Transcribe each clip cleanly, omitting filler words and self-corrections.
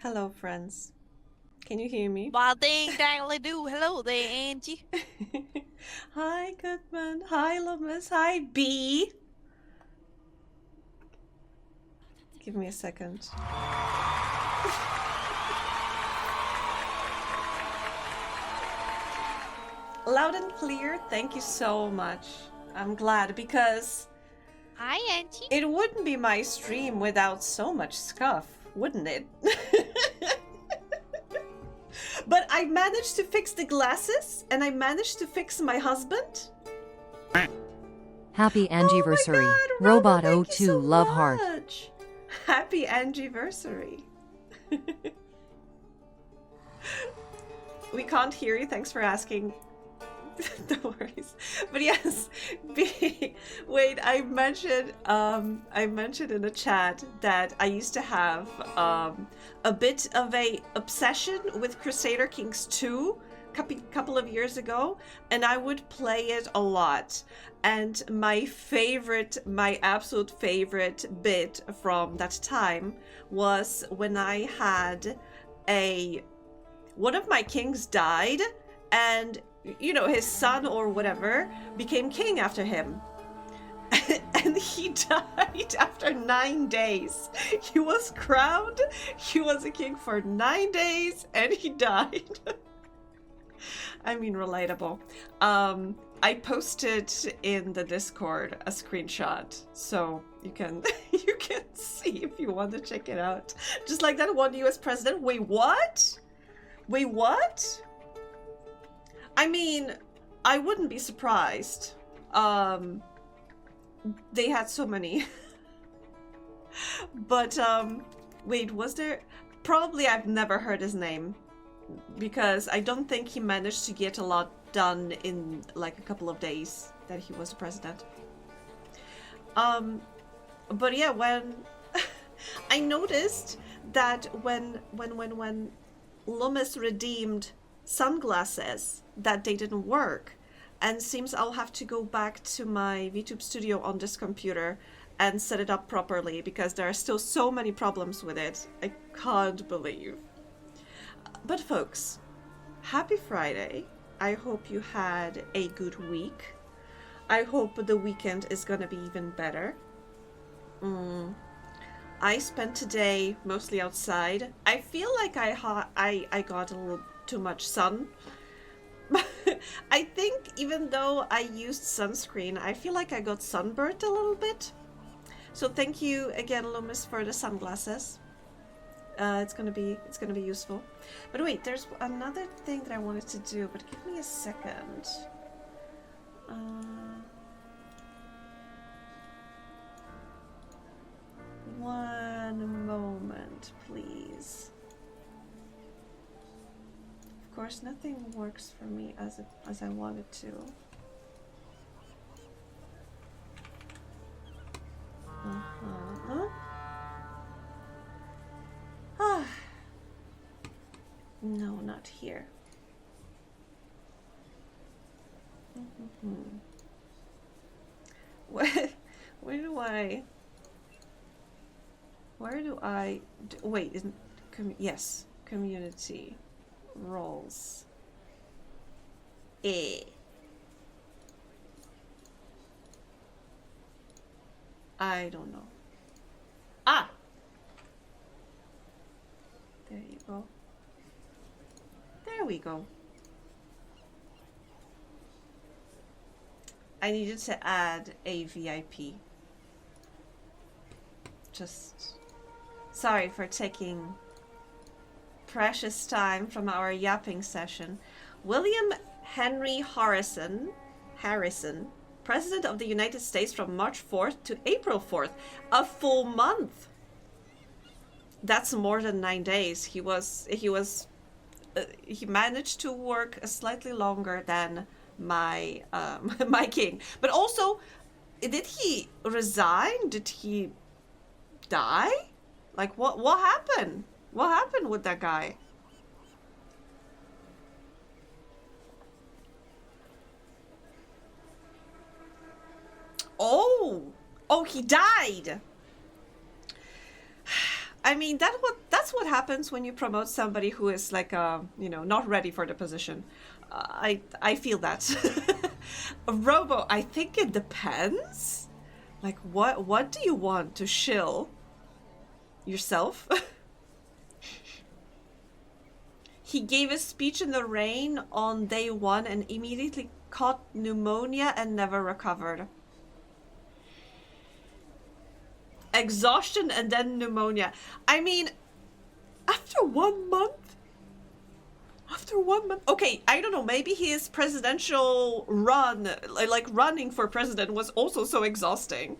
Hello, friends. Can you hear me? Well, ding dangly do. Hello there, Angie. Hi, Goodman. Hi, Loomis. Hi, B. Give me a second. Loud and clear. Thank you so much. I'm glad because Hi, Angie. it wouldn't be my stream without so much scuff, wouldn't it? But I managed to fix the glasses and I managed to fix my husband. Happy Angiversary. Oh my God, Robot Rama, thank you 02 so Love Heart. much. Happy Angiversary. We can't hear you. Thanks for asking. No worries. But yes, wait, I mentioned in the chat that I used to have a bit of a obsession with Crusader Kings 2 couple of years ago, and I would play it a lot. And my absolute favorite bit from that time was when I had one of my kings died, and his son or whatever became king after him. And he died after 9 days. He was crowned, he was a king for 9 days, and he died. I mean, relatable. I posted in the Discord a screenshot, so you can you can see if you want to check it out. Just like that one US president. Wait, what? Wait, what? I mean, I wouldn't be surprised. They had so many. But wait, was there? Probably I've never heard his name, because I don't think he managed to get a lot done in like a couple of days that he was the president. But yeah, when I noticed that when Loomis redeemed sunglasses, that they didn't work, and seems I'll have to go back to my VTube studio on this computer and set it up properly, because there are still so many problems with it. I can't believe. But folks, happy Friday. I hope you had a good week. I hope the weekend is gonna be even better. I spent today mostly outside. I feel like I got a little too much sun. I think even though I used sunscreen, I feel like I got sunburned a little bit. So thank you again, Loomis, for the sunglasses. It's gonna be useful. But wait, there's another thing that I wanted to do, but give me a second. One moment, please. Of course, nothing works for me as I want it to. No, not here. Where do I? Wait, isn't yes, community roles. I don't know. Ah! There you go. There we go. I needed to add a VIP. Just sorry for taking precious time from our yapping session. William Henry Harrison, President of the United States from March 4th to April 4th. A full month. That's more than 9 days. He managed to work slightly longer than my my king. But also, did he resign? Did he die? Like, what happened? What happened with that guy? Oh, he died. I mean, that's what happens when you promote somebody who is like, you know, not ready for the position. I feel that. Robo, I think it depends. Like, what do you want to shill? Yourself? He gave a speech in the rain on day 1 and immediately caught pneumonia and never recovered. Exhaustion and then pneumonia. I mean, after 1 month? After 1 month? Okay, I don't know. Maybe his presidential run, like running for president, was also so exhausting.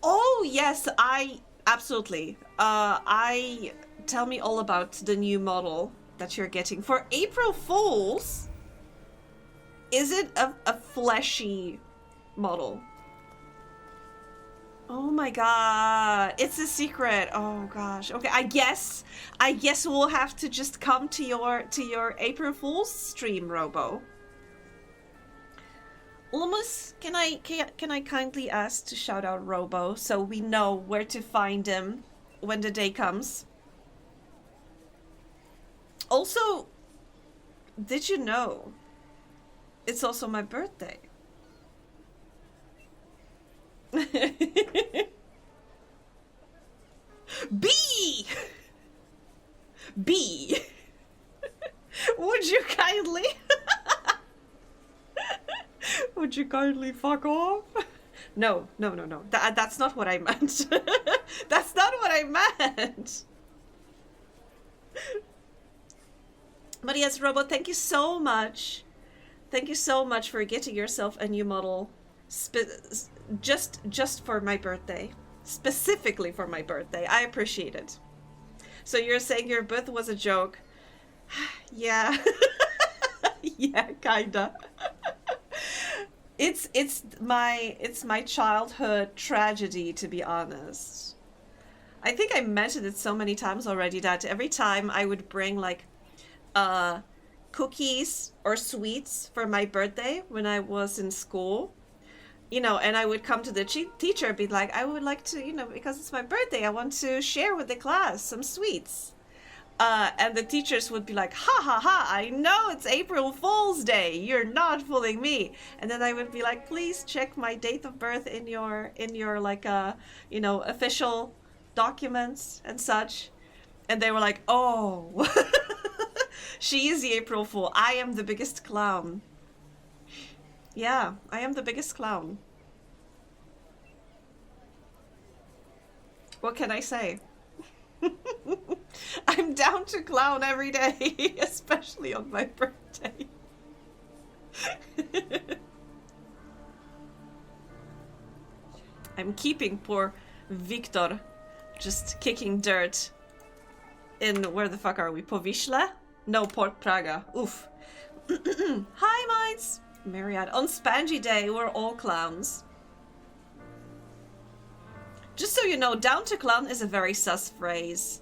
Oh, yes, absolutely. Tell me all about the new model that you're getting. For April Fools, is it a fleshy model? Oh my god, it's a secret. Oh gosh. Okay, I guess we'll have to just come to your April Fool's stream, Robo. Lumus, can I kindly ask to shout out Robo so we know where to find him when the day comes? Also, did you know it's also my birthday? B! B! Would you kindly? Would you kindly fuck off? No. That's not what I meant. That's not what I meant. But yes, Robo, thank you so much. Thank you so much for getting yourself a new model. Just for my birthday. Specifically for my birthday. I appreciate it. So you're saying your birth was a joke? Yeah. Yeah, kinda. It's my childhood tragedy, to be honest. I think I mentioned it so many times already that every time I would bring like cookies or sweets for my birthday when I was in school, you know, and I would come to the teacher and be like, I would like to, you know, because it's my birthday, I want to share with the class some sweets. And the teachers would be like, ha ha ha, I know it's April Fool's Day, you're not fooling me. And then I would be like, please check my date of birth in your like, you know, official documents and such. And they were like, oh, she is the April Fool. I am the biggest clown. Yeah, I am the biggest clown. What can I say? I'm down to clown every day, especially on my birthday. I'm keeping poor Victor just kicking dirt in, where the fuck are we? Powiśle? No, Port Praga. Oof. Hi, mates. Myriad. On Spangy Day, we're all clowns. Just so you know, down to clown is a very sus phrase.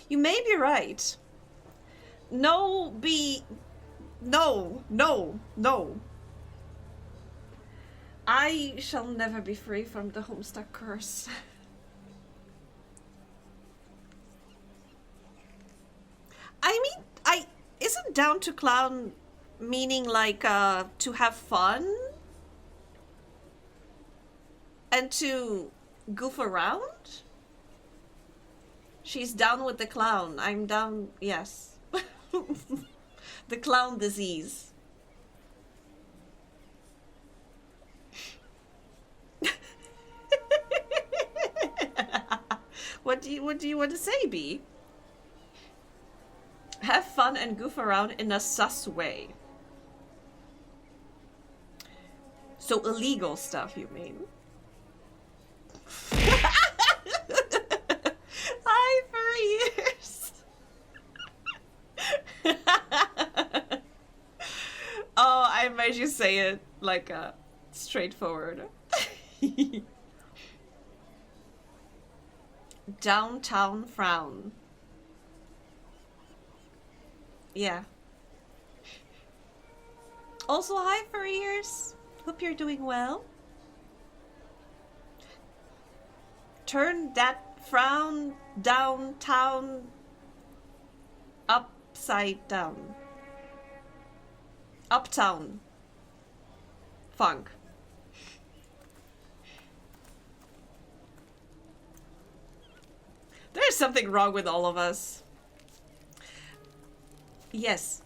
You may be right. No. I shall never be free from the Homestuck curse. I mean, isn't down to clown meaning like to have fun? And to goof around? She's down with the clown. I'm down, yes. The clown disease. What do you want to say, B? Have fun and goof around in a sus way. So illegal stuff, you mean? Hi, furries. Oh, I made you say it like straightforward. Downtown frown. Yeah. Also, hi, furriers. Hope you're doing well. Turn that frown downtown upside down. Uptown funk. There's something wrong with all of us. Yes.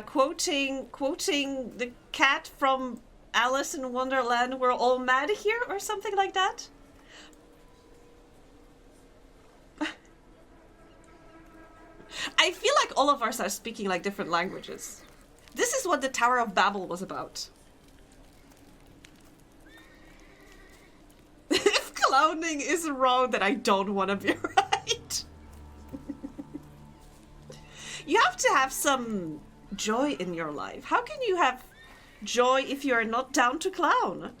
Quoting the cat from Alice in Wonderland, we're all mad here, or something like that? I feel like all of us are speaking like different languages. This is what the Tower of Babel was about. If clowning is wrong, then I don't want to be right. You have to have some joy in your life. How can you have joy if you are not down to clown?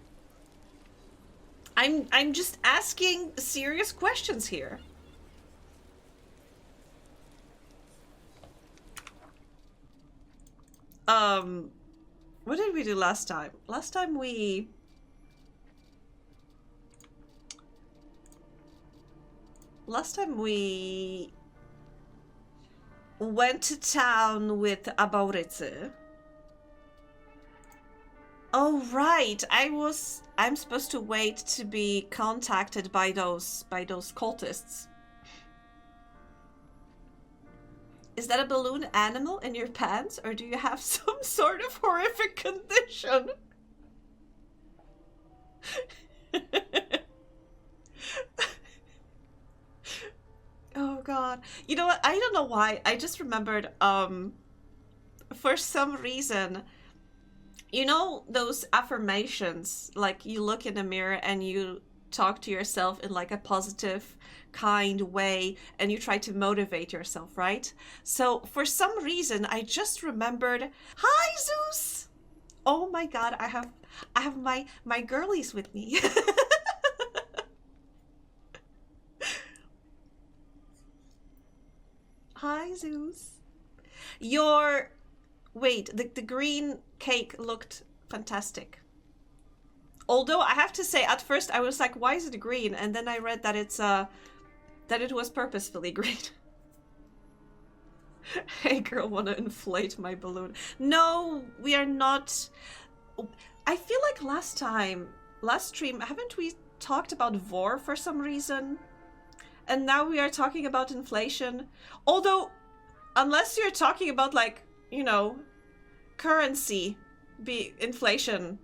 I'm just asking serious questions here. What did we do last time? Last time we went to town with Abauritze. Oh right, I'm supposed to wait to be contacted by those cultists. Is that a balloon animal in your pants, or do you have some sort of horrific condition? Oh god. You know what? I don't know why. I just remembered, for some reason, you know those affirmations, like you look in the mirror and you talk to yourself in like a positive, kind way, and you try to motivate yourself, right? So for some reason, I just remembered, hi Zeus! Oh my god, I have my girlies with me. Hi Zeus. Wait, the green cake looked fantastic. Although I have to say, at first I was like, why is it green? And then I read that it's that it was purposefully green. Hey girl, wanna inflate my balloon? No, we are not. I feel like last stream, haven't we talked about VOR for some reason? And now we are talking about inflation. Although, unless you're talking about like, you know, currency, inflation,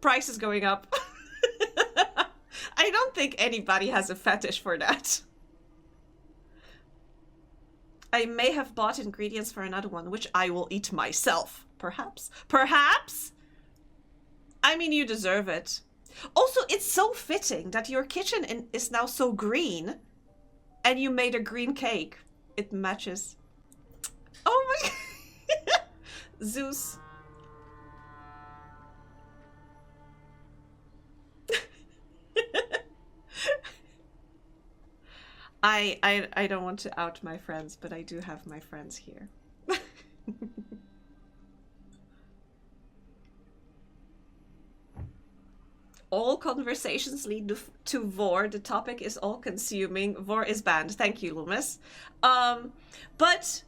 prices going up. I don't think anybody has a fetish for that. I may have bought ingredients for another one, which I will eat myself. Perhaps. Perhaps? I mean, you deserve it. Also, it's so fitting that your kitchen is now so green, and you made a green cake. It matches. Oh my... Zeus. I don't want to out my friends, but I do have my friends here. All conversations lead to VOR. The topic is all-consuming. VOR is banned. Thank you, Loomis. But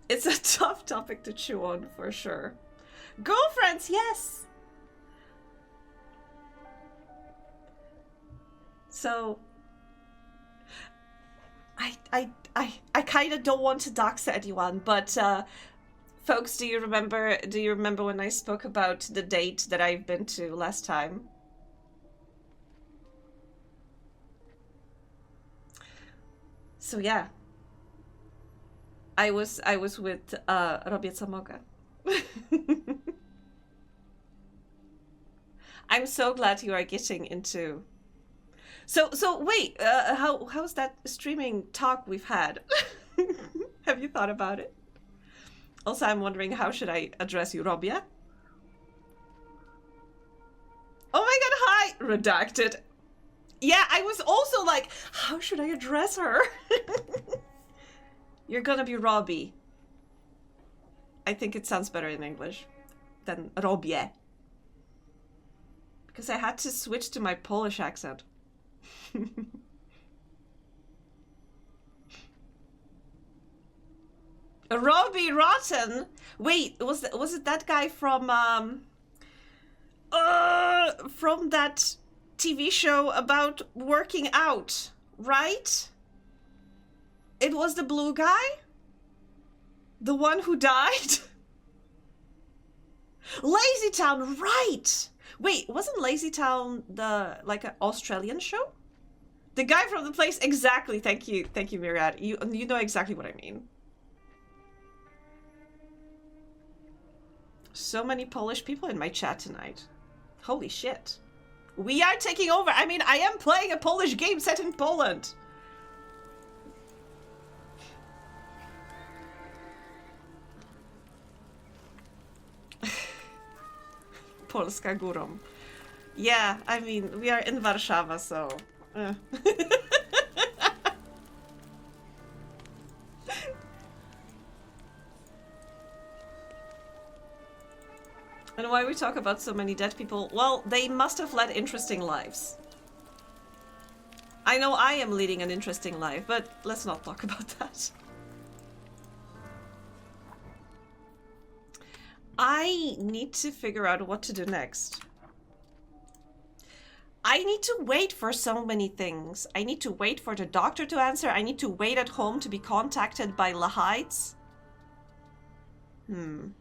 it's a tough topic to chew on, for sure. Girlfriends, yes! So, I kind of don't want to dox anyone, but folks, do you remember when I spoke about the date that I've been to last time? So yeah, I was with Robię co mogę. I'm so glad you are getting into. So wait, how's that streaming talk we've had? Have you thought about it? Also, I'm wondering, how should I address you, Robię? Oh my god, hi! Redacted. Yeah, I was also like, how should I address her? You're gonna be Robbie. I think it sounds better in English than Robię. Because I had to switch to my Polish accent. Robbie Rotten? Wait, was it that guy from that TV show about working out, right? It was the blue guy? The one who died? Lazy Town, right! Wait, wasn't Lazy Town the like an Australian show? The guy from the place, exactly. Thank you, Myriad. You know exactly what I mean. So many Polish people in my chat tonight. Holy shit. We are taking over. I mean, I am playing a Polish game set in Poland. Polska górą. Yeah, I mean, we are in Warszawa, so... And why we talk about so many dead people? Well, they must have led interesting lives. I know I am leading an interesting life, but let's not talk about that. I need to figure out what to do next. I need to wait for so many things. I need to wait for the doctor to answer. I need to wait at home to be contacted by Lahides. And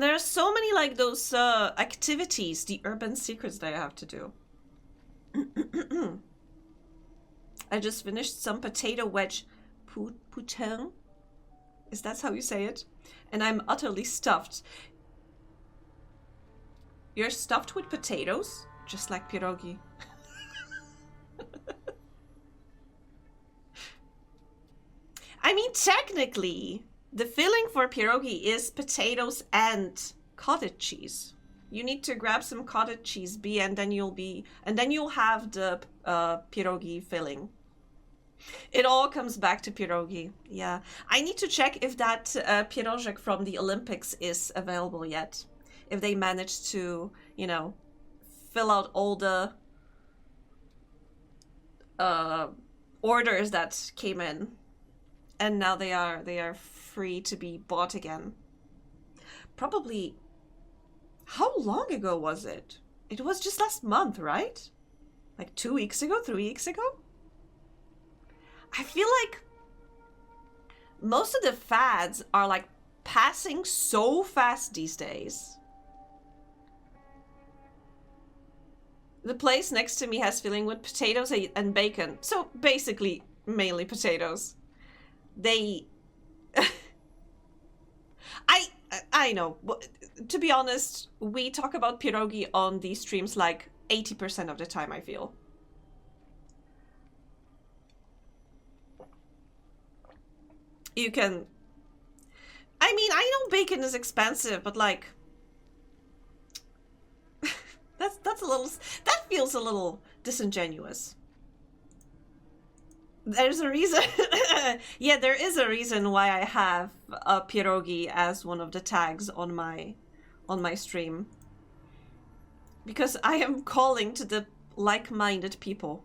there are so many like those activities, the urban secrets that I have to do. I just finished some potato wedge poutine. Is that how you say it? And I'm utterly stuffed. You're stuffed with potatoes? Just like pierogi. I mean, technically, the filling for pierogi is potatoes and cottage cheese. You need to grab some cottage cheese bee, and then you'll have the pierogi filling. It all comes back to pierogi. Yeah, I need to check if that pierożek from the Olympics is available yet. If they managed to, you know, fill out all the orders that came in, and now they are free to be bought again. Probably. How long ago was it? It was just last month, right? Like 2 weeks ago, 3 weeks ago? I feel like most of the fads are like passing so fast these days. The place next to me has filling with potatoes and bacon. So basically, mainly potatoes. They... I know. To be honest, we talk about pierogi on these streams like 80% of the time, I feel. You can... I mean, I know bacon is expensive, but like... that's a little... That feels a little disingenuous. There's a reason... Yeah, there is a reason why I have a pierogi as one of the tags on my stream. Because I am calling to the like-minded people.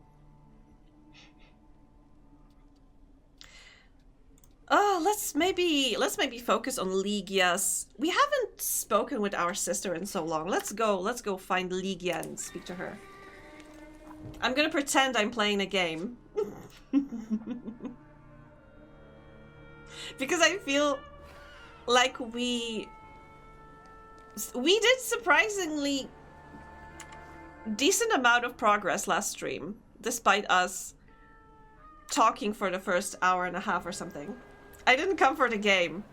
Let's maybe focus on Ligia's. We haven't spoken with our sister in so long. Let's go find Ligia and speak to her. I'm gonna pretend I'm playing a game. Because I feel like we did surprisingly decent amount of progress last stream, despite us talking for the first hour and a half or something. I didn't come for the game.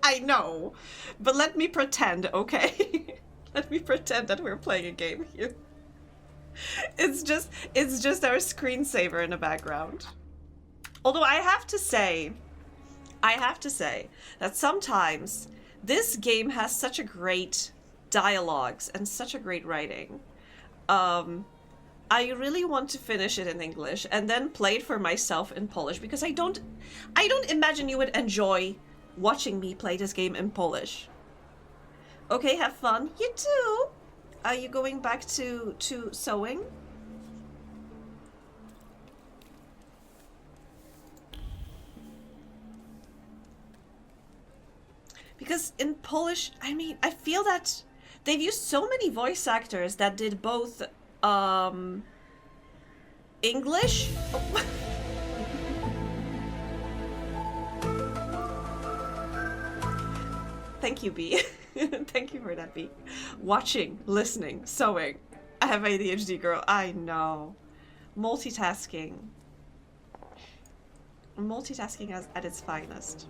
I know, but let me pretend, okay? Let me pretend that we're playing a game here. It's just our screensaver in the background. Although I have to say that sometimes this game has such a great dialogues and such a great writing. I really want to finish it in English and then play it for myself in Polish, because I don't imagine you would enjoy watching me play this game in Polish. Okay, have fun. You too. Are you going back to sewing? Because in Polish, I mean, I feel that they've used so many voice actors that did both English. Thank you, B. Thank you for that, B. Watching, listening, sewing. I have ADHD, girl. I know. Multitasking. Multitasking at its finest.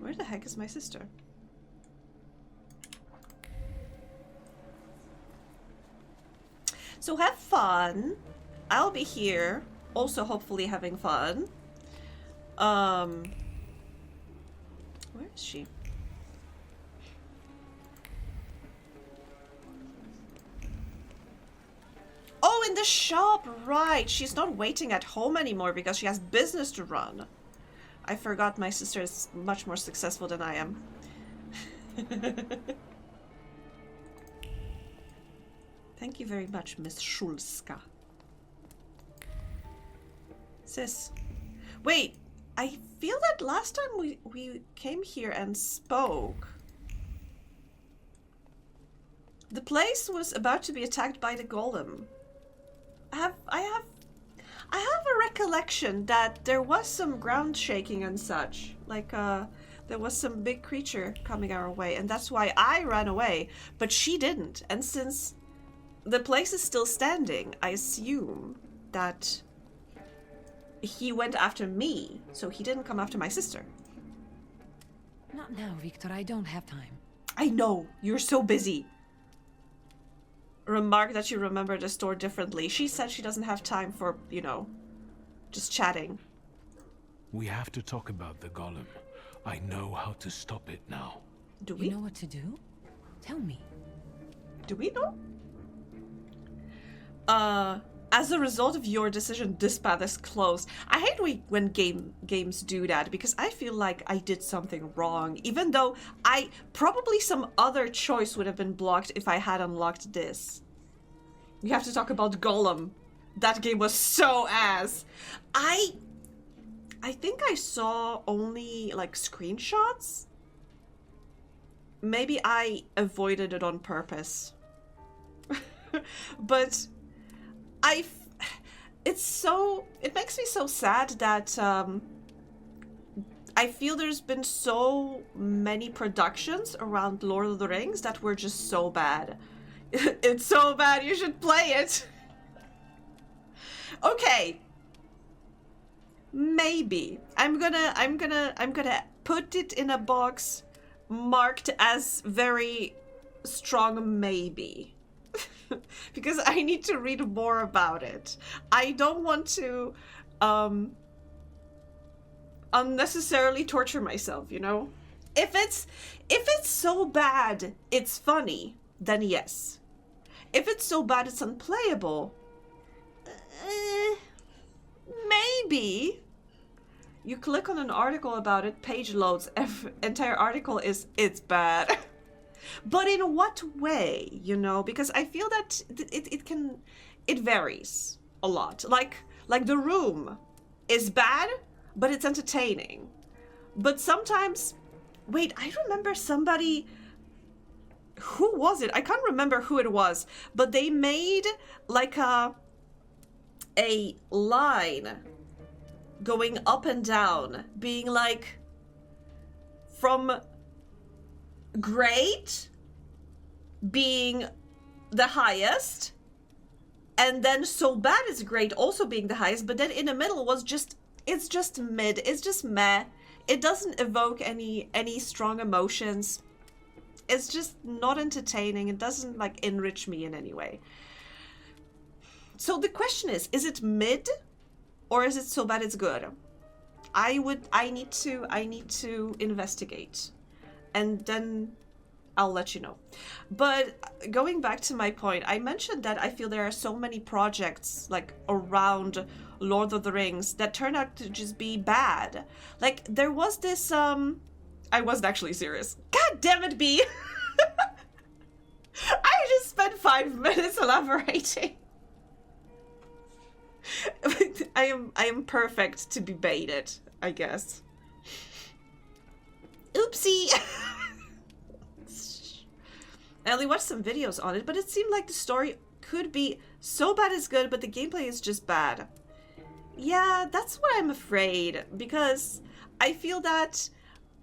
Where the heck is my sister? So have fun. I'll be here, also hopefully having fun. Where is she? Oh, in the shop, right. She's not waiting at home anymore because she has business to run. I forgot my sister is much more successful than I am. Thank you very much, Miss Schulska. Sis. Wait, I feel that last time we came here and spoke, the place was about to be attacked by the golem. I have a recollection that there was some ground shaking and such. Like, there was some big creature coming our way, and that's why I ran away, but she didn't. And since the place is still standing, I assume that he went after me, so he didn't come after my sister. Not now, Victor. I don't have time. I know, you're so busy. Remark that you remember the store differently. She said she doesn't have time for, you know, just chatting. We have to talk about the golem. I know how to stop it now. Do we? You know what to do? Tell me. Do we know? As a result of your decision, this path is closed. I hate when games do that, because I feel like I did something wrong, even though probably some other choice would have been blocked if I had unlocked this. We have to talk about Golem. That game was so ass. I think I saw only like screenshots. Maybe I avoided it on purpose. But it makes me so sad that I feel there's been so many productions around Lord of the Rings that were just so bad. It's so bad, you should play it. Okay. Maybe. I'm gonna put it in a box marked as very strong maybe. Because I need to read more about it. I don't want to unnecessarily torture myself, you know? If it's so bad it's funny, then yes. If it's so bad it's unplayable, maybe. You click on an article about it, page loads, entire article is it's bad. But in what way, you know? Because I feel that it varies a lot. Like The Room is bad, but it's entertaining. But sometimes, wait, I remember somebody, who was it? I can't remember who it was, but they made like a line going up and down, being like from great being the highest, and then so bad is great also being the highest, but then in the middle was it's just mid, it's just meh. It doesn't evoke any strong emotions. It's just not entertaining. It doesn't like enrich me in any way. So the question is it mid or is it so bad it's good? I need to investigate. And then I'll let you know. But going back to my point, I mentioned that I feel there are so many projects like around Lord of the Rings that turn out to just be bad. Like there was this I wasn't actually serious. God damn it, B. I just spent 5 minutes elaborating. I am perfect to be baited, I guess. Oopsie. I only watched some videos on it, but it seemed like the story could be so bad it's good, but the gameplay is just bad. Yeah, that's what I'm afraid, because I feel that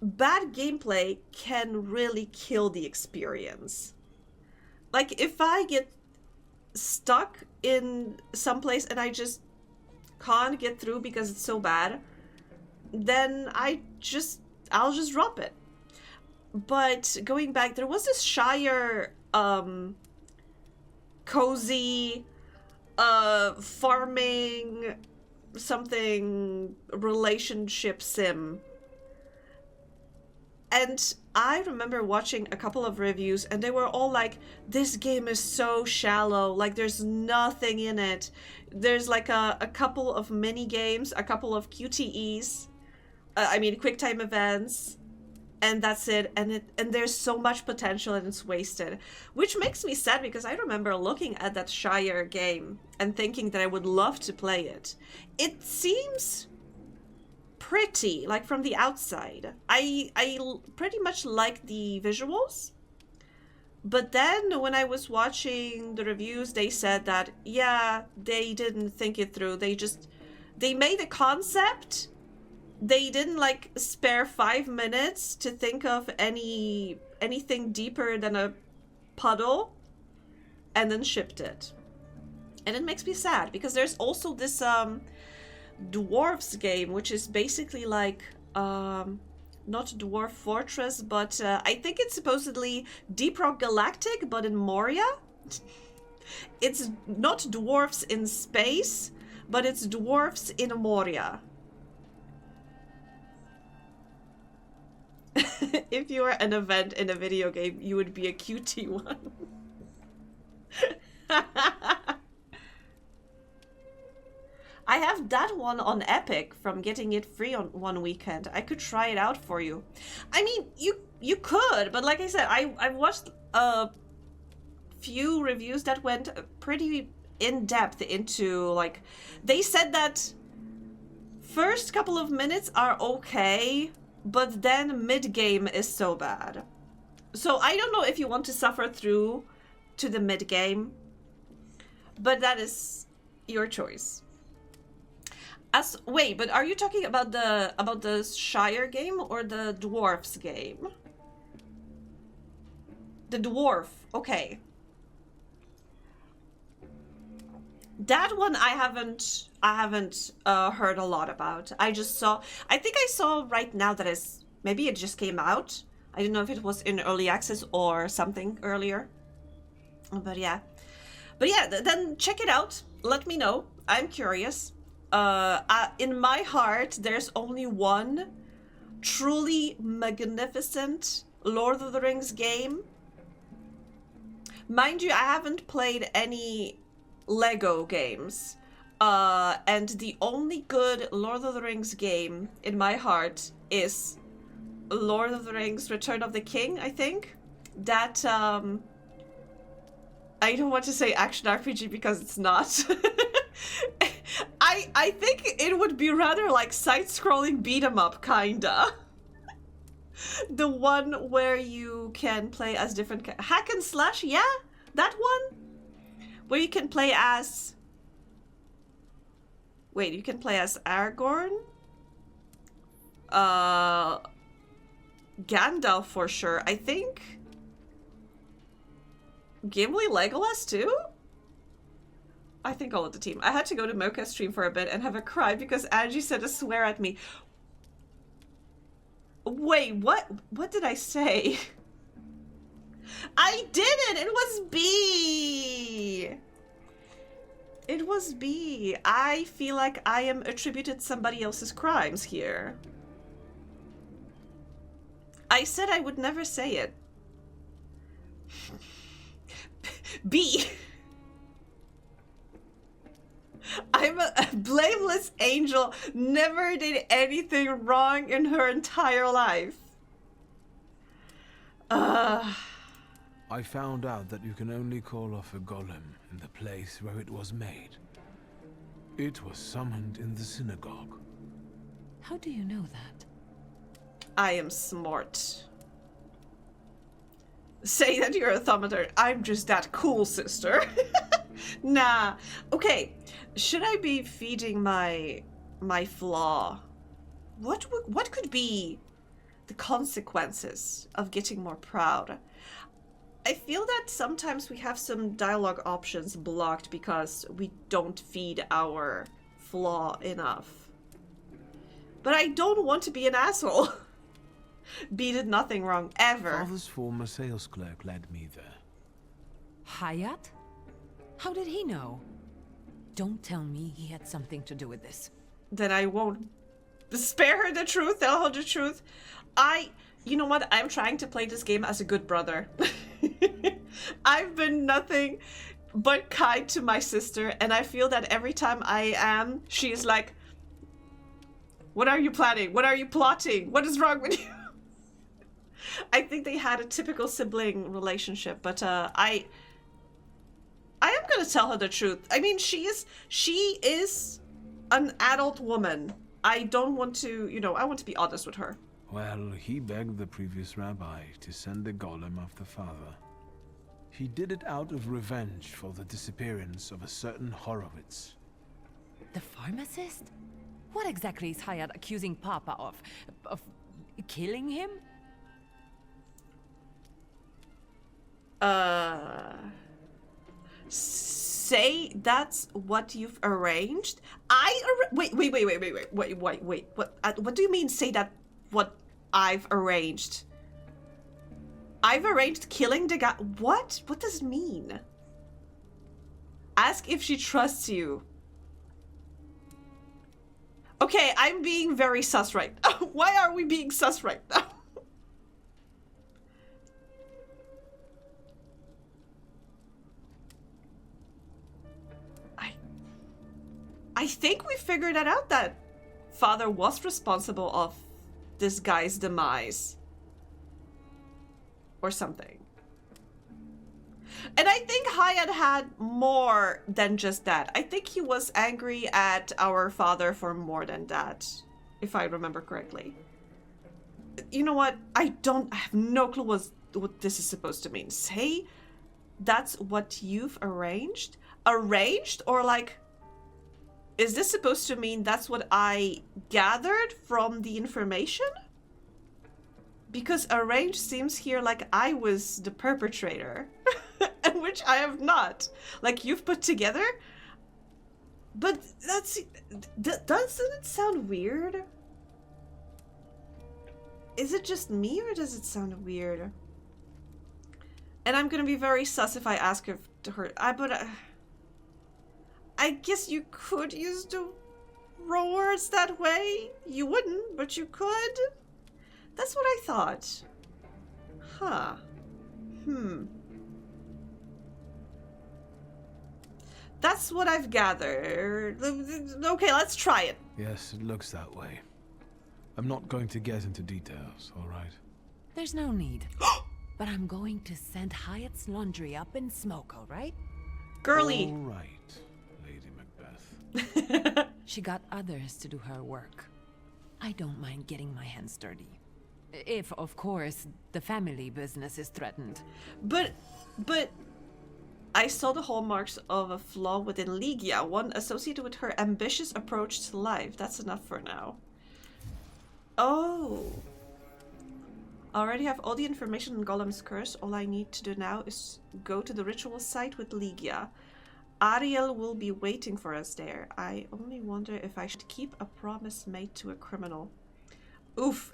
bad gameplay can really kill the experience. Like, if I get stuck in some place and I just can't get through because it's so bad, then I'll just drop it. But going back, there was this Shire cozy farming something relationship sim, and I remember watching a couple of reviews and they were all like, this game is so shallow, like there's nothing in it. There's like a couple of mini games, a couple of QTEs, quick time events, and that's it. And there's so much potential and it's wasted, which makes me sad because I remember looking at that Shire game and thinking that I would love to play it. It seems pretty, like from the outside. I pretty much like the visuals, but then when I was watching the reviews, they said that yeah, they didn't think it through. They made a concept. They didn't like spare 5 minutes to think of anything deeper than a puddle, and then shipped it. And it makes me sad because there's also this dwarves game, which is basically like not Dwarf Fortress, but I think it's supposedly Deep Rock Galactic, but in Moria. It's not dwarfs in space, but it's dwarfs in Moria. If you were an event in a video game, you would be a QT one. I have that one on Epic from getting it free on one weekend. I could try it out for you. I mean, you could, but like I said, I've watched a few reviews that went pretty in depth into, like, they said that first couple of minutes are okay, but then mid-game is so bad. So I don't know if you want to suffer through to the mid-game, but that is your choice. Wait, but are you talking about the Shire game or the dwarfs game? The dwarf, okay. That one I haven't heard a lot about. I think I saw right now that maybe it just came out. I don't know if it was in early access or something earlier. But yeah, then check it out. Let me know. I'm curious. In my heart, there's only one truly magnificent Lord of the Rings game. Mind you, I haven't played any Lego games. And the only good Lord of the Rings game in my heart is Lord of the Rings Return of the King, I think. That, I don't want to say action RPG because it's not. I think it would be rather like side-scrolling beat-em-up, kinda. The one where you can play as different... Hack and slash, yeah? That one? Where you can play as... Wait, you can play as Aragorn? Gandalf for sure, I think. Gimli, Legolas too? I think all of the team. I had to go to Mocha's stream for a bit and have a cry because Angie said a swear at me. Wait, what? What did I say? I didn't! It was B! It was B. I feel like I am attributed somebody else's crimes here. I said I would never say it. B. I'm a blameless angel, never did anything wrong in her entire life. I found out that you can only call off a golem in the place where it was made. It was summoned in the synagogue. How do you know that? I am smart. Say that you're a thaumaturge. I'm just that cool, sister. Nah. Okay. Should I be feeding my flaw? What could be the consequences of getting more proud? I feel that sometimes we have some dialogue options blocked because we don't feed our flaw enough. But I don't want to be an asshole. B did nothing wrong, ever. Father's former sales clerk led me there. Hayat? How did he know? Don't tell me he had something to do with this. Then I won't spare her the truth, tell her the truth. You know what? I'm trying to play this game as a good brother. I've been nothing but kind to my sister, and I feel that every time I am, she's like, what are you planning? What are you plotting? What is wrong with you? I think they had a typical sibling relationship, but I am gonna tell her the truth. I mean, she is an adult woman. I don't want to, I want to be honest with her. Well, he begged the previous rabbi to send the golem after father. He did it out of revenge for the disappearance of a certain Horowitz. The pharmacist? What exactly is Hayat accusing Papa of? Of killing him? Say that's what you've arranged? Wait. What do you mean say that what I've arranged? I've arranged killing the guy. What? What does it mean? Ask if she trusts you. Okay, I'm being very sus right now. Why are we being sus right now? I think we figured that out, that father was responsible of this guy's demise. Or something. And I think Hayat had more than just that. I think he was angry at our father for more than that, if I remember correctly. You know what? I have no clue what this is supposed to mean. Say that's what you've arranged? Arranged? Or like, is this supposed to mean that's what I gathered from the information? Because arranged seems here like I was the perpetrator, which I have not. Like, you've put together? But doesn't it sound weird? Is it just me, or does it sound weird? And I'm gonna be very sus if I ask her to her. I guess you could use the raw words that way. You wouldn't, but you could. That's what I thought. Huh. That's what I've gathered. Okay, let's try it. Yes, it looks that way. I'm not going to get into details, all right? There's no need. But I'm going to send Hayat's laundry up in smoke, all right? Girly. All right, Lady Macbeth. She got others to do her work. I don't mind getting my hands dirty. If, of course, the family business is threatened. But I saw the hallmarks of a flaw within Ligia, one associated with her ambitious approach to life. That's enough for now. Oh. I already have all the information on Golem's curse. All I need to do now is go to the ritual site with Ligia. Ariel will be waiting for us there. I only wonder if I should keep a promise made to a criminal. Oof.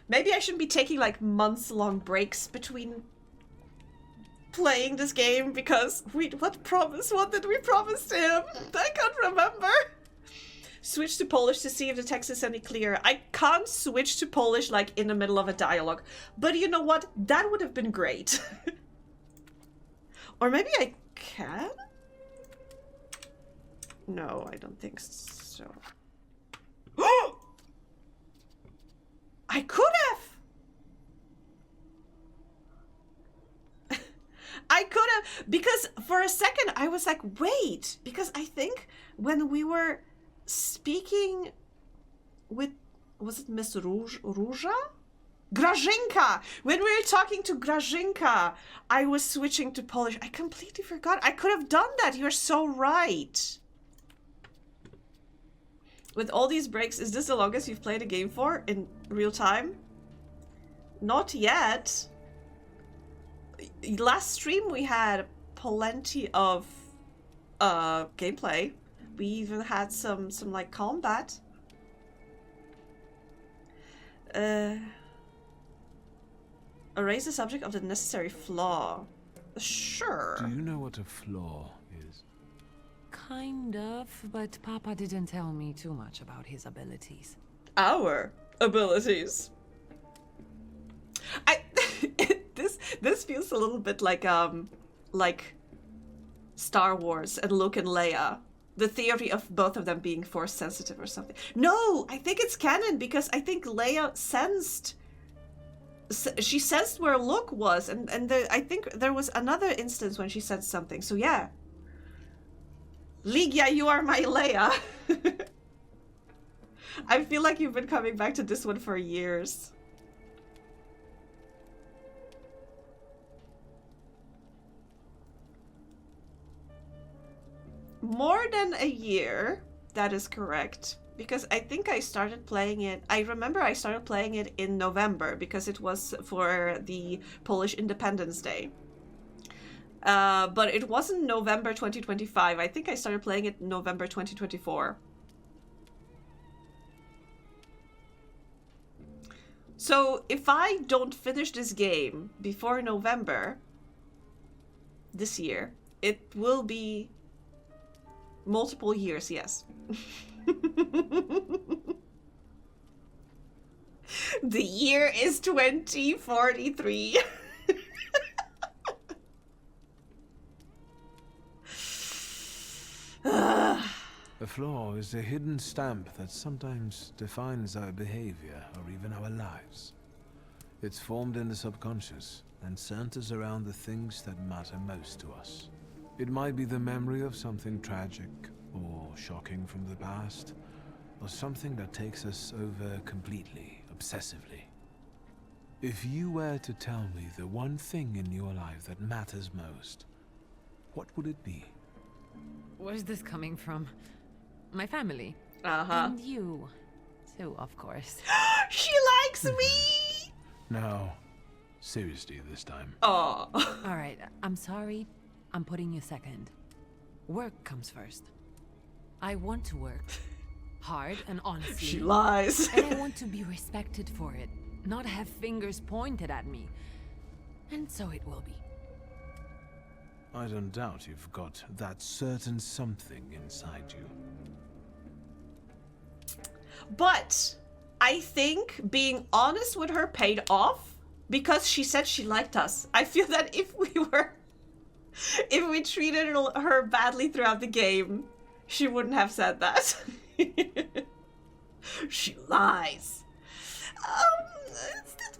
Maybe I shouldn't be taking like months-long breaks between playing this game because what did we promise to him? I can't remember. Switch to Polish to see if the text is any clearer. I can't switch to Polish like in the middle of a dialogue, but you know what? That would have been great. Or maybe I can? No, I don't think so. I could have! I could have, because for a second I was like, wait, because I think when we were speaking with, was it Miss Róża? Grażynka! When we were talking to Grażynka, I was switching to Polish. I completely forgot. I could have done that. You're so right. With all these breaks, is this the longest you've played a game for in real time? Not yet. Last stream we had plenty of gameplay. We even had some like combat. Erase the subject of the necessary flaw. Sure. Do you know what a flaw is? Kind of, but Papa didn't tell me too much about his abilities. Our abilities. This feels a little bit like Star Wars and Luke and Leia. The theory of both of them being force sensitive or something. No, I think it's canon because I think Leia sensed. She sensed where Luke was, and I think there was another instance when she said something. So yeah. Ligia, you are my Leia. I feel like you've been coming back to this one for years. More than a year, that is correct. Because I think I started playing it, I remember I started playing it in November because it was for the Polish Independence Day. But it wasn't November 2025. I think I started playing it in November 2024. So if I don't finish this game before November this year, it will be multiple years, yes. The year is 2043. A flaw is a hidden stamp that sometimes defines our behavior or even our lives. It's formed in the subconscious and centers around the things that matter most to us. It might be the memory of something tragic or shocking from the past, or something that takes us over completely, obsessively. If you were to tell me the one thing in your life that matters most, what would it be? Where's this coming from? My family. Uh-huh. And you. too, of course. She likes me! No. Seriously this time. Oh. All right, I'm sorry. I'm putting you second. Work comes first. I want to work. Hard and honestly. She lies. And I want to be respected for it, not have fingers pointed at me. And so it will be. I don't doubt you've got that certain something inside you. But I think being honest with her paid off because she said she liked us. I feel that if we treated her badly throughout the game, she wouldn't have said that. She lies.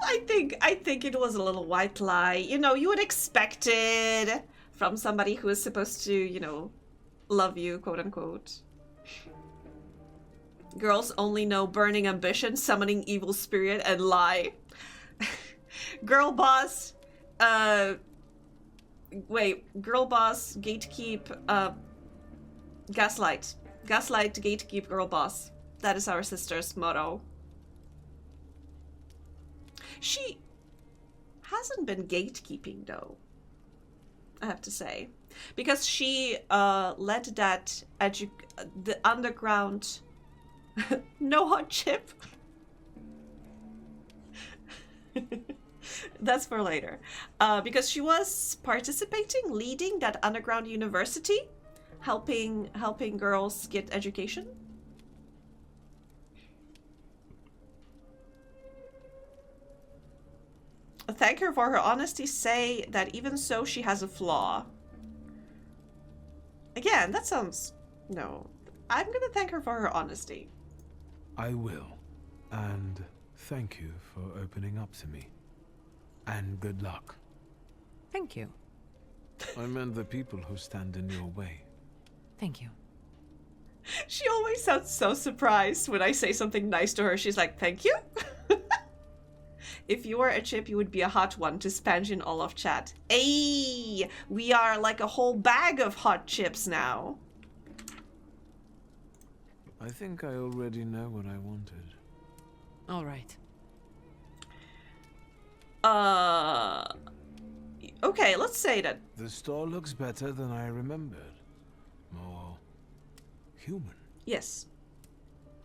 I think it was a little white lie. You know, you would expect it from somebody who is supposed to, you know, love you, quote unquote. Girls only know burning ambition, summoning evil spirit, and lie. Girl boss, girl boss, gatekeep, gaslight. Gaslight, gatekeep, girl boss. That is our sister's motto. She hasn't been gatekeeping, though, I have to say. Because she led that the underground... no hot chip. That's for later. Because she was participating, leading that underground university, helping girls get education. Thank her for her honesty. Say that even so, she has a flaw. Again, that sounds... No. I'm gonna thank her for her honesty. I will. And thank you for opening up to me. And good luck. Thank you. I meant the people who stand in your way. Thank you. She always sounds so surprised when I say something nice to her. She's like, thank you? If you were a chip, you would be a hot one to sponge in all of chat. Ayy! We are like a whole bag of hot chips now. I think I already know what I wanted. All right. Okay, let's say that. The store looks better than I remembered. More human. Yes.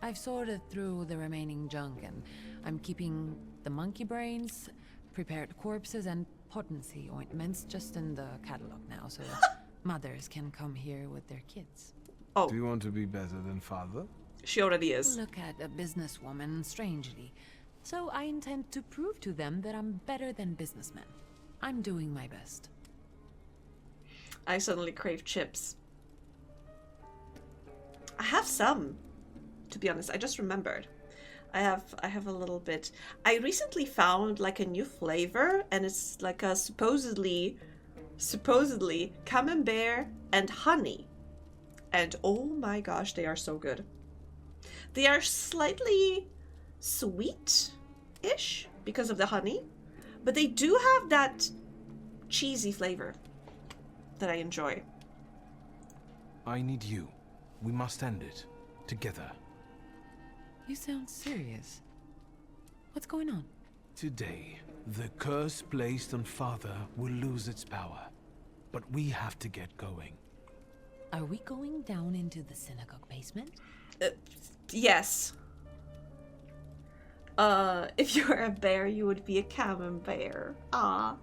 I've sorted through the remaining junk and I'm keeping the monkey brains, prepared corpses, and potency ointments just in the catalog now so mothers can come here with their kids. Oh, Do you want to be better than father? she already is. Look at a businesswoman strangely. So I intend to prove to them that I'm better than businessmen. I'm doing my best. I suddenly crave chips. I have some, to be honest. I just remembered. I have a little bit. I recently found like a new flavor, and it's like a supposedly camembert and honey. And oh my gosh, they are so good. They are slightly sweet-ish because of the honey, but they do have that cheesy flavor that I enjoy. I need you. We must end it. Together. You sound serious. What's going on? Today, the curse placed on father will lose its power. But we have to get going. Are we going down into the synagogue basement? Yes. If you were a bear, you would be a camembert. Ah.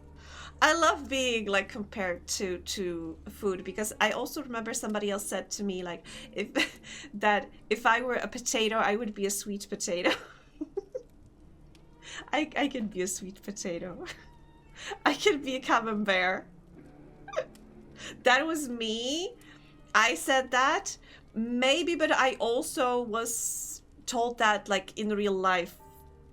I love being like compared to food, because I also remember somebody else said to me like if I were a potato, I would be a sweet potato. I could be a sweet potato. I could be a camembert. That was me. I said that maybe, but I also was told that like in real life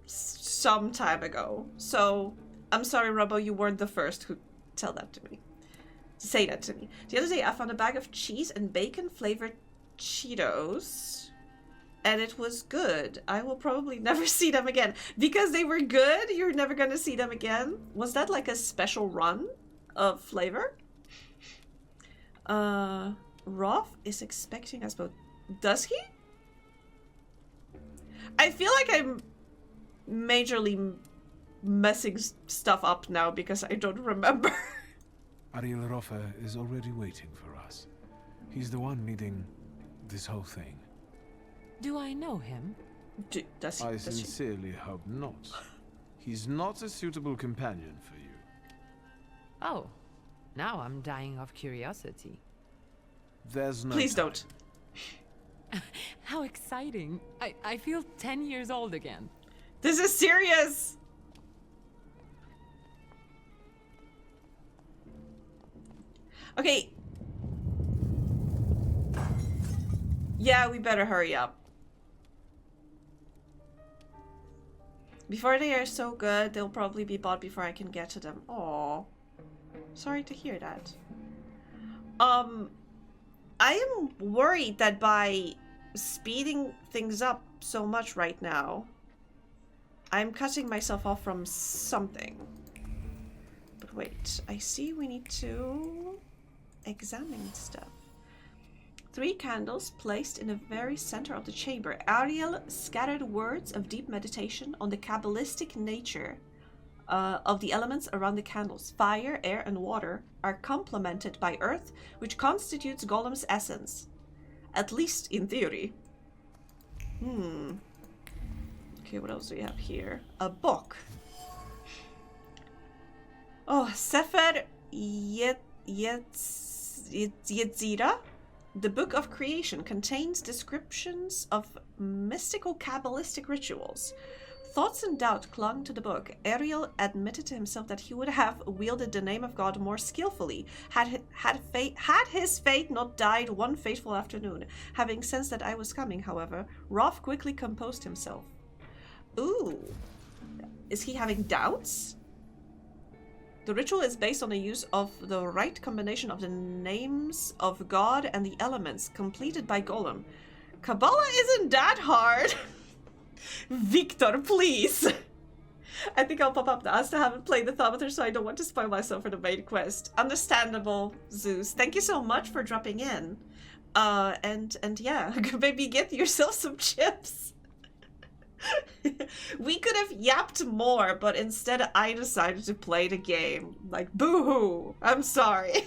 some time ago. So I'm sorry, Robbo, you weren't the first who say that to me. The other day I found a bag of cheese and bacon flavored Cheetos, and it was good. I will probably never see them again. Because they were good, you're never gonna see them again? Was that like a special run of flavor? Rolf is expecting us both. Does he? I feel like I'm majorly messing stuff up now because I don't remember. Ariel Rofa is already waiting for us. He's the one leading this whole thing. Do I know him? Does he? I Does she? sincerely hope not. He's not a suitable companion for you. Oh, now I'm dying of curiosity. There's no Please time. don't. How exciting. I feel 10 years old again. This is serious. Okay. Yeah, we better hurry up. Before they are so good, they'll probably be bought before I can get to them. Aww. Sorry to hear that. I am worried that by speeding things up so much right now, I'm cutting myself off from something. But wait, I see we need to examine stuff. 3 candles placed in the very center of the chamber. Ariel scattered words of deep meditation on the Kabbalistic nature of the elements around the candles. Fire, air, and water are complemented by earth, which constitutes Golem's essence. At least in theory. Okay, what else do we have here? A book. Oh, Sefer Yetzirah? The Book of Creation contains descriptions of mystical Kabbalistic rituals. thoughts and doubt clung to the book. Ariel admitted to himself that he would have wielded the name of God more skillfully had his fate not died one fateful afternoon. Having sensed that I was coming, however, Rolf quickly composed himself. Ooh. Is he having doubts? The ritual is based on the use of the right combination of the names of God and the elements, completed by Golem. Kabbalah isn't that hard. Victor, please. I think I'll pop up the ask. I haven't played the Thaumaturge, so I don't want to spoil myself for the main quest. Understandable, Zeus. Thank you so much for dropping in. And yeah, maybe get yourself some chips. We could have yapped more, but instead I decided to play the game. Like, boo-hoo. I'm sorry.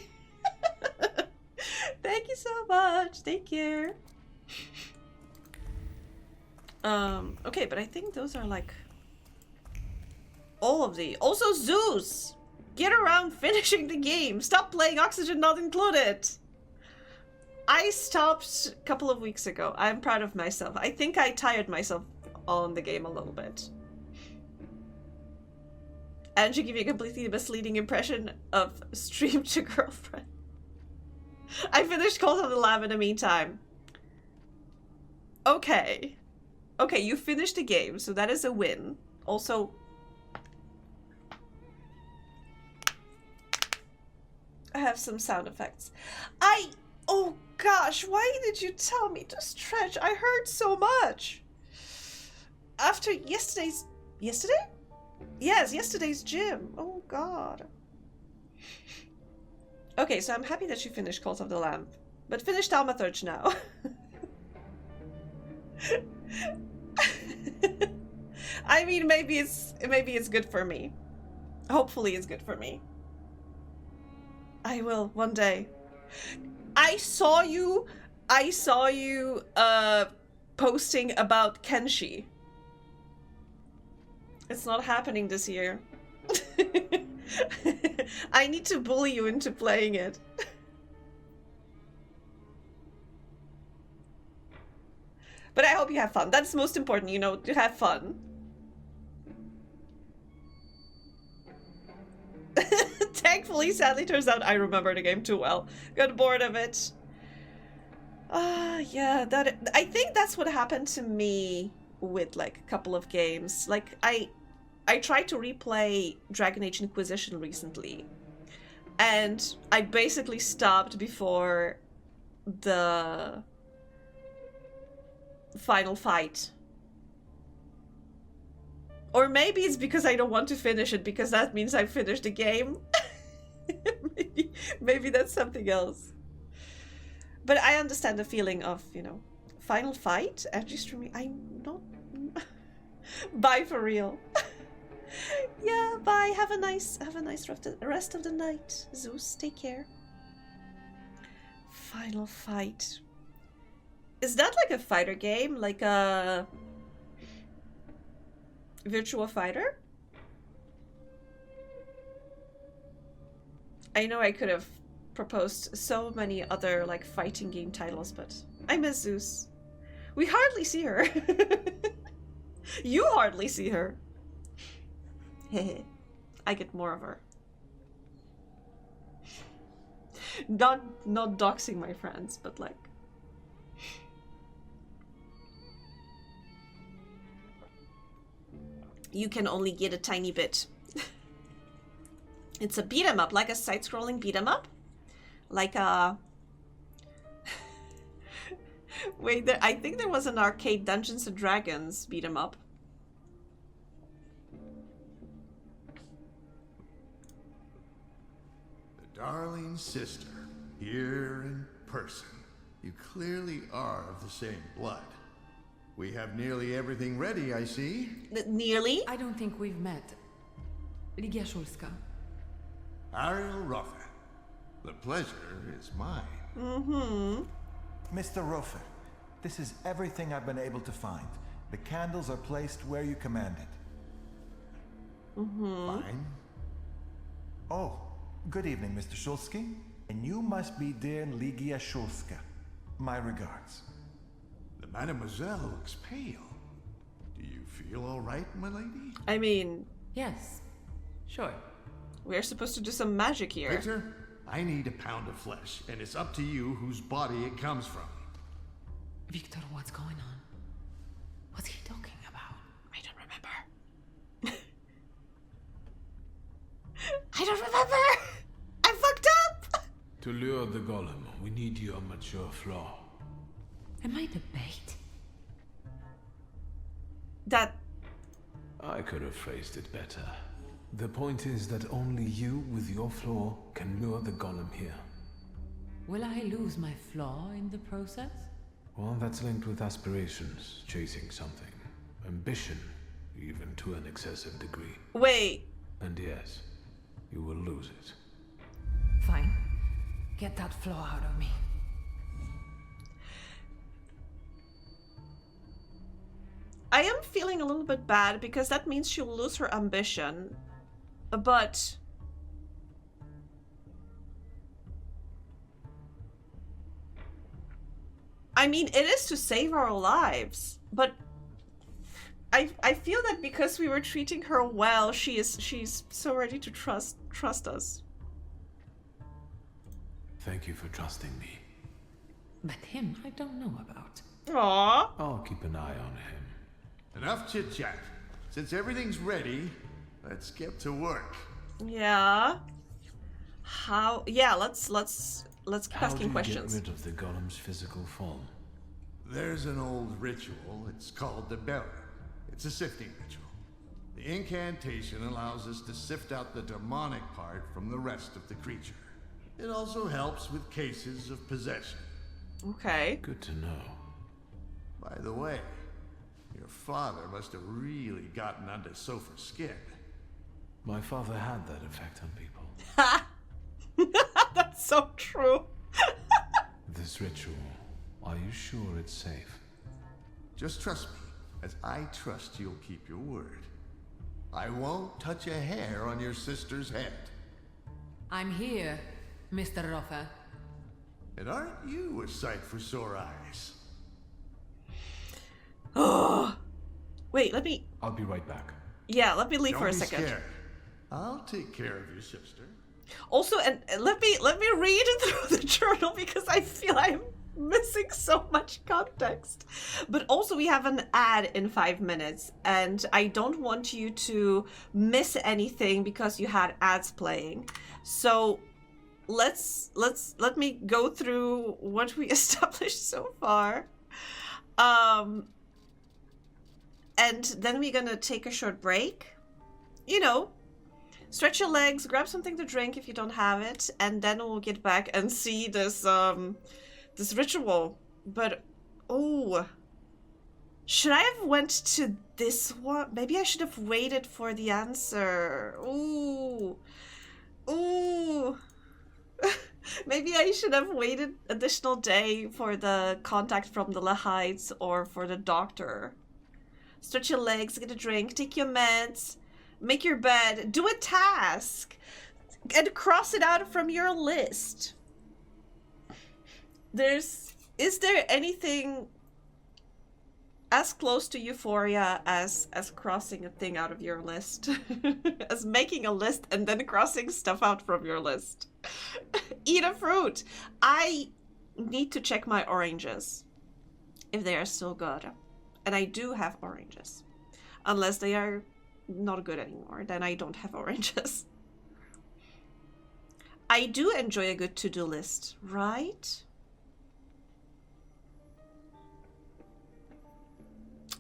Thank you so much. Take care. Okay, but I think those are like all of the. Also, Zeus! Get around finishing the game. Stop playing Oxygen Not Included. I stopped a couple of weeks ago. I'm proud of myself. I think I tired myself on the game a little bit. And you give me a completely misleading impression of stream to girlfriend. I finished Cult of the Lamb in the meantime. Okay. Okay, you finished the game, so that is a win. Also, I have some sound effects. Oh gosh, why did you tell me to stretch? I hurt so much. After yesterday? Yes, yesterday's gym. Oh god. Okay, so I'm happy that you finished Cult of the Lamb. But finish Thaumaturge now. I mean, maybe it's good for me. Hopefully it's good for me. I will one day. I saw you posting about Kenshi. It's not happening this year. I need to bully you into playing it. But I hope you have fun. That's most important, you know, to have fun. Thankfully, sadly, turns out I remember the game too well. Got bored of it. Yeah, I think that's what happened to me with, like, a couple of games. Like, I tried to replay Dragon Age Inquisition recently. And I basically stopped before the final fight. Or maybe it's because I don't want to finish it, because that means I finished the game. maybe that's something else. But I understand the feeling of, you know, final fight, Angie streaming. I'm not. Bye for real. Yeah, bye. Have a nice rest of the night, Zeus. Take care. Final fight. Is that like a fighter game? Like a Virtua Fighter? I know I could have proposed so many other like fighting game titles, but I miss Zeus. We hardly see her. You hardly see her. I get more of her. Not doxing my friends, but like. You can only get a tiny bit. It's a beat 'em up, like a side-scrolling beat 'em up. Like a... Wait, I think there was an arcade Dungeons and Dragons beat 'em up. The darling sister, here in person. You clearly are of the same blood. We have nearly everything ready, I see. Nearly? I don't think we've met. Ligia Szulska. Ariel Roffe. The pleasure is mine. Mm-hmm. Mr. Roffe, this is everything I've been able to find. The candles are placed where you commanded. Mm-hmm. Fine. Oh, good evening, Mr. Szulski. And you must be dear Ligia Szulska. My regards. The Mademoiselle looks pale. Do you feel all right, my lady? I mean, Yes, sure. we're supposed to do some magic here. Victor, I need a pound of flesh, and it's up to you whose body it comes from. Victor, what's going on? What's he talking about? I don't remember. I don't remember! I fucked up! To lure the golem, we need your mature flaw. Am I the bait? That... I could have phrased it better. The point is that only you with your flaw can lure the golem here. Will I lose my flaw in the process? One that's linked with aspirations, chasing something. Ambition, even to an excessive degree. Wait. And yes, you will lose it. Fine. Get that flaw out of me. I am feeling a little bit bad because that means she'll lose her ambition. But... I mean, it is to save our lives, but I feel that because we were treating her well, she's so ready to trust us. Thank you for trusting me. But him, I don't know about. Aww. I'll keep an eye on him. Enough chit-chat. Since everything's ready, let's get to work. Yeah. How? Yeah. Let's keep asking questions. How do you get rid of the golem's physical form? There's an old ritual. It's called the Beller. It's a sifting ritual. The incantation allows us to sift out the demonic part from the rest of the creature. It also helps with cases of possession. Okay. Good to know. By the way, your father must have really gotten under Sopher's skin. My father had that effect on people. That's so true. This ritual, are you sure it's safe? Just trust me, as I trust you'll keep your word. I won't touch a hair on your sister's head. I'm here, Mr. Roffer. And aren't you a sight for sore eyes? Oh. Wait, let me... I'll be right back. Yeah, let me leave Don't for a be second. scared. I'll take care of your sister. Also, and let me read through the journal because I feel I'm missing so much context. But also we have an ad in 5 minutes and I don't want you to miss anything because you had ads playing. So let me go through what we established so far. And then we're gonna take a short break. You know, stretch your legs, grab something to drink if you don't have it, and then we'll get back and see this this ritual. But oh, should I have went to this one? Maybe I should have waited for the answer. Ooh. Maybe I should have waited additional day for the contact from the Lehites or for the doctor. Stretch your legs, get a drink, take your meds, make your bed, do a task, and cross it out from your list. Is there anything as close to euphoria as crossing a thing out of your list? As making a list and then crossing stuff out from your list. Eat a fruit. I need to check my oranges if they are still good. And I do have oranges. Unless they are not good anymore, then I don't have oranges. I do enjoy a good to-do list, right?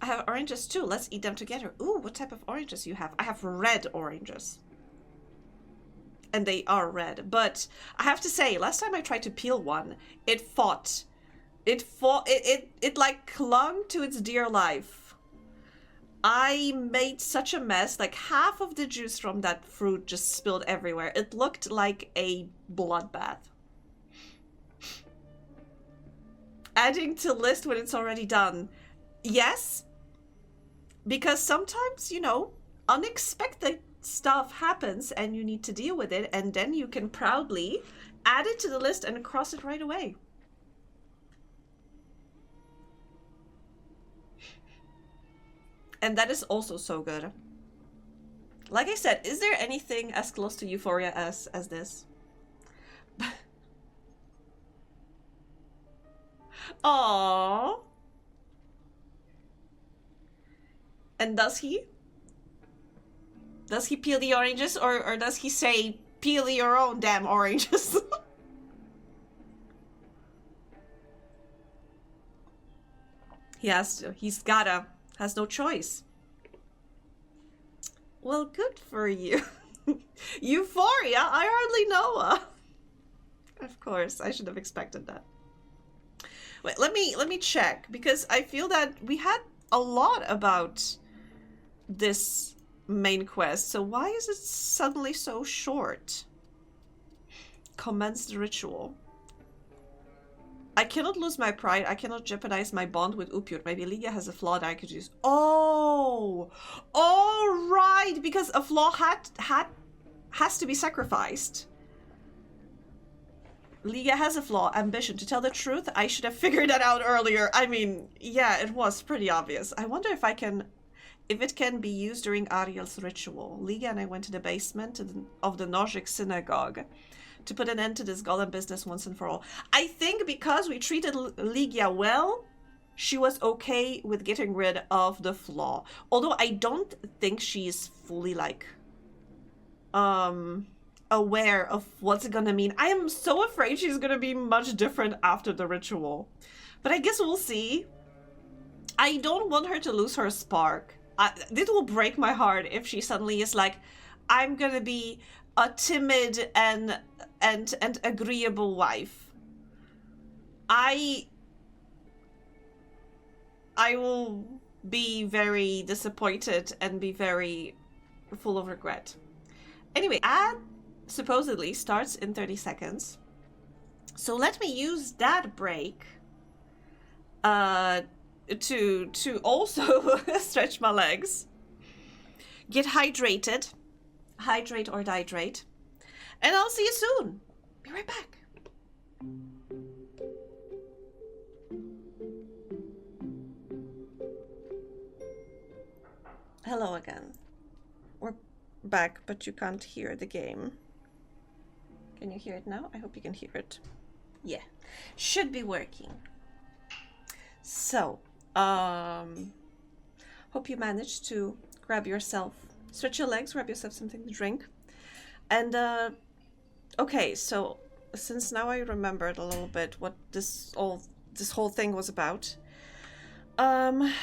I have oranges too. Let's eat them together. Ooh, what type of oranges you have? I have red oranges. And they are red. But I have to say, last time I tried to peel one, it fought. It like clung to its dear life. I made such a mess. Like half of the juice from that fruit just spilled everywhere. It looked like a bloodbath. Adding to list when it's already done. Yes. Because sometimes, you know, unexpected stuff happens and you need to deal with it. And then you can proudly add it to the list and cross it right away. And that is also so good. Like I said, is there anything as close to Euphoria as this? Aww. And does he? Does he peel the oranges, or does he say, peel your own damn oranges? He has to. He's gotta. Has no choice. Well, good for you. Euphoria? I hardly know her. Of course, I should have expected that. Wait, let me check, because I feel that we had a lot about this main quest, so why is it suddenly so short? Commence the ritual. I cannot lose my pride. I cannot jeopardize my bond with Upyurt. Maybe Ligia has a flaw that I could use. Oh! All right! Because a flaw has to be sacrificed. Ligia has a flaw. Ambition. To tell the truth, I should have figured that out earlier. I mean, yeah, it was pretty obvious. I wonder if it can be used during Ariel's ritual. Ligia and I went to the basement of the Nozick synagogue to put an end to this golem business once and for all. I think because we treated Ligia well, she was okay with getting rid of the flaw. Although I don't think she's fully, like, aware of what's it gonna mean. I am so afraid she's gonna be much different after the ritual. But I guess we'll see. I don't want her to lose her spark. This will break my heart if she suddenly is like, I'm gonna be a timid and agreeable wife. I will be very disappointed and be very full of regret. Anyway, ad supposedly starts in 30 seconds. So let me use that break to also stretch my legs, get hydrated, hydrate or dihydrate, and I'll see you soon. Be right back. Hello again. We're back, but you can't hear the game. Can you hear it now? I hope you can hear it. Yeah, should be working. So, hope you managed to grab yourself, stretch your legs, grab yourself something to drink. And, okay, so since now I remembered a little bit what this whole thing was about, I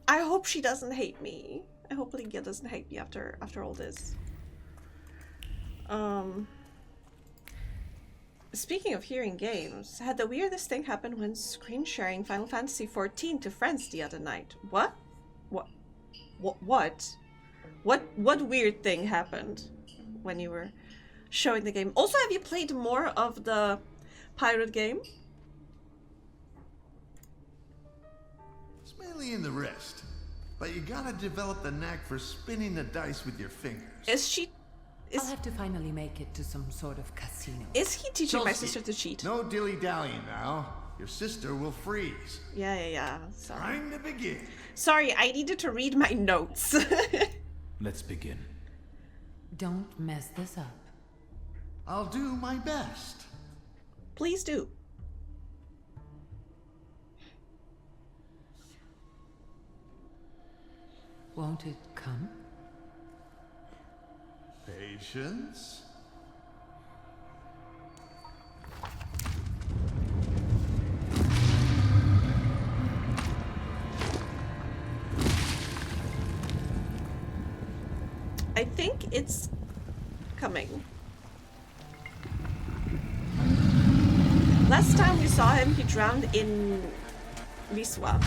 hope she doesn't hate me. I hope Ligia doesn't hate me after all this. Speaking of hearing games, had the weirdest thing happen when screen sharing Final Fantasy XIV to friends the other night. What? What weird thing happened when you were showing the game? Also, have you played more of the pirate game? It's mainly in the wrist, but you gotta develop the knack for spinning the dice with your fingers. I'll have to finally make it to some sort of casino. Is he teaching my sister to cheat? No dilly-dallying now. Your sister will freeze. Yeah. Sorry. Time to begin. Sorry, I needed to read my notes. Let's begin. Don't mess this up. I'll do my best. Please do. Won't it come? Patience. I think it's coming. Last time we saw him, he drowned in Vistula.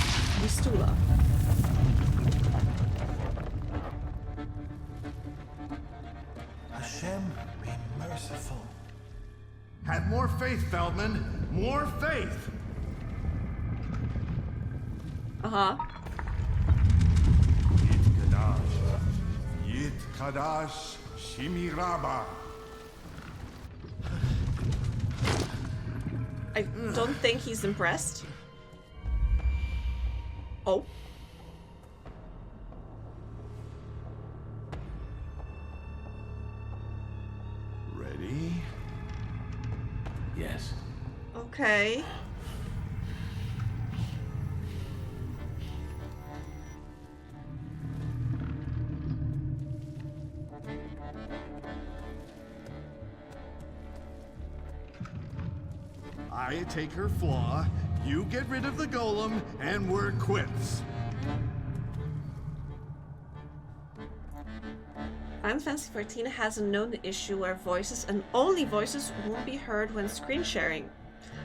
Hashem, be merciful. Have more faith, Feldman. More faith. Uh-huh. Yit Kadash Shimiraba. I don't think he's impressed. Oh. Okay. I take her flaw, you get rid of the golem, and we're quits. Final Fantasy XIV has a known issue where voices and only voices won't be heard when screen sharing.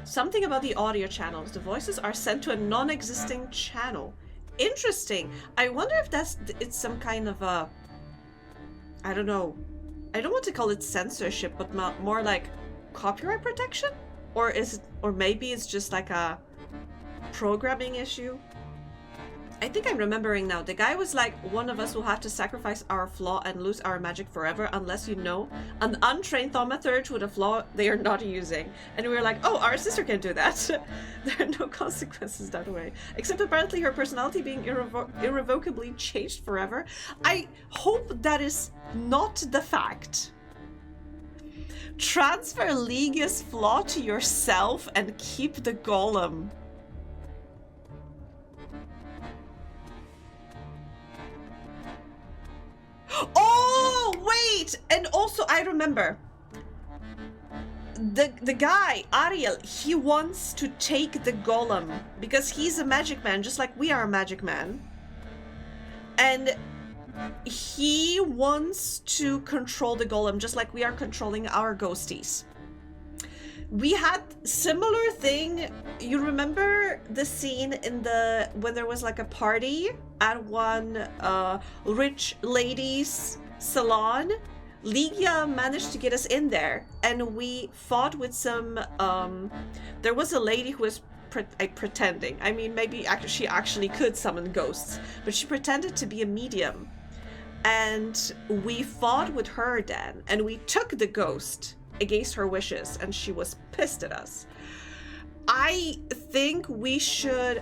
Something about the audio channels. The voices are sent to a non-existing channel. Interesting. I wonder if it's some kind of a... I don't know. I don't want to call it censorship, but more like copyright protection? Or maybe it's just like a programming issue? I think I'm remembering now. The guy was like, one of us will have to sacrifice our flaw and lose our magic forever unless you know an untrained thaumaturge with a flaw they are not using. And we were like, oh, our sister can do that. There are no consequences that way. Except apparently her personality being irrevocably changed forever. I hope that is not the fact. Transfer Ligia's flaw to yourself and keep the golem. Oh, wait! And also, I remember. The guy, Ariel, he wants to take the golem because he's a magic man, just like we are a magic man. And he wants to control the golem, just like we are controlling our ghosties. We had similar thing. You remember the scene in when there was like a party at one rich lady's salon? Ligia managed to get us in there, and we fought with some. There was a lady who was pretending. I mean, maybe she actually could summon ghosts, but she pretended to be a medium. And we fought with her then, and we took the ghost against her wishes, and she was pissed at us. I think we should...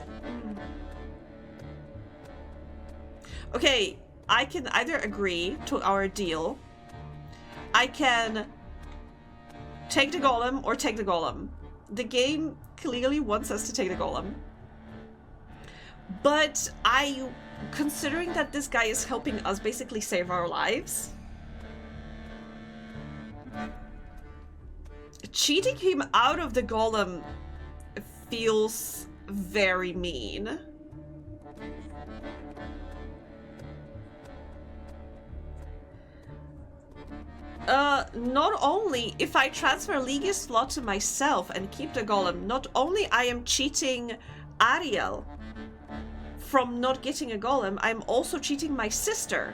Okay, I can either agree to our deal. I can take the golem or take the golem. The game clearly wants us to take the golem. But considering that this guy is helping us basically save our lives, cheating him out of the golem feels very mean. Not only if I transfer Ligia's flaw to myself and keep the golem, not only I am cheating Ariel from not getting a golem, I'm also cheating my sister,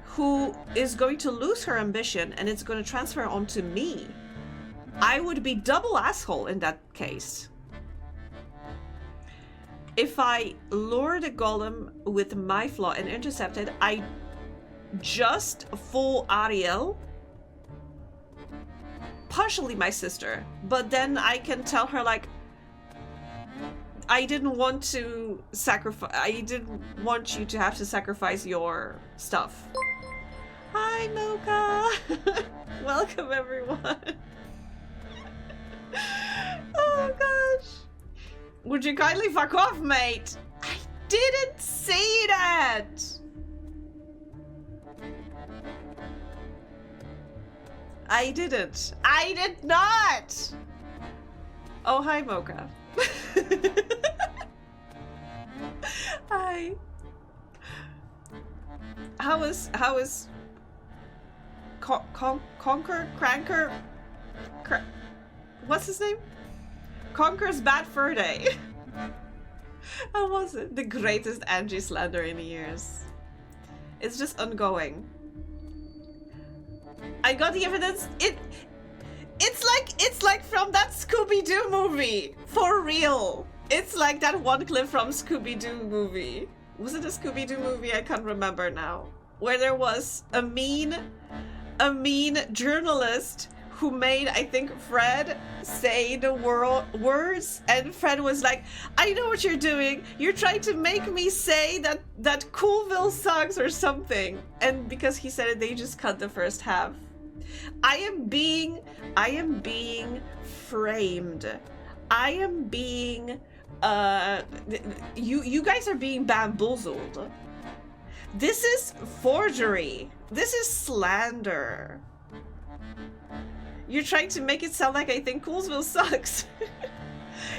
who is going to lose her ambition and it's going to transfer onto me. I would be double asshole in that case. If I lure the golem with my flaw and intercept it, I just fool Ariel, partially my sister, but then I can tell her like, I didn't want to sacrifice. I didn't want you to have to sacrifice your stuff. Hi, Mocha. Welcome, everyone. Oh gosh. Would you kindly fuck off, mate? I didn't say that. I didn't. I did not. Oh, hi, Mocha. Hi. How is Cranker? What's his name? Conker's Bad Fur Day. How was it? The greatest Angie slander in years. It's just ongoing. I got the evidence. It's like from that Scooby-Doo movie. For real. It's like that one clip from Scooby-Doo movie. Was it a Scooby-Doo movie? I can't remember now. Where there was a mean journalist who made, I think, Fred say the words, and Fred was like, I know what you're doing. You're trying to make me say that Coolville sucks or something. And because he said it, they just cut the first half. I am being framed. I am being you guys are being bamboozled. This is forgery. This is slander. You're trying to make it sound like I think Coolsville sucks.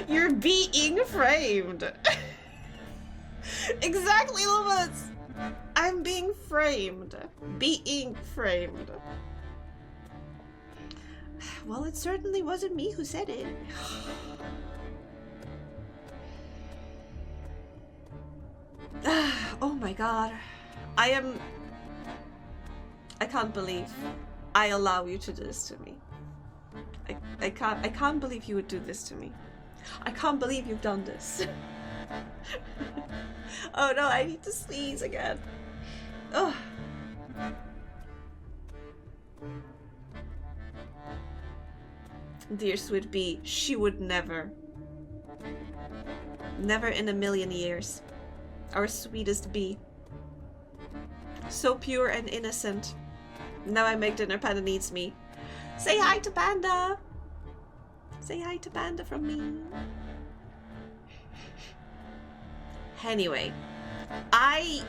You're being framed. Exactly, Lumos. I'm being framed. Being framed. Well, it certainly wasn't me who said it. Oh my god. I can't believe I allow you to do this to me. I can't believe you would do this to me. I can't believe you've done this. Oh no, I need to sneeze again. Ugh. Dear sweet bee, she would never. Never in a million years. Our sweetest bee. So pure and innocent. Now I make dinner, Panda needs me. Say hi to Panda! Say hi to Panda from me. Anyway, I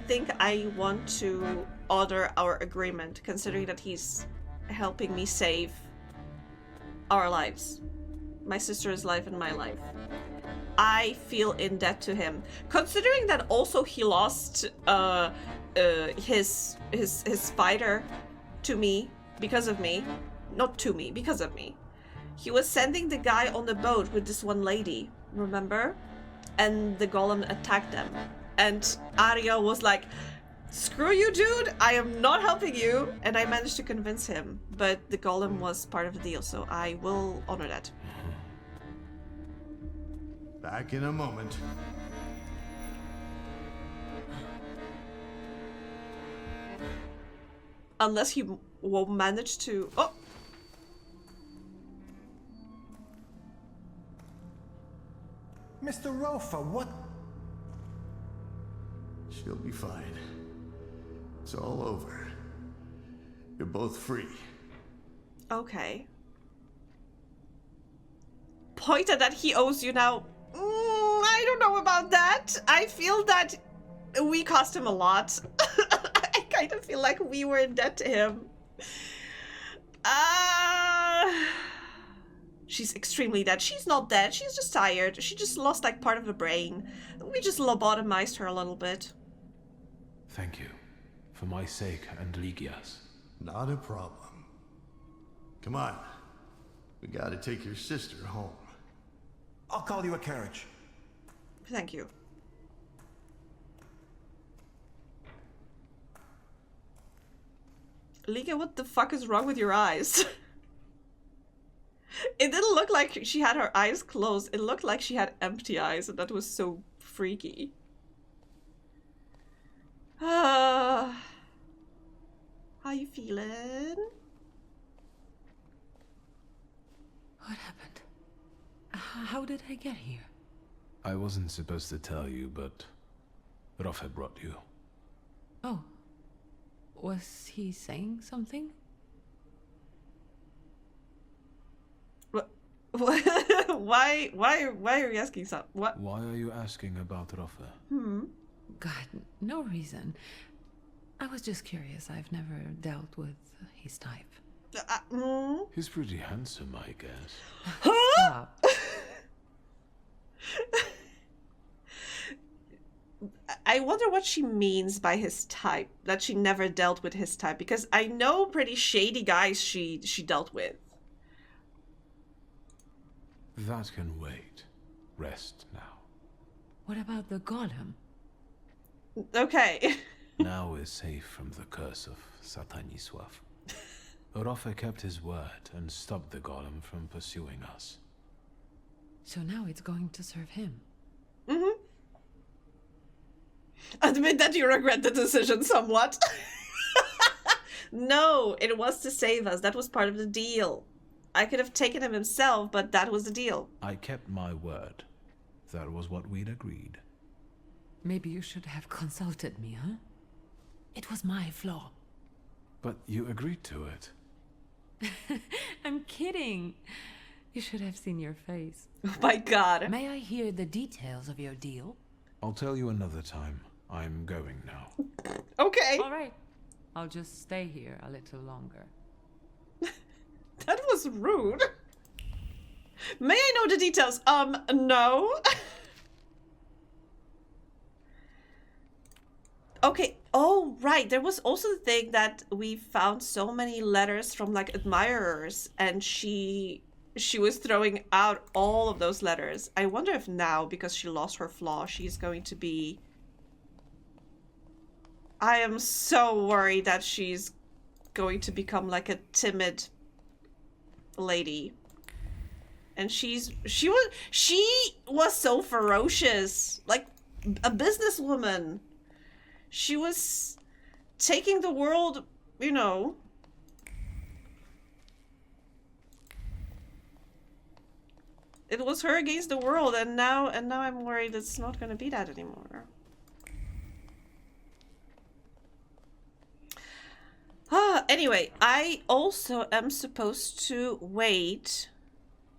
think I want to honor our agreement, considering that he's helping me save our lives. My sister's life and my life. I feel in debt to him. Considering that also he lost his spider to me because of me. Not to me, because of me. He was sending the guy on the boat with this one lady, remember? And the golem attacked them. And Arya was like, screw you, dude, I am not helping you. And I managed to convince him. But the golem was part of the deal, so I will honor that. Back in a moment. Unless he will manage to... Oh! Mr. Rofa, what? She'll be fine. It's all over. You're both free. Okay. Pointed that he owes you now. I don't know about that. I feel that we cost him a lot. I kind of feel like we were in debt to him. She's extremely dead. She's not dead. She's just tired. She just lost like part of the brain. We just lobotomized her a little bit. Thank you. For my sake and Lygia's. Not a problem. Come on. We gotta take your sister home. I'll call you a carriage. Thank you. Lygia, what the fuck is wrong with your eyes? It didn't look like she had her eyes closed. It looked like she had empty eyes, and that was so freaky. How you feeling? What happened? How did I get here? I wasn't supposed to tell you, but Rofe brought you. Oh. Was he saying something? Why are you asking so? What? Why are you asking about Rofe? God, no reason. I was just curious. I've never dealt with his type. He's pretty handsome, I guess. Stop. I wonder what she means by his type. That she never dealt with his type, because I know pretty shady guys she dealt with. That can wait. Rest now. What about the golem? Okay. Now we're safe from the curse of Satanisław. Rofe kept his word and stopped the golem from pursuing us. So now it's going to serve him. Mm-hmm. Admit that you regret the decision somewhat. No, it was to save us. That was part of the deal. I could have taken him himself, but that was the deal. I kept my word. That was what we'd agreed. Maybe you should have consulted me, huh? It was my flaw. But you agreed to it. I'm kidding. You should have seen your face. Oh my god. May I hear the details of your deal? I'll tell you another time. I'm going now. Okay. All right. I'll just stay here a little longer. That was rude. May I know the details? No. Okay. Oh, right. There was also the thing that we found so many letters from like admirers, and she was throwing out all of those letters. I wonder if now, because she lost her flaw, she's going to be... I am so worried that she's going to become like a timid lady. And she was so ferocious, like a businesswoman. She was taking the world, you know. It was her against the world, and now I'm worried it's not going to be that anymore. Anyway, I also am supposed to wait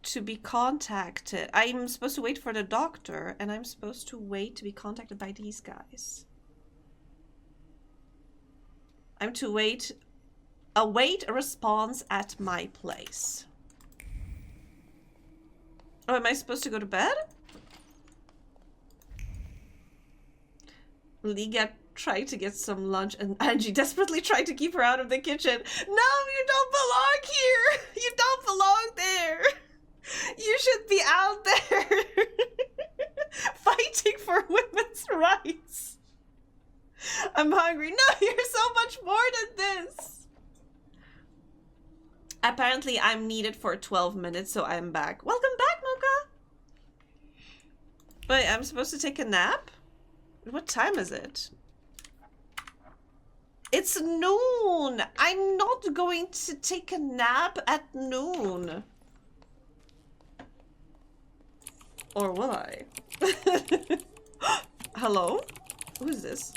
to be contacted. I'm supposed to wait for the doctor, and I'm supposed to wait to be contacted by these guys. I'm to await a response at my place. Oh, am I supposed to go to bed? Liga tried to get some lunch, and Angie desperately tried to keep her out of the kitchen. No, you don't belong here! You don't belong there! You should be out there fighting for women's rights. I'm hungry. No, you're so much more than this. Apparently, I'm needed for 12 minutes, so I'm back. Welcome back, Mocha. Wait, I'm supposed to take a nap? What time is it? It's noon. I'm not going to take a nap at noon. Or will I? Hello? Who is this?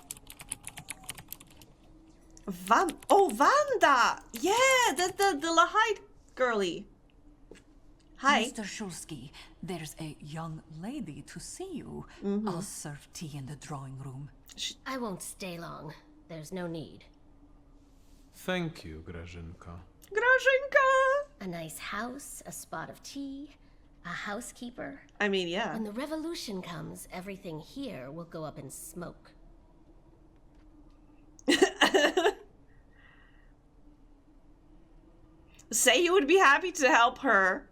Vanda! Yeah, the Lahide girly. Hi. Mr. Shulsky, there's a young lady to see you. I'll serve tea in the drawing room. I won't stay long. There's no need. Thank you, Grażynka. Grażynka! A nice house, a spot of tea, a housekeeper. I mean, yeah. When the revolution comes, everything here will go up in smoke. Say you would be happy to help her.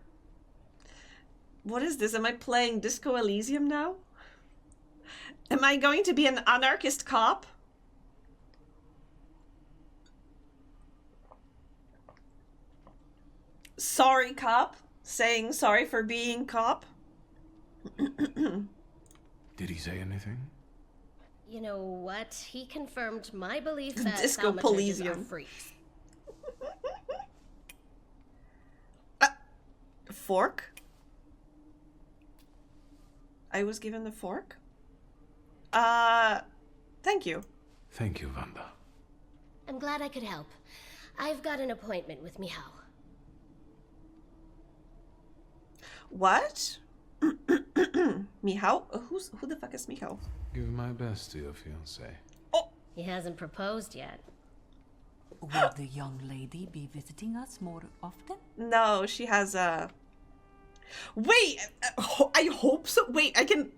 What is this? Am I playing Disco Elysium now? Am I going to be an anarchist cop? Sorry, cop. Saying sorry for being cop. Did he say anything? You know what? He confirmed my belief that Disco Thaumaturges are Polysium. freaks. Fork? I was given the fork? Thank you. Thank you, Vanda. I'm glad I could help. I've got an appointment with Michał. What? Michał? Who the fuck is Michał? Give my best to your fiancé. He hasn't proposed yet. Will the young lady be visiting us more often? No, she has a... Wait! I hope so. Wait, I can...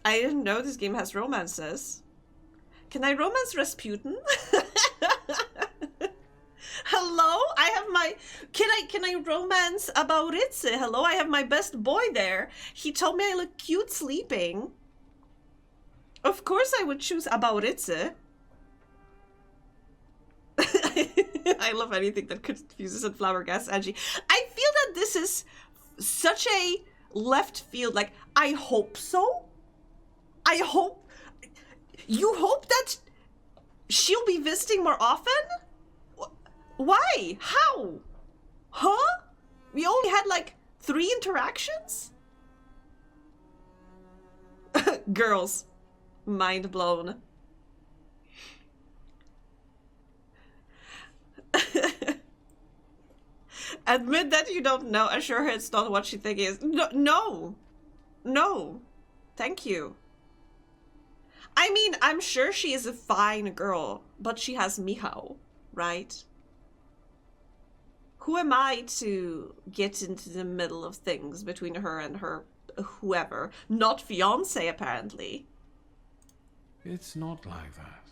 I didn't know this game has romances. Can I romance Rasputin? Hello? I have my... Can I romance Abauritze? Hello? I have my best boy there. He told me I look cute sleeping. Of course I would choose Abauritze. I love anything that confuses and flabbergasts Angie. I feel that this is such a left field. Like, I hope so. I hope... You hope that she'll be visiting more often? Why? How? Huh? We only had like 3 interactions? Girls. Mind blown. Admit that you don't know. Assure her it's not what she thinks it is. No, no. No. Thank you. I mean, I'm sure she is a fine girl, but she has Michał, right? Who am I to get into the middle of things between her and her whoever? Not fiance, apparently. It's not like that.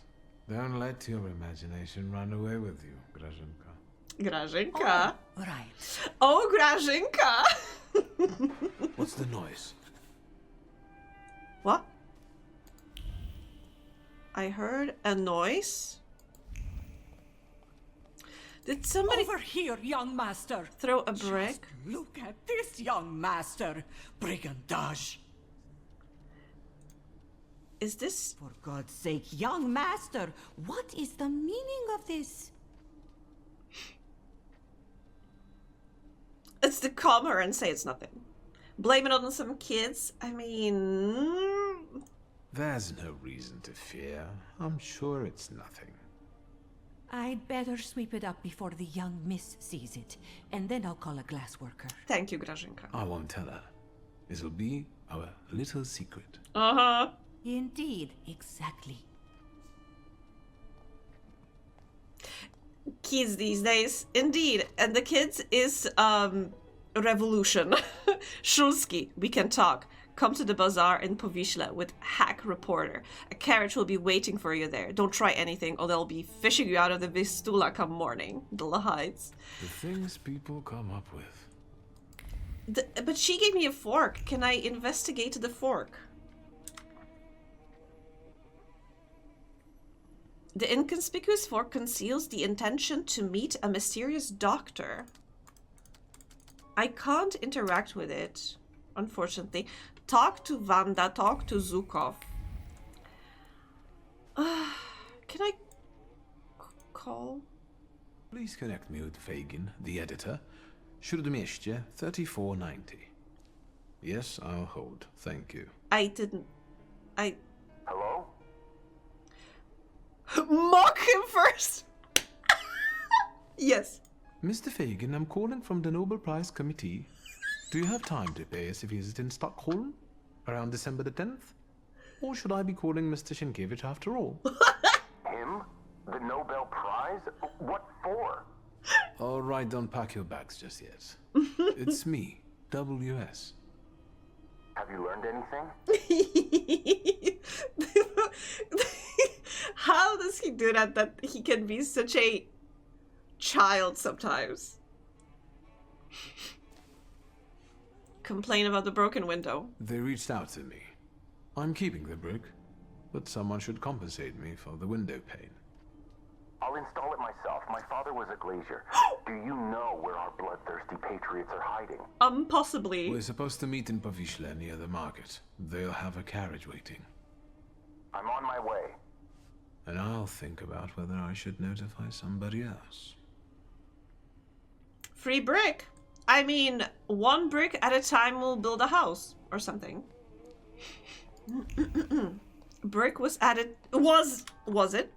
Don't let your imagination run away with you, Grażynka. Grażynka. Oh, right. Oh, Grażynka. What's the noise? What? I heard a noise. Did somebody Over here, young master. throw a brick? Just look at this, young master. Brigandage. Is this... For God's sake, young master, what is the meaning of this? It's to calm her and say it's nothing. Blame it on some kids? I mean... There's no reason to fear. I'm sure it's nothing. I'd better sweep it up before the young miss sees it, and then I'll call a glass worker. Thank you, Grażynka. I won't tell her. It'll be our little secret. Uh-huh. Indeed, exactly. Kids these days. Indeed. And the kids is, revolution. Szulski, we can talk. Come to the bazaar in Powiśle with Hack Reporter. A carriage will be waiting for you there. Don't try anything or they'll be fishing you out of the Vistula come morning. Dilla hides. The things people come up with. But she gave me a fork. Can I investigate the fork? The inconspicuous fork conceals the intention to meet a mysterious doctor. I can't interact with it, unfortunately. Talk to Wanda, talk to Zukov. Can I call? Please connect me with Fagin, the editor. Śródmieście 3490. Yes, I'll hold. Thank you. Hello? Mock him first! Yes. Mr. Fagin, I'm calling from the Nobel Prize Committee. Do you have time to pay us a visit in Stockholm around December the 10th? Or should I be calling Mr. Sienkiewicz after all? Him? The Nobel Prize? What for? All right, don't pack your bags just yet. It's me, WS. Have you learned anything? How does he do that he can be such a child sometimes? Complain about the broken window. They reached out to me. I'm keeping the brick, but someone should compensate me for the window pane. I'll install it myself. My father was a glazier. Do you know where our bloodthirsty patriots are hiding? Possibly. We're supposed to meet in Powiśle near the market. They'll have a carriage waiting. I'm on my way. And I'll think about whether I should notify somebody else. Free brick. I mean, one brick at a time will build a house or something. Brick was added. Was it?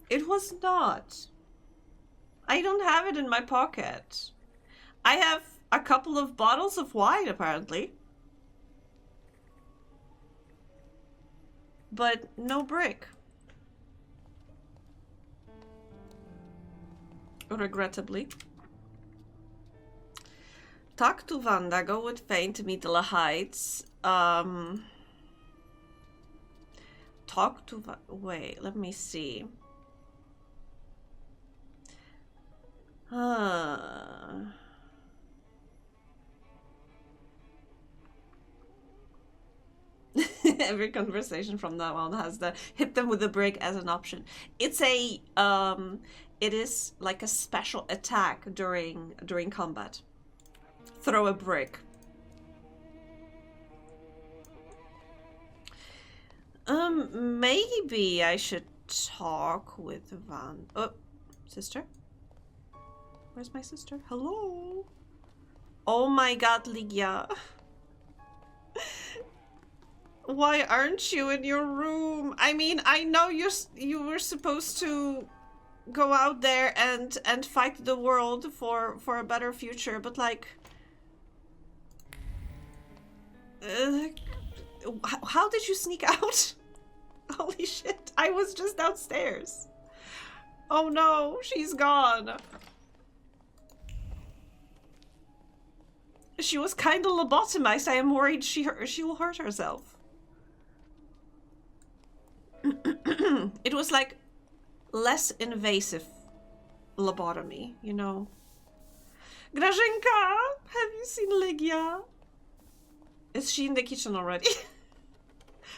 It was not. I don't have it in my pocket. I have a couple of bottles of wine, apparently. But no brick. Regrettably. Talk to Wanda, go with Fane to meet the Heights. Talk to wait, let me see. Every conversation from now on has the hit them with a brick as an option. It's a it is like a special attack during combat. Throw a brick. Maybe I should talk with Van. Oh, sister? Where's my sister? Hello? Oh my god, Ligia. Why aren't you in your room? I mean, I know you were supposed to go out there and fight the world for a better future, but like, how did you sneak out? Holy shit, I was just downstairs. Oh no, she's gone. She was kind of lobotomized. I am worried she will hurt herself. It was like less invasive lobotomy, you know. Grażynka, have you seen Ligia? Is she in the kitchen already?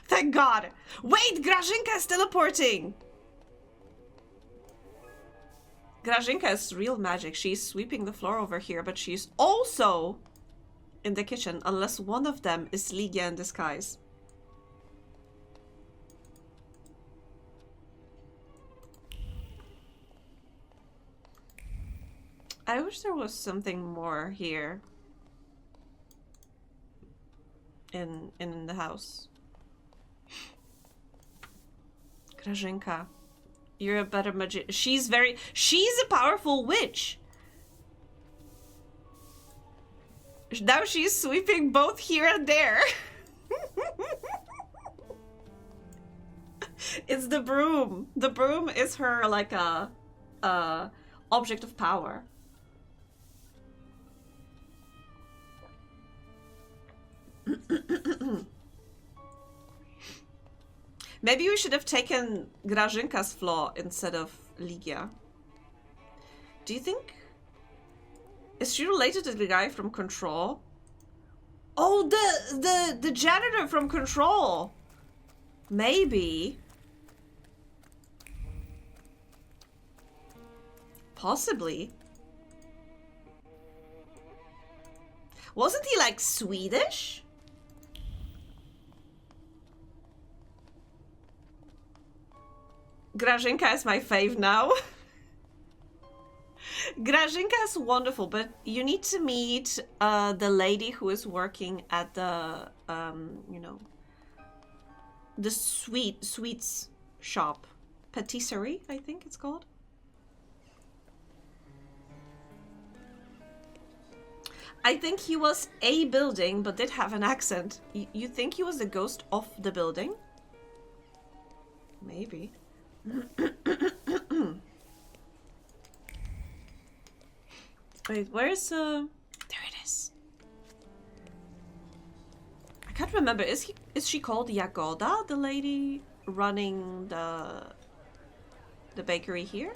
Thank God. Wait, Grażynka is teleporting. Grażynka is real magic. She's sweeping the floor over here, but she's also in the kitchen, unless one of them is Ligia in disguise. I wish there was something more here in the house. Grażynka, you're a better magician. She's a powerful witch. Now she's sweeping both here and there. It's the broom. The broom is her like a object of power. Maybe we should have taken Grażynka's flaw instead of Ligia. Do you think? Is she related to the guy from Control? Oh, the janitor from Control. Maybe. Possibly. Wasn't he like Swedish? Grażynka is my fave now. Grażynka is wonderful, but you need to meet the lady who is working at the you know, the sweets shop, patisserie, I think it's called. I think he was a building, but did have an accent. You think he was the ghost of the building? Maybe. Wait, where's there it is. I can't remember. Is she called Jagoda, the lady running the bakery here?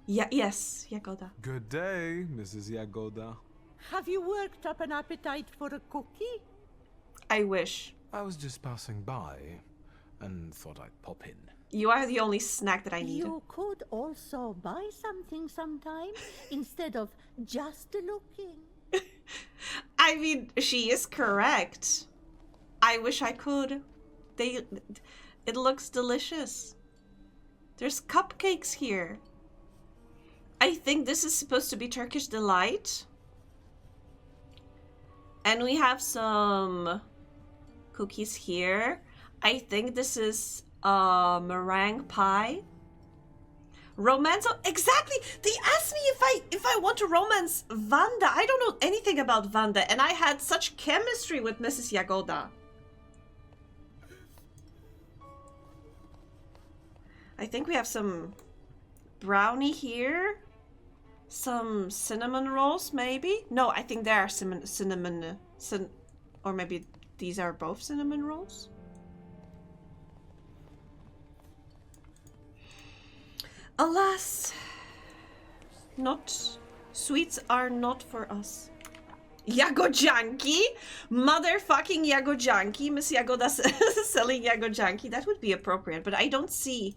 Yeah, yes, Jagoda. Good day, Mrs. Jagoda. Have you worked up an appetite for a cookie? I wish. I was just passing by and thought I'd pop in. You are the only snack that I need. You could also buy something sometime instead of just looking. I mean, she is correct. I wish I could. It looks delicious. There's cupcakes here. I think this is supposed to be Turkish delight. And we have some cookies here. I think this is meringue pie. Romance, exactly. They asked me if I want to romance Wanda. I don't know anything about Wanda, and I had such chemistry with Mrs. Jagoda. I think we have some brownie here. Some cinnamon rolls, maybe? No, I think there are cinnamon, or maybe these are both cinnamon rolls. Alas, sweets are not for us. Jagodzianki? Motherfucking Jagodzianki? Miss Jagoda selling Jagodzianki? That would be appropriate, but I don't see.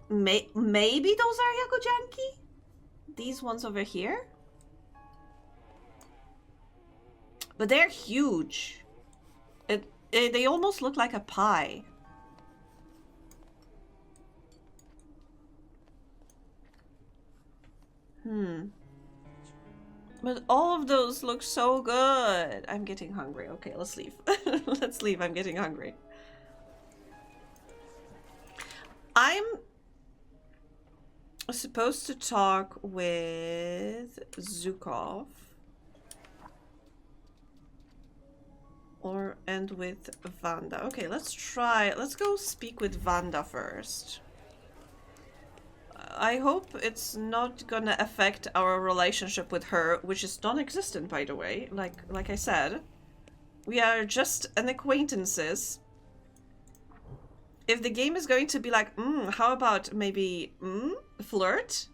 Maybe those are Jagodzianki? These ones over here? But they're huge. They almost look like a pie. But all of those look so good. I'm getting hungry. Okay, let's leave. Let's leave. I'm getting hungry. I'm supposed to talk with Zukov. And with Vanda. Okay, let's go speak with Vanda first. I hope it's not gonna affect our relationship with her, which is non-existent, by the way. Like I said, we are just an acquaintances. If the game is going to be like, how about maybe, flirt?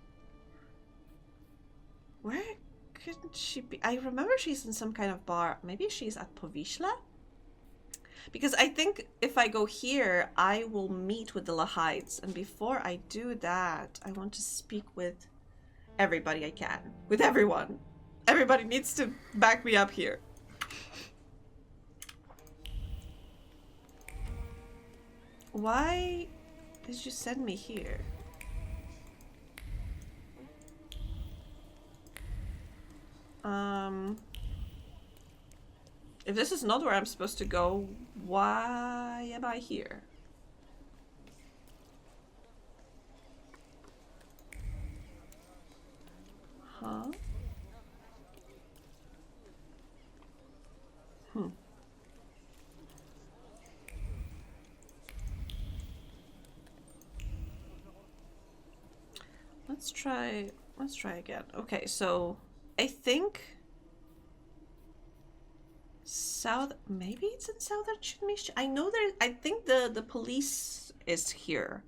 Where could she be? I remember she's in some kind of bar. Maybe she's at Povishla? Because I think if I go here, I will meet with the Lahides. And before I do that, I want to speak with everybody I can. With everyone. Everybody needs to back me up here. Why did you send me here? If this is not where I'm supposed to go, why am I here? Huh? Let's try again. Okay, so I think maybe it's in Southern Chudmish. I know I think the police is here.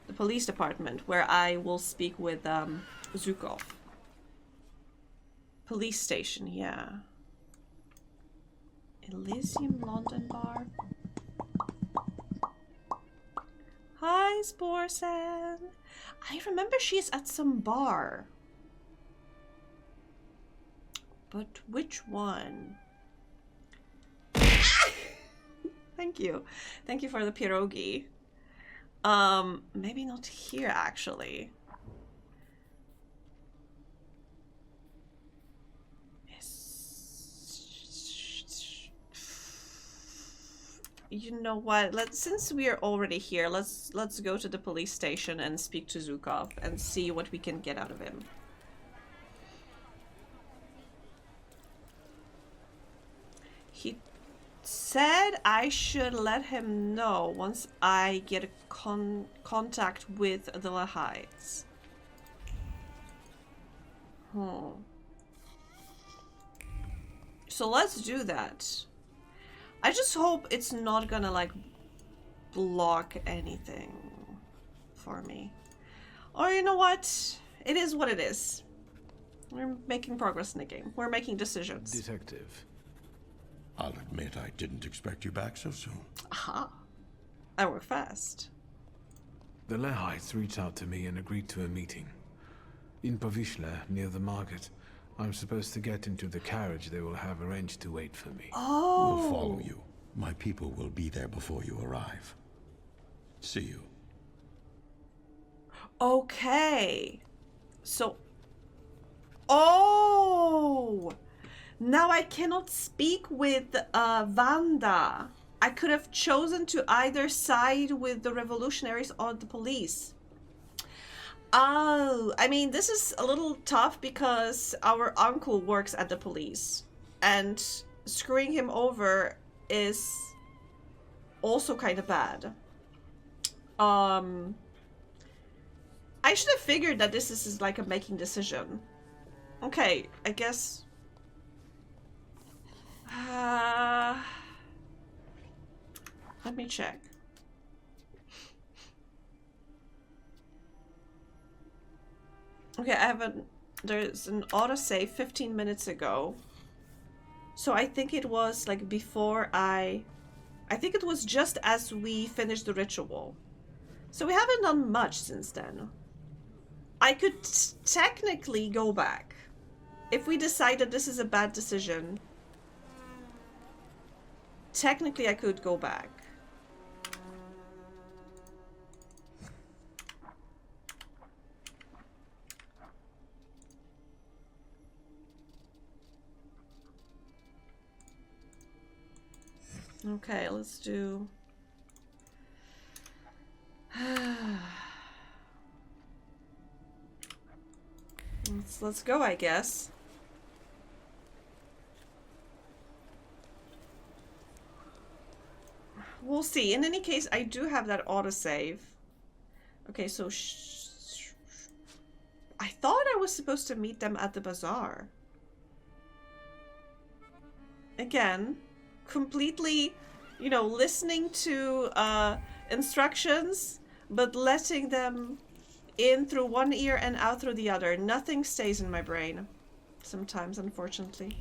The police department, where I will speak with Zukov. Police station, yeah. Elysium London Bar. Hi, Sporsan. I remember she's at some bar. But which one? Thank you. Thank you for the pierogi. Maybe not here, actually. You know what? Since we are already here, let's go to the police station and speak to Zukov and see what we can get out of him. He said I should let him know once I get a contact with the Lahides. So let's do that. I just hope it's not gonna like block anything for me. Or you know what? It is what it is. We're making progress in the game. We're making decisions. Detective. I'll admit I didn't expect you back so soon. Aha. I work fast. The Lehites reached out to me and agreed to a meeting. In Povishla, near the market. I'm supposed to get into the carriage they will have arranged to wait for me. Oh. We'll follow you. My people will be there before you arrive. See you. Okay. So... Oh! Now I cannot speak with Vanda. I could have chosen to either side with the revolutionaries or the police. Oh, I mean, this is a little tough because our uncle works at the police. And screwing him over is also kind of bad. I should have figured that this is like a making decision. Okay, I guess... let me check. Okay, there's an autosave 15 minutes ago. So I think it was like before I think it was just as we finished the ritual. So we haven't done much since then. I could technically go back. If we decide that this is a bad decision, technically I could go back. Okay, let's do... let's go, I guess. We'll see. In any case, I do have that autosave. Okay, so I thought I was supposed to meet them at the bazaar. Again, completely, you know, listening to instructions, but letting them in through one ear and out through the other. Nothing stays in my brain. Sometimes, unfortunately.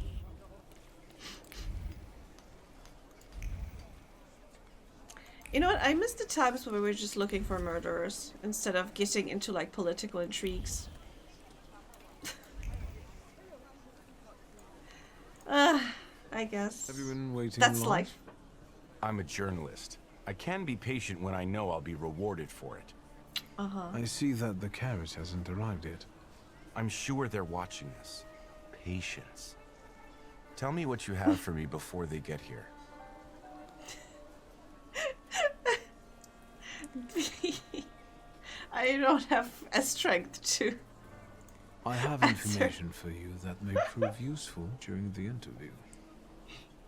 You know what? I miss the times when we were just looking for murderers instead of getting into like political intrigues. I guess. Have you been waiting That's long? life. I'm a journalist. I can be patient when I know I'll be rewarded for it. I see that the carriage hasn't arrived yet. I'm sure they're watching us. Patience. Tell me what you have for me before they get here. I don't have a strength to. I have information for you that may prove useful during the interview.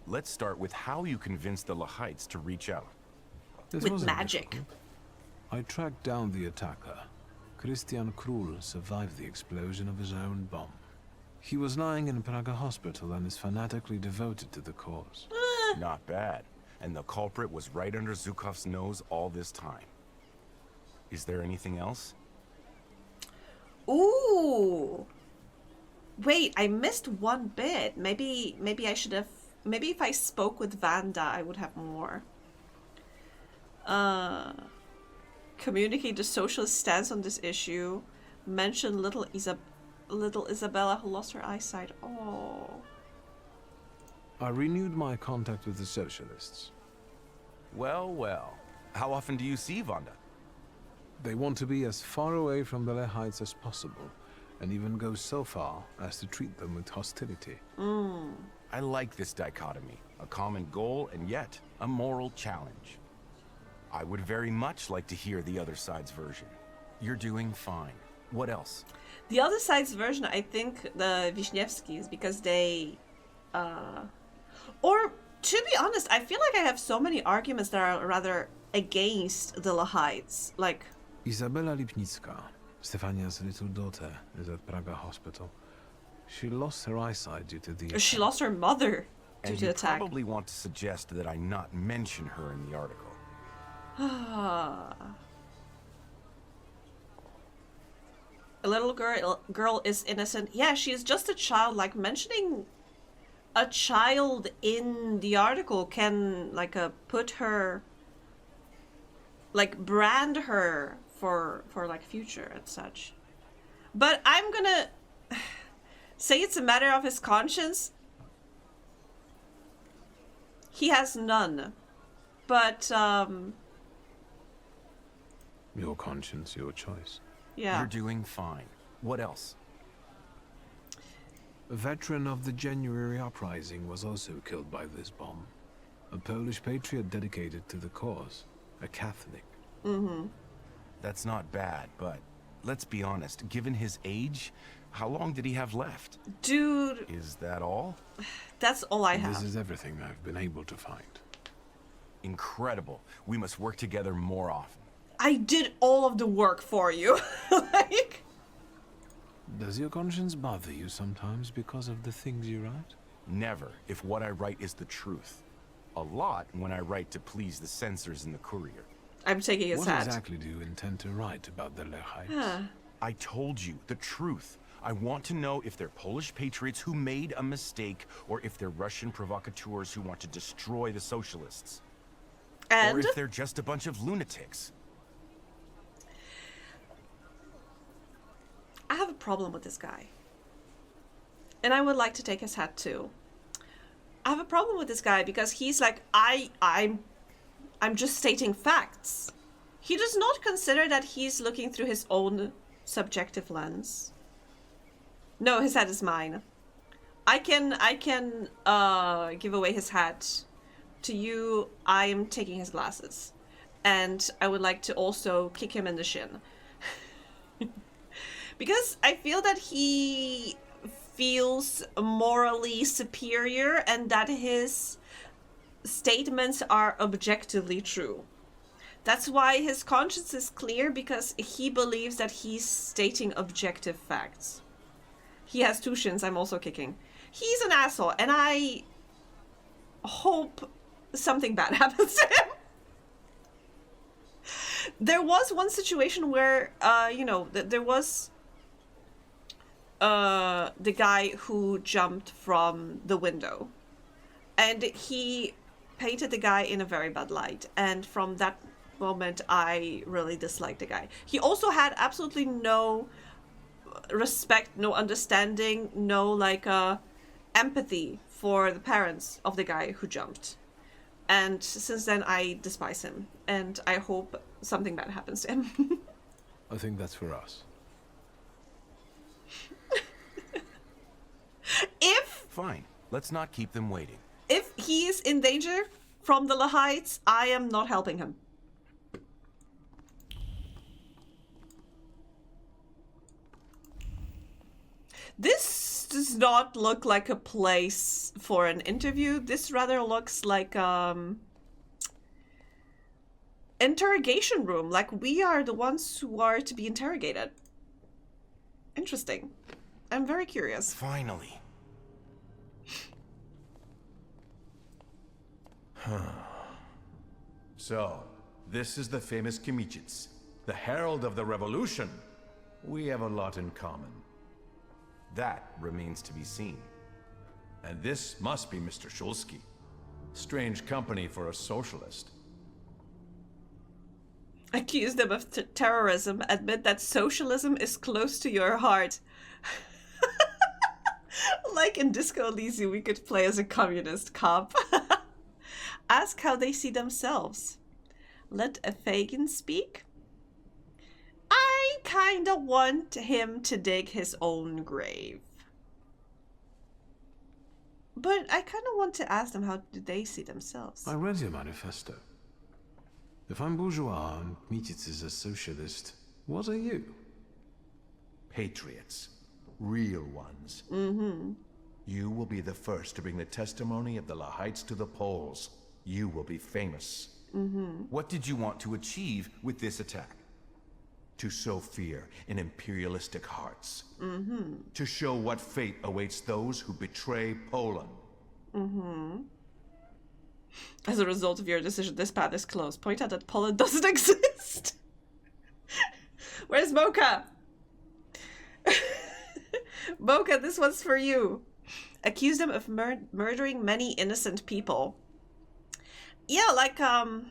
Let's start with how you convinced the Lahites to reach out. This With wasn't magic. difficult. I tracked down the attacker. Christian Krull survived the explosion of his own bomb. He was lying in Praga hospital and is fanatically devoted to the cause. Not bad. And the culprit was right under Zhukov's nose all this time. Is there anything else? Ooh. Wait, I missed one bit. Maybe I should have. Maybe if I spoke with Vanda, I would have more. Communicate the socialist stance on this issue. Mention little Isabella who lost her eyesight. Oh. I renewed my contact with the socialists. Well, well. How often do you see Vanda? They want to be as far away from the Lehites as possible, and even go so far as to treat them with hostility. I like this dichotomy. A common goal and yet a moral challenge. I would very much like to hear the other side's version. You're doing fine. What else? The other side's version, I think the Wisniewskis, because they... Or, to be honest, I feel like I have so many arguments that are rather against the Lahites. Like... Izabela Lipnicka, Stefania's little daughter, is at Praga hospital. She lost her eyesight due to the attack. She lost her mother due And to you attack. probably want to suggest that I not mention her in the article. A little girl is innocent. Yeah, she is just a child. Like, mentioning a child in the article can, like, put her... Like, brand her for like, future and such. But I'm gonna... say it's a matter of his conscience. He has none. But, Your conscience, your choice. yeah. You're doing fine. What else? A veteran of the January uprising was also killed by this bomb. A Polish patriot dedicated to the cause. A Catholic. That's not bad, but let's be honest. Given his age, how long did he have left? Dude, Is that all? that's all I This have. is everything I've been able to find. Incredible. We must work together more often. I did all of the work for you. Like... Does your conscience bother you sometimes because of the things you write? Never, if what I write is the truth. A lot when I write to please the censors in the Courier. I'm taking his What hat. exactly do you intend to write about the Lehites? I told you, the truth. I want to know if they're Polish patriots who made a mistake, or if they're Russian provocateurs who want to destroy the socialists. And Or if they're just a bunch of lunatics. I have a problem with this guy. And I would like to take his hat too. I have a problem with this guy because he's like, I'm just stating facts. He does not consider that he's looking through his own subjective lens. No, his hat is mine. I can give away his hat to you, I am taking his glasses. And I would like to also kick him in the shin. Because I feel that he feels morally superior and that his statements are objectively true. That's why his conscience is clear, because he believes that he's stating objective facts. He has 2 shins, I'm also kicking. He's an asshole, and I hope something bad happens to him. There was one situation where, you know, there was the guy who jumped from the window. And he painted the guy in a very bad light. And from that moment, I really disliked the guy. He also had absolutely no respect, no understanding, no, like, empathy for the parents of the guy who jumped. And since then, I despise him. And I hope something bad happens to him. I think that's for us. Fine, let's not keep them waiting. If he is in danger from the Lahites, I am not helping him. This does not look like a place for an interview. This rather looks like interrogation room. Like we are the ones who are to be interrogated. Interesting. I'm very curious. Finally. So, this is the famous Kimichits, the herald of the revolution. We have a lot in common. That remains to be seen. And this must be Mr. Shulsky. Strange company for a socialist. Accuse them of terrorism. Admit that socialism is close to your heart. Like in Disco Elysium, we could play as a communist cop. Ask how they see themselves. Let a Fagin speak. I kinda want him to dig his own grave. But I kinda want to ask them, how do they see themselves? I read your manifesto. If I'm bourgeois and Kmititz is a socialist, what are you? Patriots. Real ones. Mm-hmm. You will be the first to bring the testimony of the Lahites to the polls. You will be famous. Mm-hmm. What did you want to achieve with this attack? To sow fear in imperialistic hearts. Mm-hmm. To show what fate awaits those who betray Poland. Mm-hmm. As a result of your decision, this path is closed. Point out that Poland doesn't exist. Where's Mocha? Mocha, this one's for you. Accuse them of murdering many innocent people. Yeah, like, I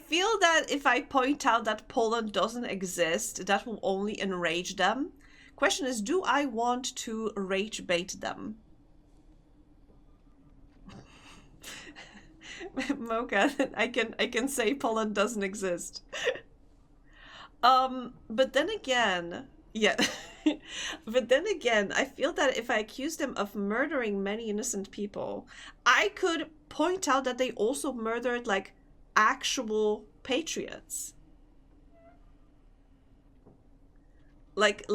feel that if I point out that Poland doesn't exist, that will only enrage them. Question is, do I want to rage bait them? Mocha, I can say Poland doesn't exist. But then again, yeah. But then again, I feel that if I accuse them of murdering many innocent people, I could point out that they also murdered, like, actual patriots. Like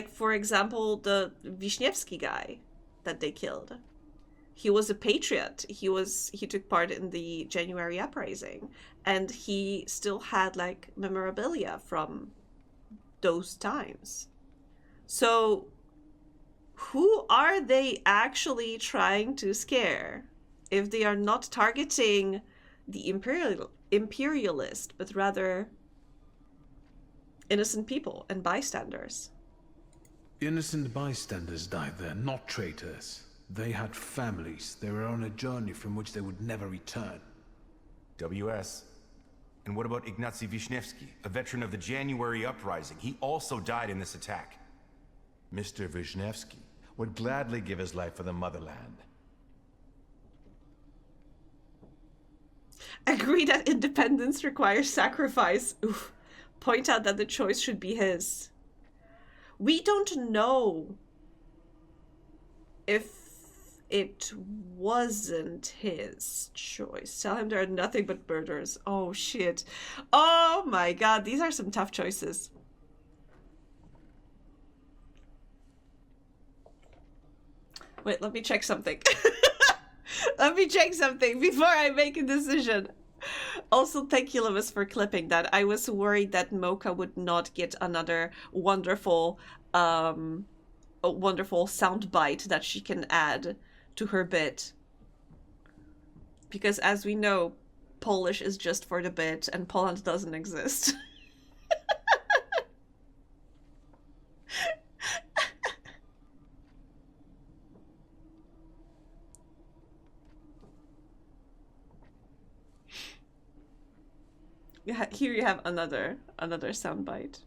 for example, the Wisniewski guy that they killed. He was a patriot. He took part in the January uprising, and he still had, like, memorabilia from those times. So who are they actually trying to scare if they are not targeting the imperialist, but rather innocent people and bystanders? Innocent bystanders died there, not traitors. They had families. They were on a journey from which they would never return. WS. And what about Ignacy Wisniewski, a veteran of the January uprising? He also died in this attack. Mr. Wisniewski would gladly give his life for the motherland. Agree that independence requires sacrifice. Oof. Point out that the choice should be his. We don't know if it wasn't his choice. Tell him there are nothing but murderers. Oh shit. Oh my god, these are some tough choices. Wait, let me check something. Let me check something before I make a decision. Also, thank you, Lewis, for clipping that. I was worried that Mocha would not get another wonderful, a wonderful soundbite that she can add to her bit. Because as we know, Polish is just for the bit and Poland doesn't exist. Yeah, here you have another soundbite.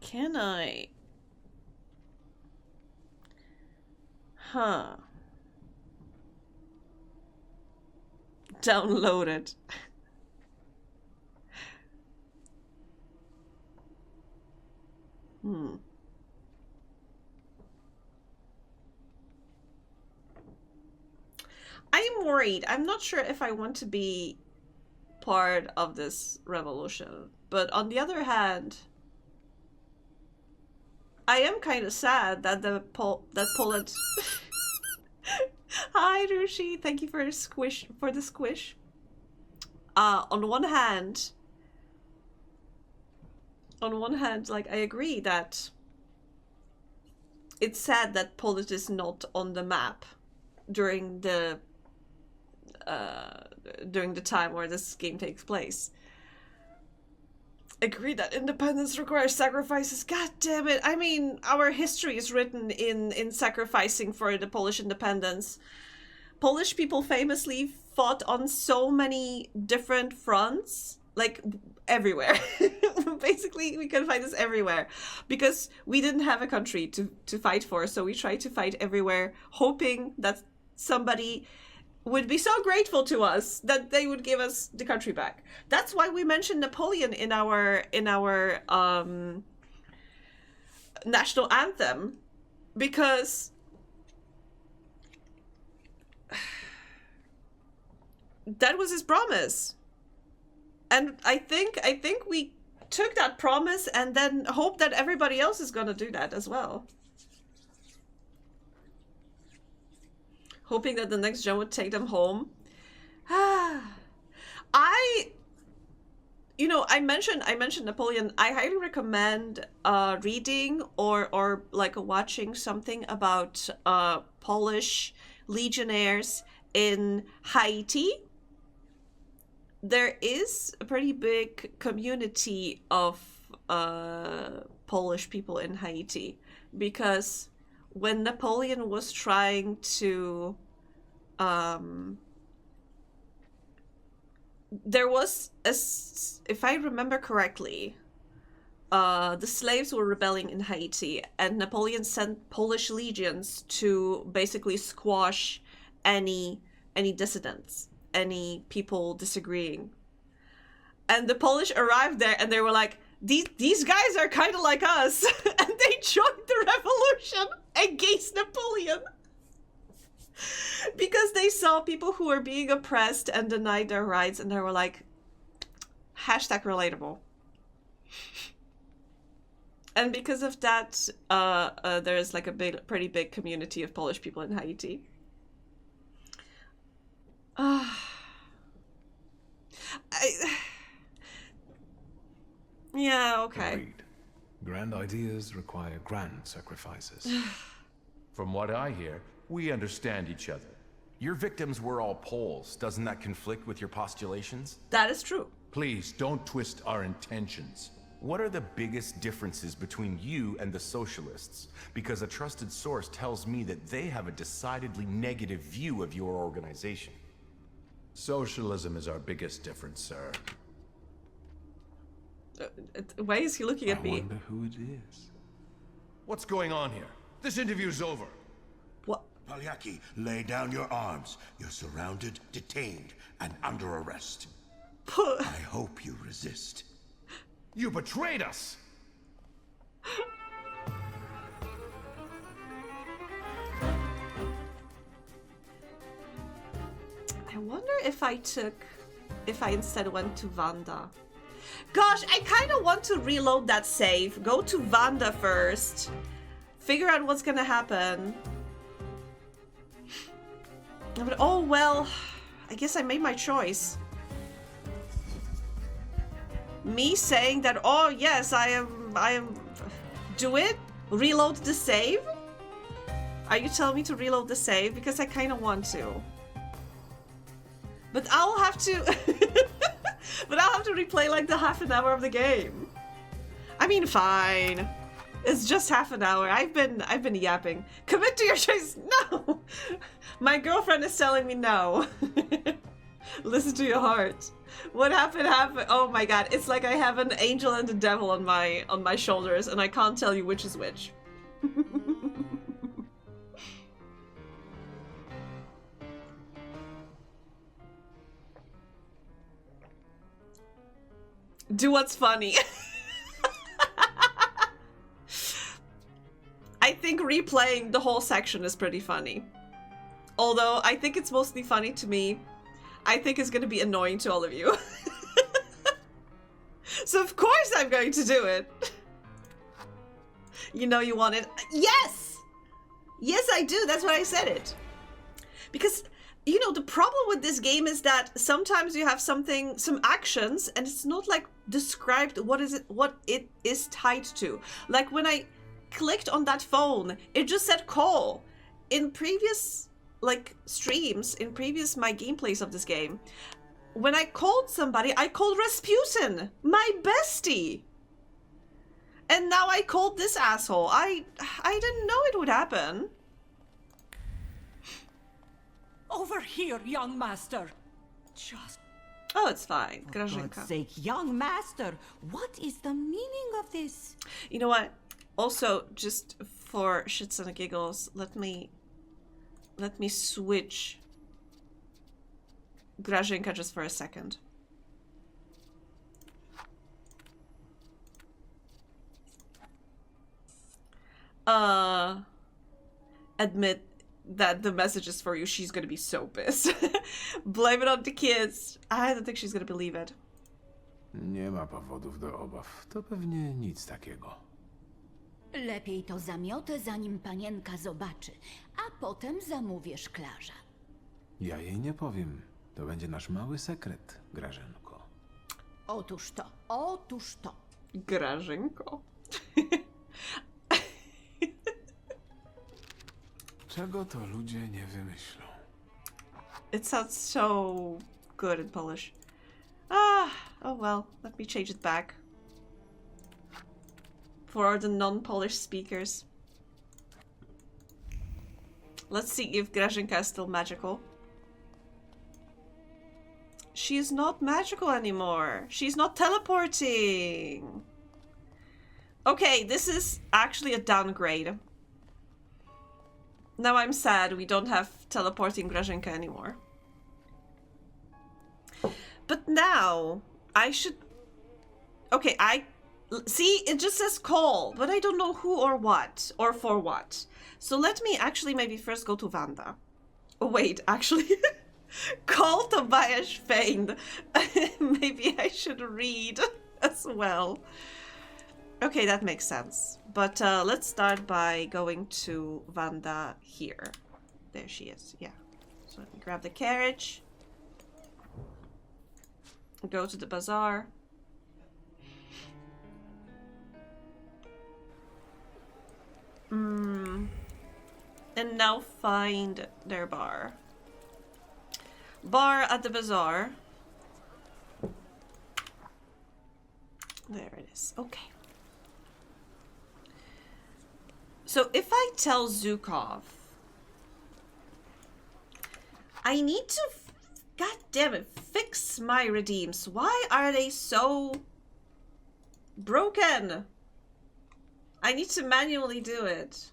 Can I? Huh. Download it. I'm worried. I'm not sure if I want to be part of this revolution. But on the other hand, I am kind of sad that Poland. Hi, Rushi. Thank you for the squish. On one hand, like I agree that it's sad that Poland is not on the map during the time where this game takes place. Agree that independence requires sacrifices. God damn it. I mean, our history is written in sacrificing for the Polish independence. Polish people famously fought on so many different fronts, like everywhere. Basically, we can find this everywhere because we didn't have a country to fight for, so we tried to fight everywhere, hoping that somebody would be so grateful to us that they would give us the country back. That's why we mentioned Napoleon in our national anthem, because that was his promise. And I think we took that promise and then hope that everybody else is gonna do that as well. Hoping that the next gen would take them home. I mentioned Napoleon. I highly recommend reading or like watching something about Polish legionnaires in Haiti. There is a pretty big community of Polish people in Haiti because when Napoleon was trying to there was if I remember correctly, the slaves were rebelling in Haiti and Napoleon sent Polish legions to basically squash any dissidents, any people disagreeing. And the Polish arrived there and they were like, these guys are kind of like us. And they joined the revolution against Napoleon. Because they saw people who were being oppressed and denied their rights, and they were like, #relatable. And because of that, there's like a pretty big community of Polish people in Haiti. Yeah, okay. Agreed. Grand ideas require grand sacrifices. From what I hear, we understand each other. Your victims were all Poles. Doesn't that conflict with your postulations? That is true. Please, don't twist our intentions. What are the biggest differences between you and the socialists? Because a trusted source tells me that they have a decidedly negative view of your organization. Socialism is our biggest difference, sir. Why is he looking at me? I wonder who it is. What's going on here? This interview's over. What? Palyaki, lay down your arms. You're surrounded, detained, and under arrest. I hope you resist. You betrayed us! I wonder if I instead went to Vanda. Gosh, I kind of want to reload that save. Go to Vanda first. Figure out what's gonna happen. But oh well, I guess I made my choice. Me saying that, oh yes, I am, do it? Reload the save? Are you telling me to reload the save? Because I kind of want to. But I'll have to, but I'll have to replay like the half an hour of the game. I mean, fine. It's just half an hour. I've been yapping. Commit to your choice. No! My girlfriend is telling me no. Listen to your heart. What happened happened. Oh my god. It's like I have an angel and a devil on my shoulders and I can't tell you which is which. Do what's funny. I think replaying the whole section is pretty funny. Although I think it's mostly funny to me. I think it's gonna be annoying to all of you. So of course I'm going to do it. You know you want it. Yes! Yes, I do. That's why I said it. Because, you know, the problem with this game is that sometimes you have some actions, and it's not like described what it is tied to. Like when I clicked on that phone, it just said call. In previous like streams, in previous my gameplays of this game, when I called somebody, I called Rasputin, my bestie. And now I called this asshole. I didn't know it would happen. Over here, young master. Just... Oh, it's fine. For God's sake, young master, what is the meaning of this? You know what? Also, just for shits and giggles, let me switch Grażynka just for a second. Admit that the message is for you. She's gonna be so pissed. Blame it on the kids. I don't think she's gonna believe it. Nie ma powodów do obaw. To pewnie nic takiego. Lepiej to zamiotę, zanim panienka zobaczy, a potem zamówię szklarza. Ja jej nie powiem. To będzie nasz mały sekret, Grażynko. Otóż to, otóż to. Grażynko. Czego to ludzie nie wymyślą? It sounds so good in Polish. Ah, oh well, let me change it back. For the non-Polish speakers. Let's see if Grażynka is still magical. She is not magical anymore. She's not teleporting. Okay, this is actually a downgrade. Now I'm sad we don't have teleporting Grażynka anymore. But now, I should... Okay, see, it just says call, but I don't know who or what, or for what. So let me actually maybe first go to Vanda. Oh, wait, actually... Call Tobias feigned. Maybe I should read as well. Okay, that makes sense. But let's start by going to Vanda here. There she is, yeah. So let me grab the carriage. Go to the bazaar. And now find their bar. Bar at the bazaar. There it is. Okay. So if I tell Zukov, I need to, god damn it, fix my redeems. Why are they so broken? I need to manually do it.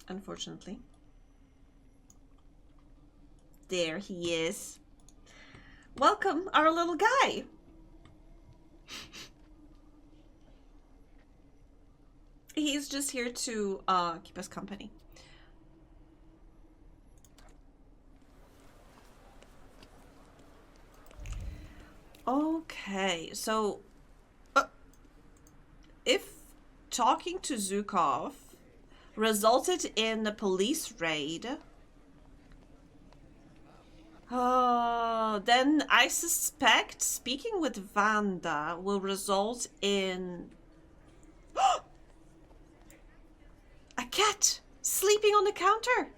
Unfortunately. There he is. Welcome, our little guy. He's just here to keep us company. Okay, so if talking to Zukov resulted in a police raid, then I suspect speaking with Vanda will result in a cat sleeping on the counter.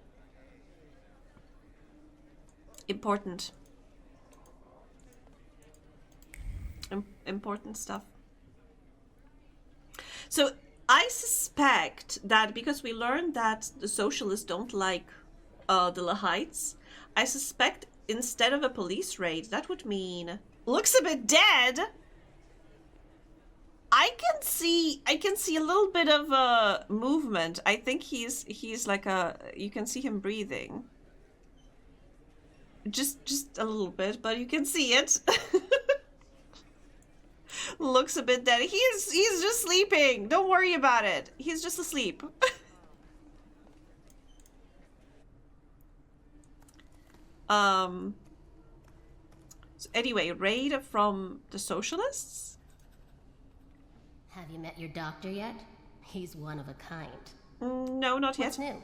Important. Important stuff. So I suspect that because we learned that the socialists don't like the Lahites, I suspect instead of a police raid, that would mean looks a bit dead. I can see a little bit of movement. I think he's like you can see him breathing. Just a little bit, but you can see it. Looks a bit dead. He's just sleeping. Don't worry about it. He's just asleep. So anyway, raid from the socialists? Have you met your doctor yet? He's one of a kind. No, not yet. What's new?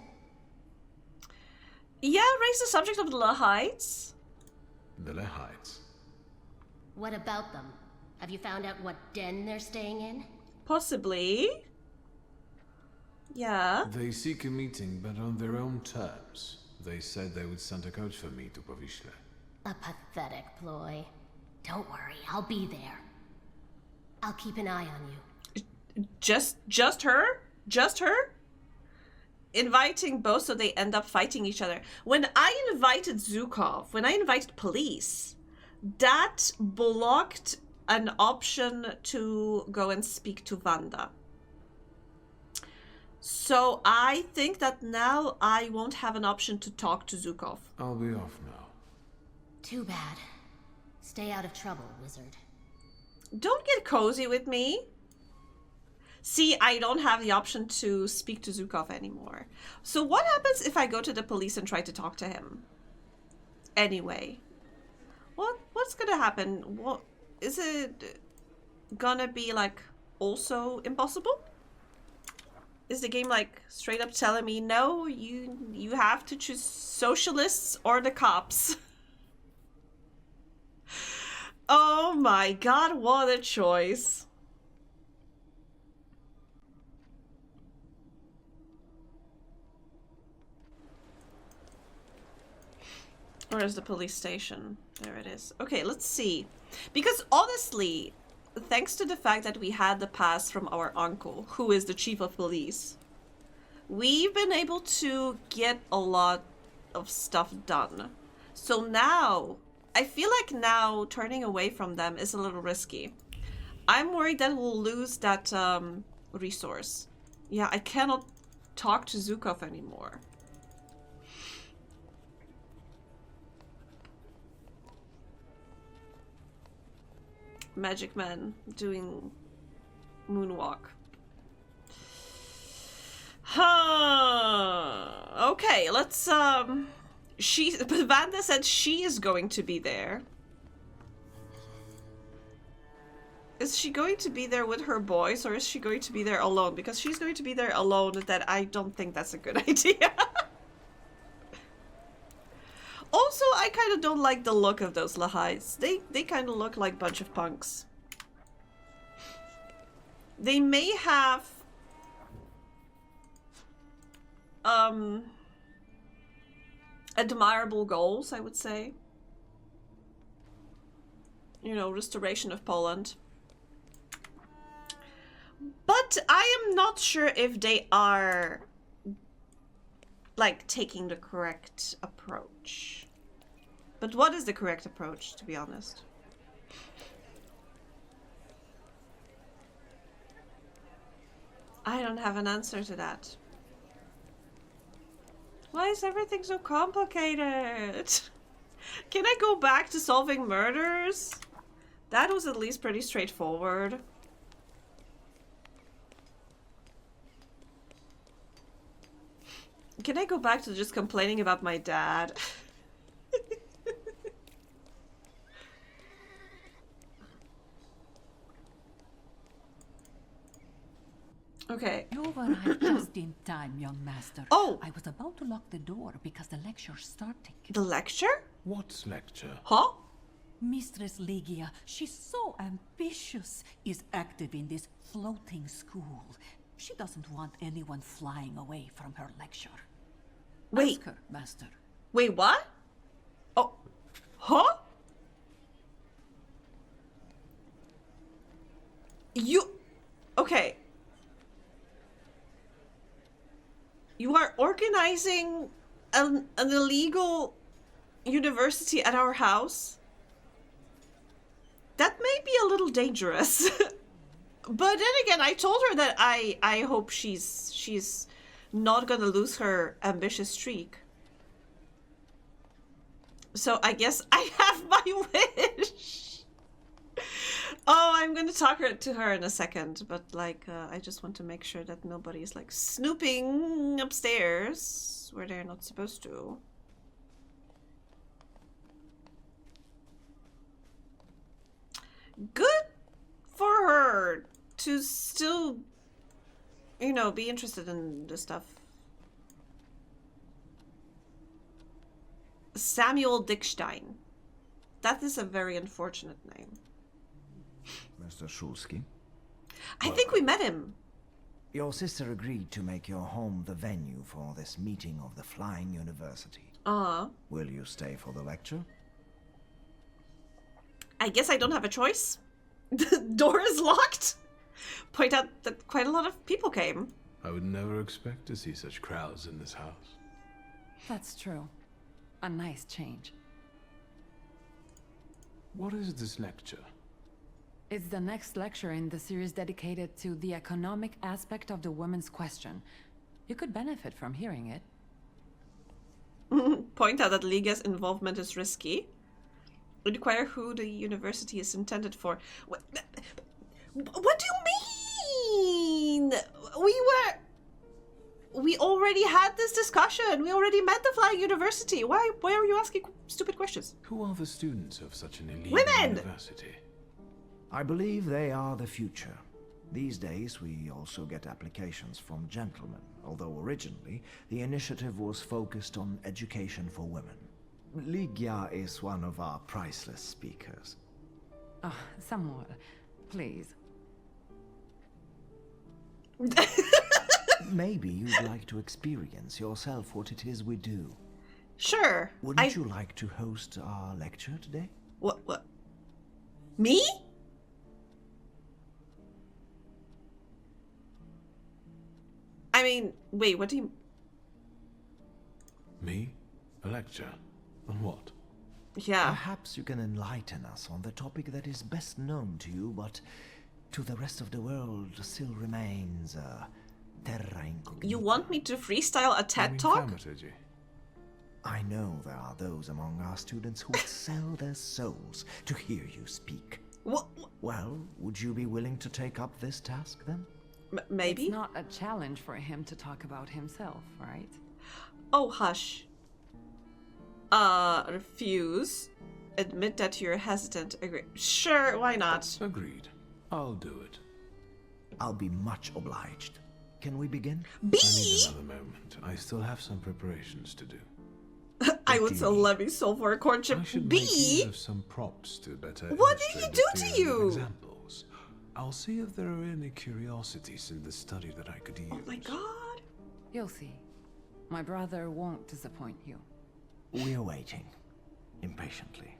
Yeah, raise the subject of the Lahites. The Lehites. What about them? Have you found out what den they're staying in? Possibly. Yeah. They seek a meeting, but on their own terms. They said they would send a coach for me to Powiśle. A pathetic ploy. Don't worry, I'll be there. I'll keep an eye on you. Just her? Just her? Inviting both so they end up fighting each other. When I invited Zukov, when I invited police, that blocked an option to go and speak to Vanda. So I think that now I won't have an option to talk to Zukov. I'll be off now. Too bad. Stay out of trouble, wizard. Don't get cozy with me. See, I don't have the option to speak to Zukov anymore. So what happens if I go to the police and try to talk to him? Anyway. What's gonna happen? What is it gonna be like also impossible? Is the game like straight up telling me no, you have to choose socialists or the cops? Oh my god, what a choice. Where is the police station? There it is. Okay, let's see. Because honestly, thanks to the fact that we had the pass from our uncle, who is the chief of police, we've been able to get a lot of stuff done. So now, I feel like now turning away from them is a little risky. I'm worried that we'll lose that resource. Yeah, I cannot talk to Zukov anymore. Magic Man doing moonwalk. Huh. Okay, let's Vanda said she is going to be there. Is she going to be there with her boys, or is she going to be there alone? Because she's going to be there alone, that I don't think that's a good idea. Also, I kind of don't like the look of those Lahites. They kind of look like a bunch of punks. They may have admirable goals, I would say. You know, restoration of Poland. But I am not sure if they are like taking the correct approach. But what is the correct approach, to be honest? I don't have an answer to that. Why is everything so complicated? Can I go back to solving murders? That was at least pretty straightforward. Can I go back to just complaining about my dad? Okay. You arrived just in time, young master. Oh! I was about to lock the door because the lecture's starting. The lecture? What lecture? Huh? Mistress Ligia, she's so ambitious, is active in this floating school. She doesn't want anyone flying away from her lecture. Wait. Ask her, master. Wait, what? Oh. Huh? You... Okay. You are organizing an illegal university at our house? That may be a little dangerous. But then again, I told her that I hope she's not gonna lose her ambitious streak. So I guess I have my wish. Oh, I'm gonna talk to her in a second, but like I just want to make sure that nobody's like snooping upstairs where they're not supposed to. Good for her to still, you know, be interested in this stuff. Samuel Dickstein. That is a very unfortunate name. Mr. Shulsky? I think we met him. Your sister agreed to make your home the venue for this meeting of the Flying University. Will you stay for the lecture? I guess I don't have a choice. The door is locked. Point out that quite a lot of people came. I would never expect to see such crowds in this house. That's true. A nice change. What is this lecture? It's the next lecture in the series dedicated to the economic aspect of the women's question. You could benefit from hearing it. Point out that Liga's involvement is risky. Inquire who the university is intended for. What do you mean? We already had this discussion. We already met the Flying University. Why are you asking stupid questions? Who are the students of such an elite university? I believe they are the future. These days, we also get applications from gentlemen, although originally, the initiative was focused on education for women. Ligia is one of our priceless speakers. Oh, Samuel, please. Maybe you'd like to experience yourself what it is we do. Sure. Wouldn't you like to host our lecture today? What? Me? I mean, wait, what do you... Me? A lecture? On what? Yeah. Perhaps you can enlighten us on the topic that is best known to you, but to the rest of the world still remains terra incognita. You want me to freestyle a TED Talk? Thaumaturge. I know there are those among our students who would sell their souls to hear you speak. What? Well, would you be willing to take up this task then? Maybe? It's not a challenge for him to talk about himself, right? Oh, hush. Refuse. Admit that you're hesitant. Agree. Sure, why not? Agreed. I'll do it. I'll be much obliged. Can we begin? B? I need another moment. I still have some preparations to do. I would so let me solve for a courtship. I should B? make use of some props to better What did he illustrate do the to theory you? with examples. I'll see if there are any curiosities in the study that I could use. Oh my god. You'll see. My brother won't disappoint you. We're waiting. Impatiently.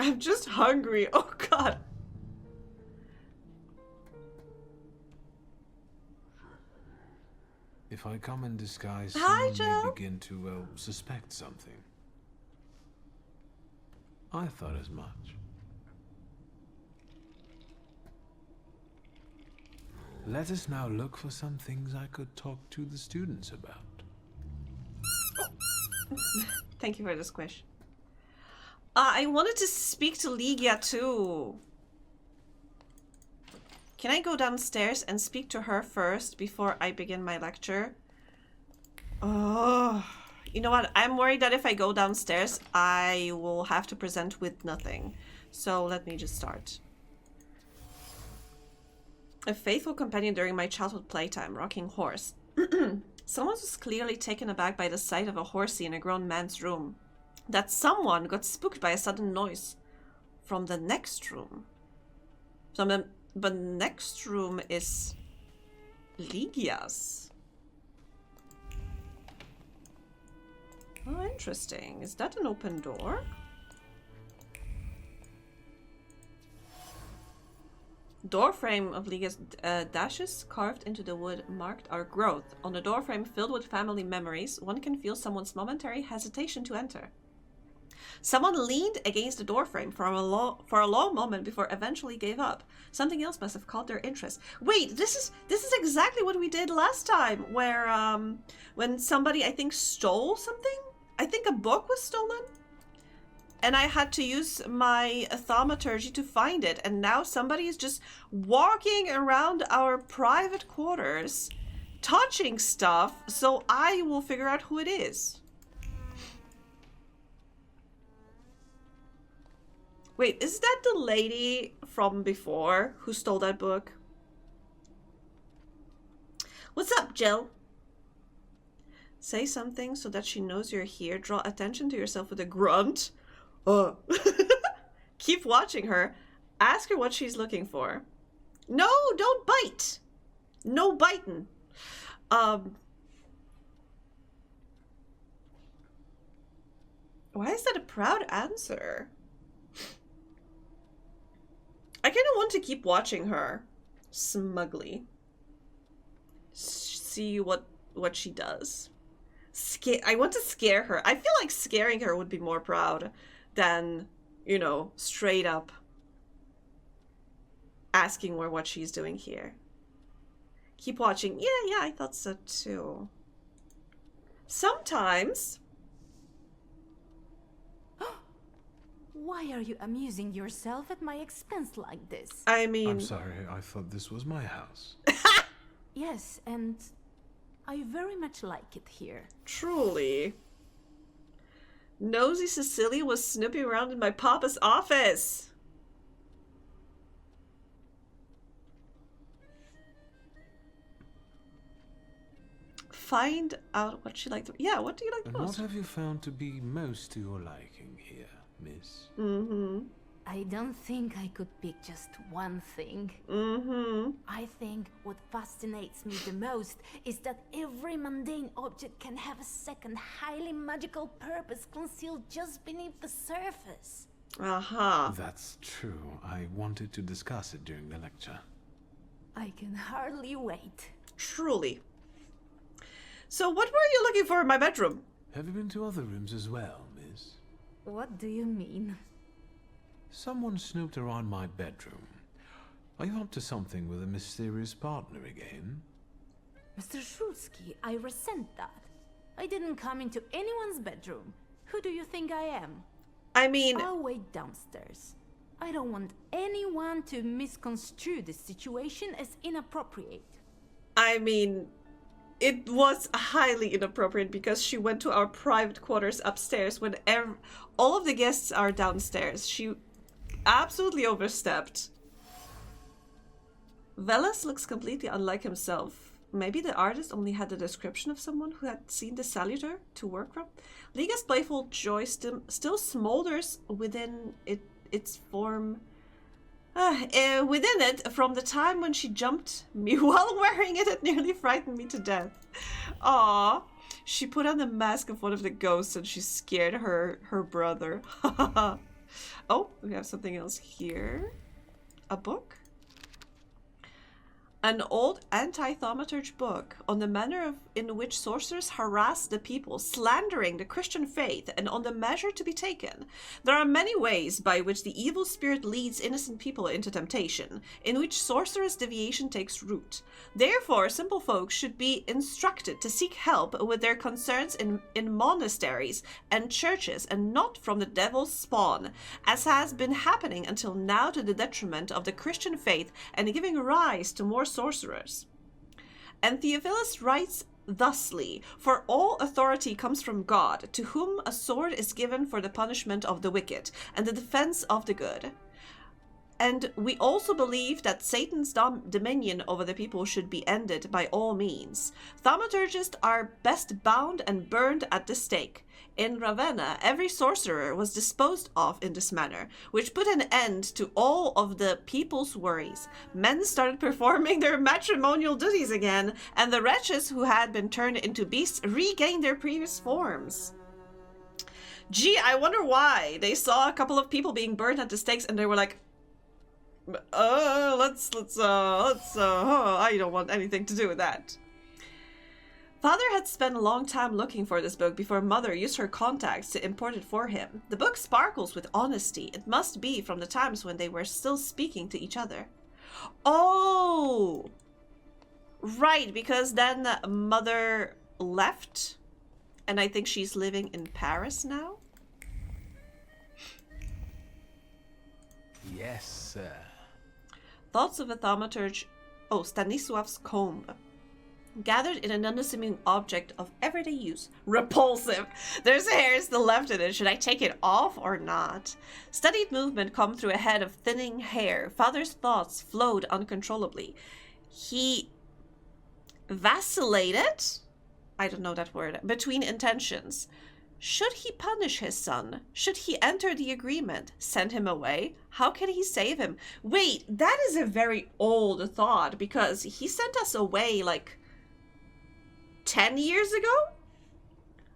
I'm just hungry. Oh god. If I come in disguise, Hi, someone may Joe. begin to, well, suspect something. I thought as much. Let us now look for some things I could talk to the students about. Thank you for the squish. I wanted to speak to Ligia too. Can I go downstairs and speak to her first before I begin my lecture? Oh, you know what? I'm worried that if I go downstairs, I will have to present with nothing. So let me just start. A faithful companion during my childhood playtime, rocking horse. Someone was clearly taken aback by the sight of a horsey in a grown man's room. That someone got spooked by a sudden noise from the next room. But next room is Ligia's. Oh, interesting. Is that an open door? Doorframe of Ligia's dashes carved into the wood marked our growth. On the doorframe filled with family memories, one can feel someone's momentary hesitation to enter. Someone leaned against the doorframe for a long moment before eventually gave up. Something else must have caught their interest. Wait, this is exactly what we did last time, where when somebody I think stole something. I think a book was stolen, and I had to use my Thaumaturge to find it. And now somebody is just walking around our private quarters, touching stuff. So I will figure out who it is. Wait, is that the lady from before who stole that book? What's up, Jill? Say something so that she knows you're here. Draw attention to yourself with a grunt. Keep watching her. Ask her what she's looking for. No, don't bite. No biting. Why is that a proud answer? I kind of want to keep watching her smugly. See what she does. I want to scare her. I feel like scaring her would be more proud than, you know, straight up asking her what she's doing here. Keep watching. Yeah, I thought so too. Sometimes. Why are you amusing yourself at my expense like this? I mean... I'm sorry, I thought this was my house. Yes, and I very much like it here. Truly. Nosy Cecilia was snooping around in my papa's office. Find out what she liked. Yeah, what do you like most? What have you found to be most to your liking here, miss? I don't think I could pick just one thing. I think what fascinates me the most is that every mundane object can have a second, highly magical purpose concealed just beneath the surface. That's true. I wanted to discuss it during the lecture. I can hardly wait. Truly. So what were you looking for in my bedroom? Have you been to other rooms as well, miss? What do you mean? Someone snooped around my bedroom. Are you up to something with a mysterious partner again? Mr. Shulsky, I resent that. I didn't come into anyone's bedroom. Who do you think I am? I mean... I'll wait downstairs. I don't want anyone to misconstrue this situation as inappropriate. I mean... It was highly inappropriate because she went to our private quarters upstairs when all of the guests are downstairs. She absolutely overstepped. Velas looks completely unlike himself. Maybe the artist only had the description of someone who had seen the saluter to work from. Liga's playful joy still smolders within its form. Within it, from the time when she jumped me while wearing it, it nearly frightened me to death. Aww. She put on the mask of one of the ghosts and she scared her brother. Oh, we have something else here. A book? an old anti-Thaumaturge book on the manner in which sorcerers harass the people, slandering the Christian faith, and on the measure to be taken. There are many ways by which the evil spirit leads innocent people into temptation, in which sorcerous deviation takes root. Therefore, simple folk should be instructed to seek help with their concerns in monasteries and churches, and not from the devil's spawn, as has been happening until now to the detriment of the Christian faith and giving rise to more sorcerers. And Theophilus writes thusly, for all authority comes from God, to whom a sword is given for the punishment of the wicked and the defense of the good. And we also believe that Satan's dominion over the people should be ended by all means. Thaumaturgists are best bound and burned at the stake. In Ravenna, every sorcerer was disposed of in this manner, which put an end to all of the people's worries. Men started performing their matrimonial duties again, and the wretches who had been turned into beasts regained their previous forms. Gee, I wonder why. They saw a couple of people being burned at the stakes and they were like, I don't want anything to do with that. Father had spent a long time looking for this book before Mother used her contacts to import it for him. The book sparkles with honesty. It must be from the times when they were still speaking to each other. Oh! Right, because then Mother left, and I think she's living in Paris now? Yes, sir. Thoughts of a thaumaturge. Oh, Stanisław's comb. Gathered in an unassuming object of everyday use. Repulsive. There's hairs still left in it. Should I take it off or not? Studied movement come through a head of thinning hair. Father's thoughts flowed uncontrollably. He vacillated? I don't know that word. Between intentions. Should he punish his son? Should he enter the agreement? Send him away? How can he save him? Wait, that is a very old thought, because he sent us away like 10 years ago?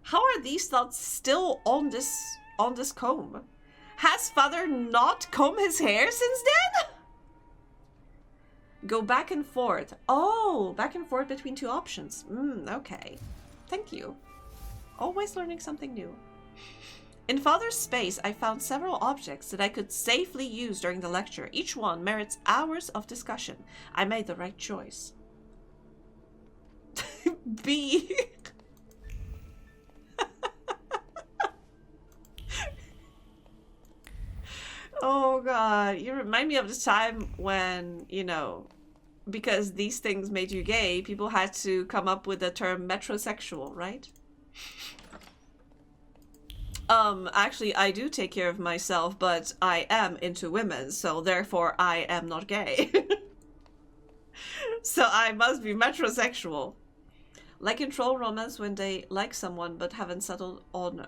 How are these thoughts still on this comb? Has Father not combed his hair since then? Go back and forth. Oh, back and forth between two options. Okay. Thank you. Always learning something new. In Father's space, I found several objects that I could safely use during the lecture. Each one merits hours of discussion. I made the right choice. B. Oh god, you remind me of the time when, you know, because these things made you gay, people had to come up with the term metrosexual, right? Actually, I do take care of myself, but I am into women, so therefore I am not gay. So I must be metrosexual. Like in troll romance when they like someone but haven't settled on...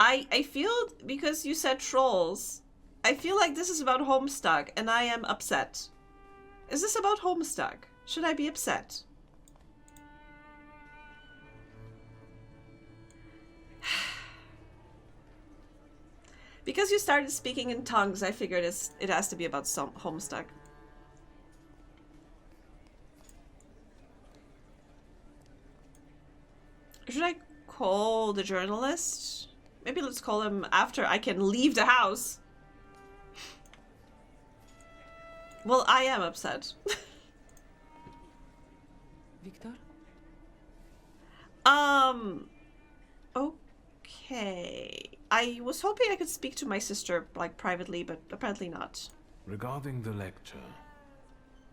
I feel, because you said trolls, I feel like this is about Homestuck, and I am upset. Is this about Homestuck? Should I be upset? Because you started speaking in tongues, I figured it has to be about some Homestuck. Should I call the journalist? Maybe let's call him after I can leave the house. Well, I am upset. Victor? Okay. I was hoping I could speak to my sister, like, privately, but apparently not. Regarding the lecture...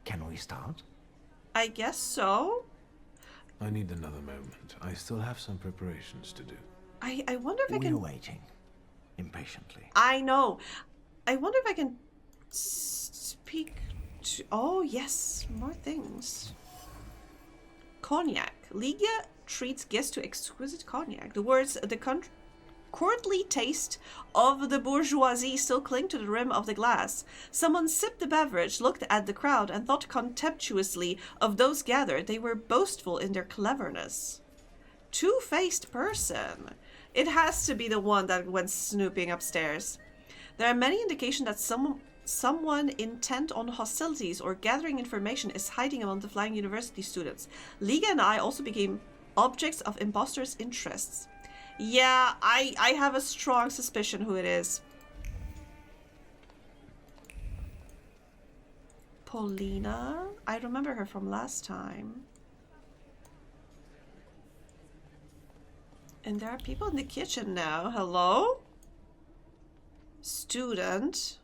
Can we start? I guess so. I need another moment. I still have some preparations to do. I wonder if I can... We're waiting. Impatiently. I know. I wonder if I can speak to... Oh, yes. More things. Cognac. Ligia treats guests to exquisite cognac. The words, the courtly taste of the bourgeoisie still cling to the rim of the glass. Someone sipped the beverage, looked at the crowd, and thought contemptuously of those gathered. They were boastful in their cleverness. Two-faced person. It has to be the one that went snooping upstairs. There are many indications that someone intent on hostilities or gathering information is hiding among the flying university students. Liga and I also became objects of imposters' interests. Yeah, I have a strong suspicion who it is. Paulina? I remember her from last time. And there are people in the kitchen now. Hello? Student.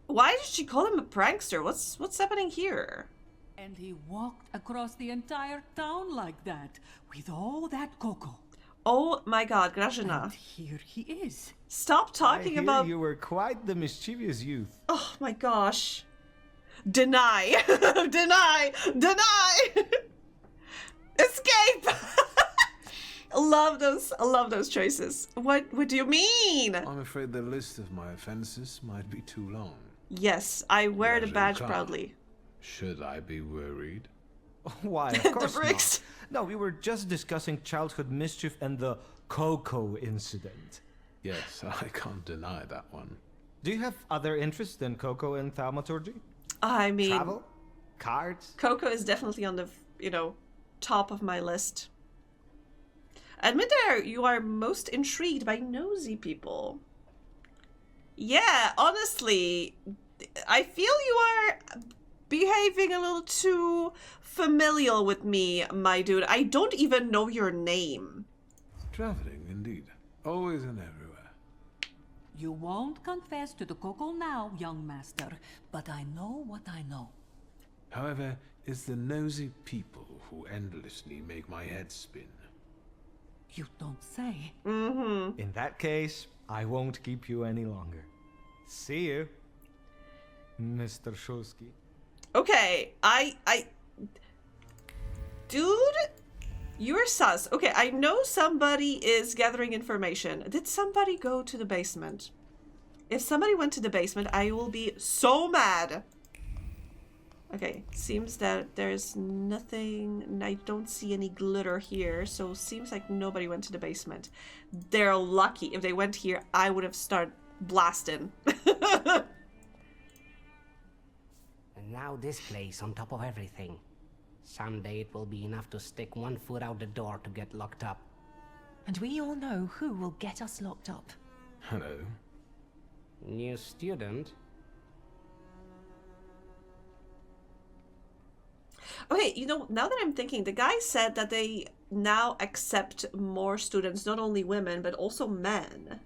Why did she call him a prankster? What's happening here? And he walked across the entire town like that, with all that cocoa. Oh my god, Grażyna. And here he is. Stop talking about... You were quite the mischievous youth. Oh my gosh. Deny. Deny. Deny. Escape. I love those choices. What do you mean? I'm afraid the list of my offenses might be too long. Yes, I wear the badge proudly. Should I be worried? Why, of course not. No, we were just discussing childhood mischief and the cocoa incident. Yes, I can't deny that one. Do you have other interests than cocoa and thaumaturgy? I mean... Travel? Cards? Cocoa is definitely on the, top of my list. Admit there, you are most intrigued by nosy people. Yeah, honestly, I feel you are behaving a little too familial with me, my dude. I don't even know your name. Traveling, indeed. Always and everywhere. You won't confess to the cocoa now, young master, but I know what I know. However, it's the nosy people who endlessly make my head spin. You don't say. Mm-hmm. In that case, I won't keep you any longer. See you, Mr. Shulsky. Okay, Dude, you're sus. Okay, I know somebody is gathering information. Did somebody go to the basement? If somebody went to the basement, I will be so mad. Okay, seems that there's nothing, I don't see any glitter here, so seems like nobody went to the basement. They're lucky. If they went here, I would have started blasting. And now this place on top of everything. Someday it will be enough to stick one foot out the door to get locked up. And we all know who will get us locked up. Hello. New student? Okay, now that I'm thinking, the guy said that they now accept more students, not only women, but also men.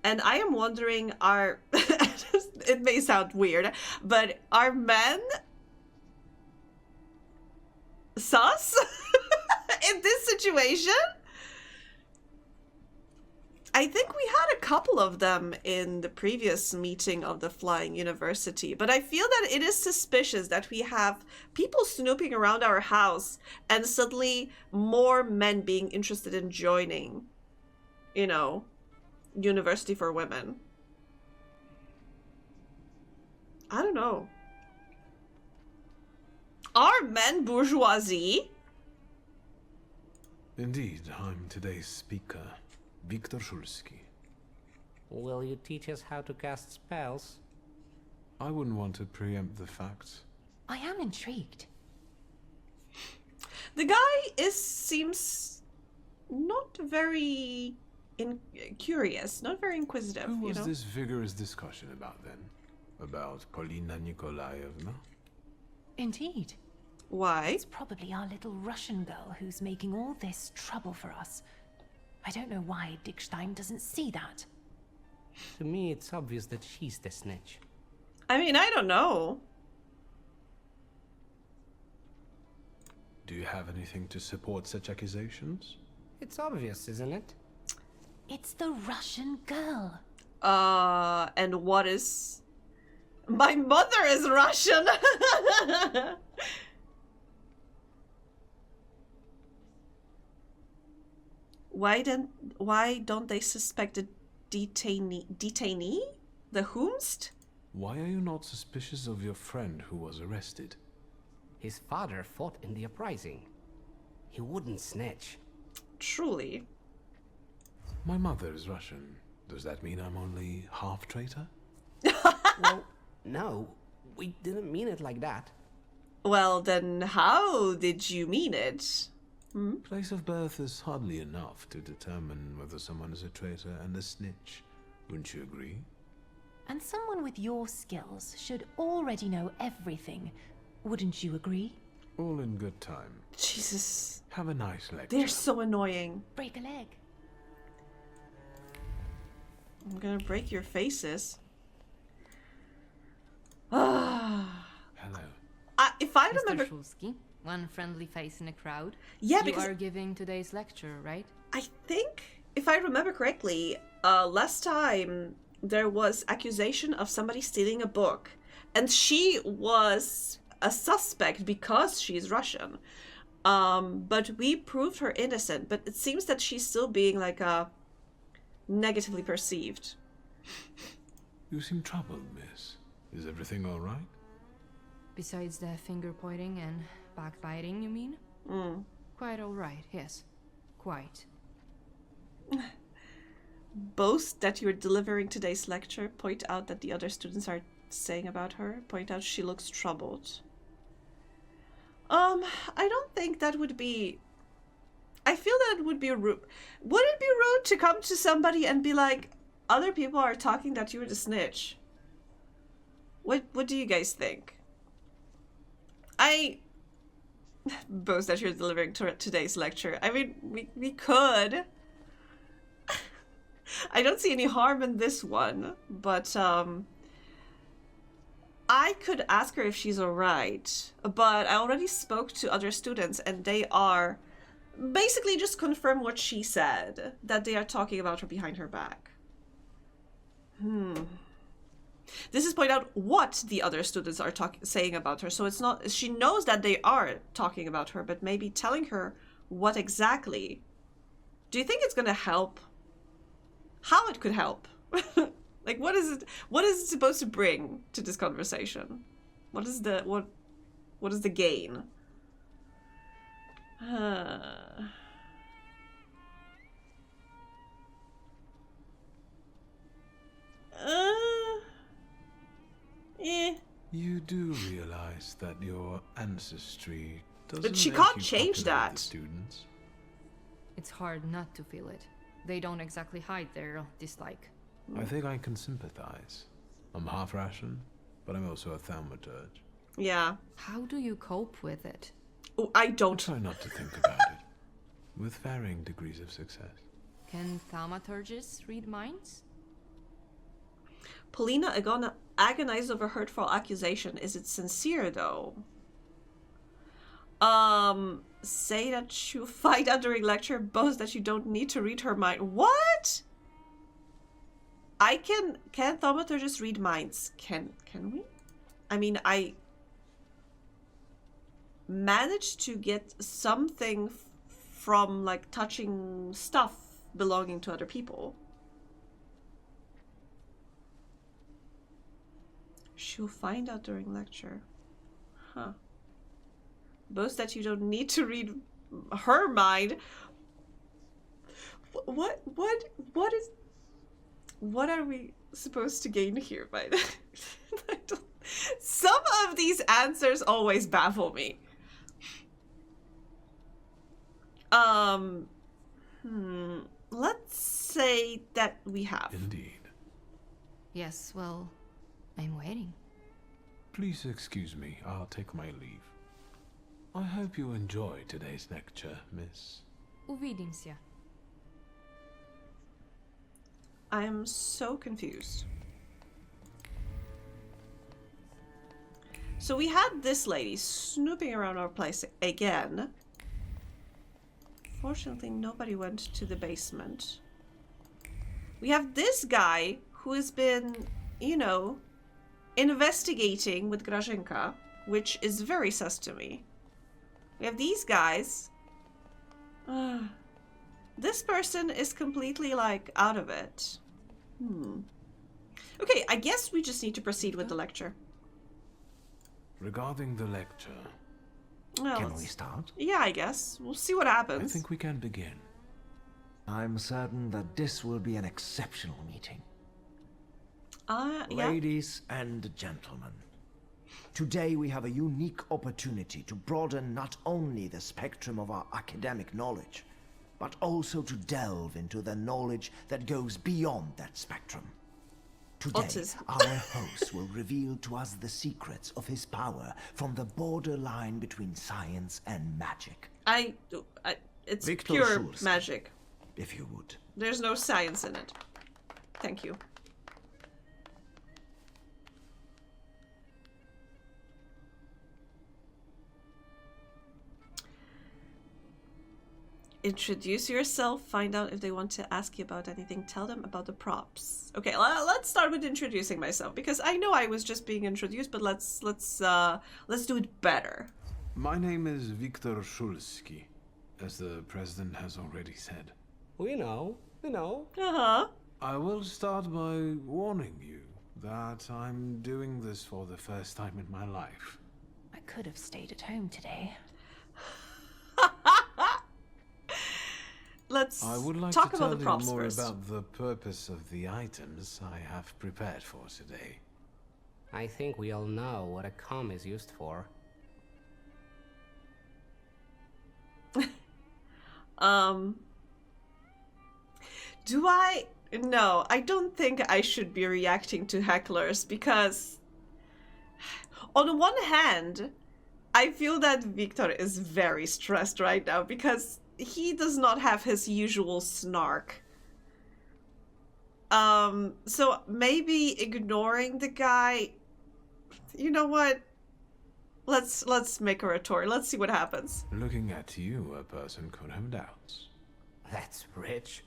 And I am wondering, it may sound weird, but are men sus in this situation? I think we had a couple of them in the previous meeting of the Flying University, but I feel that it is suspicious that we have people snooping around our house and suddenly more men being interested in joining, University for Women. I don't know. Are men bourgeoisie? Indeed, I'm today's speaker. Viktor Shulsky. Will you teach us how to cast spells? I wouldn't want to preempt the facts. I am intrigued. The guy seems not very curious, not very inquisitive. Who was this vigorous discussion about then? About Polina Nikolaevna? Indeed. Why? It's probably our little Russian girl who's making all this trouble for us. I don't know why Dickstein doesn't see that. To me, it's obvious that she's the snitch. I mean, I don't know. Do you have anything to support such accusations? It's obvious, isn't it? It's the Russian girl. And what is... My mother is Russian! Why don't they suspect a detainee? The whomst? Why are you not suspicious of your friend who was arrested? His father fought in the uprising. He wouldn't snitch. Truly. My mother is Russian. Does that mean I'm only half traitor? Well, no, we didn't mean it like that. Well, then how did you mean it? Place of birth is hardly enough to determine whether someone is a traitor and a snitch. Wouldn't you agree? And someone with your skills should already know everything. Wouldn't you agree? All in good time. Jesus. Have a nice lecture. They're so annoying. Break a leg. I'm gonna break your faces. Ah. Hello. If I Mr. remember... Shulsky, one friendly face in a crowd. Yeah, because... You are giving today's lecture, right? I think, if I remember correctly, last time there was accusation of somebody stealing a book. And she was a suspect because she's Russian. But we proved her innocent. But it seems that she's still being, like, negatively perceived. You seem troubled, miss. Is everything all right? Besides the finger-pointing and backbiting, you mean? Quite all right, yes. Quite. Boast that you're delivering today's lecture. Point out that the other students are saying about her. Point out she looks troubled. I don't think that would be... I feel that it would be rude. Would it be rude to come to somebody and be like, other people are talking that you're the snitch? What do you guys think? I boast that you're delivering today's lecture. I mean, we could. I don't see any harm in this one, but I could ask her if she's alright. But I already spoke to other students and they are basically just confirm what she said, that they are talking about her behind her back. This is point out what the other students are saying about her. So it's not, she knows that they are talking about her, but maybe telling her what exactly. Do you think it's gonna help? How it could help? Like, what is it supposed to bring to this conversation? What is the gain? You do realize that your ancestry doesn't But she make can't you change popular with that. the students. It's hard not to feel it. They don't exactly hide their dislike. I think I can sympathize. I'm half Russian, but I'm also a Thaumaturge. Yeah. How do you cope with it? Oh, I don't. I try not to think about it. With varying degrees of success. Can thaumaturges read minds? Polina agonized over hurtful accusation. Is it sincere, though? Say that you fight out during lecture, boast that you don't need to read her mind. What? Can thaumaturges read minds? Can we? I mean, I managed to get something from, like, touching stuff belonging to other people. She'll find out during lecture. Huh. Boast that you don't need to read her mind. What are we supposed to gain here by that? Some of these answers always baffle me. Let's say that we have. Indeed. Yes, well, I'm waiting. Please excuse me, I'll take my leave. I hope you enjoy today's lecture, miss. Увидимся. I am so confused. So we had this lady snooping around our place again. Fortunately, nobody went to the basement. We have this guy who has been, you know, investigating with Grażynka, which is very sus to me. We have these guys. This person is completely, like, out of it. Okay, I guess we just need to proceed with the lecture. Regarding the lecture, Well, Can we start? Yeah, I guess. We'll see what happens. I think we can begin. I'm certain that this will be an exceptional meeting. Yeah. Ladies and gentlemen, today we have a unique opportunity to broaden not only the spectrum of our academic knowledge, but also to delve into the knowledge that goes beyond that spectrum. Today, our host will reveal to us the secrets of his power from the borderline between science and magic. It's Victor pure Schulz, magic. if you would. There's no science in it. Thank you. Introduce yourself, find out if they want to ask you about anything, tell them about the props. Okay, let's start with introducing myself, because I know I was just being introduced, but let's do it better. My name is Viktor Szulski, as the president has already said. We know. Uh-huh. I will start by warning you that I'm doing this for the first time in my life. I could have stayed at home today. Let's I would like talk to about tell the props you more first. about the purpose of the items I have prepared for today. I think we all know what a comb is used for. Do I? No, I don't think I should be reacting to hecklers, because on one hand, I feel that Victor is very stressed right now because he does not have his usual snark. So maybe ignoring the guy, you know what? Let's make a retort. Let's see what happens. Looking at you, a person could have doubts. That's rich.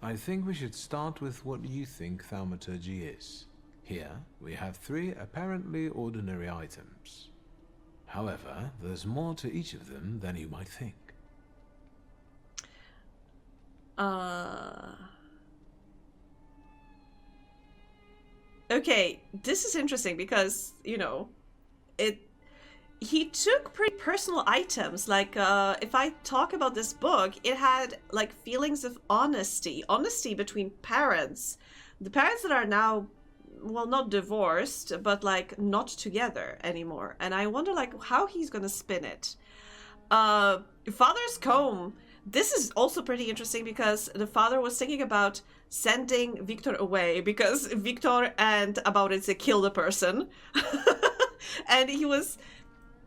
I think we should start with what you think Thaumaturge is. Here, we have 3 apparently ordinary items. However, there's more to each of them than you might think. Okay, this is interesting because, you know, he took pretty personal items. Like, if I talk about this book, it had, like, feelings of honesty between parents. The parents that are now, well, not divorced, but, like, not together anymore. And I wonder, like, how he's gonna spin it. Father's comb. This is also pretty interesting because the father was thinking about sending Victor away because Victor and Abauritze killed a person. And he was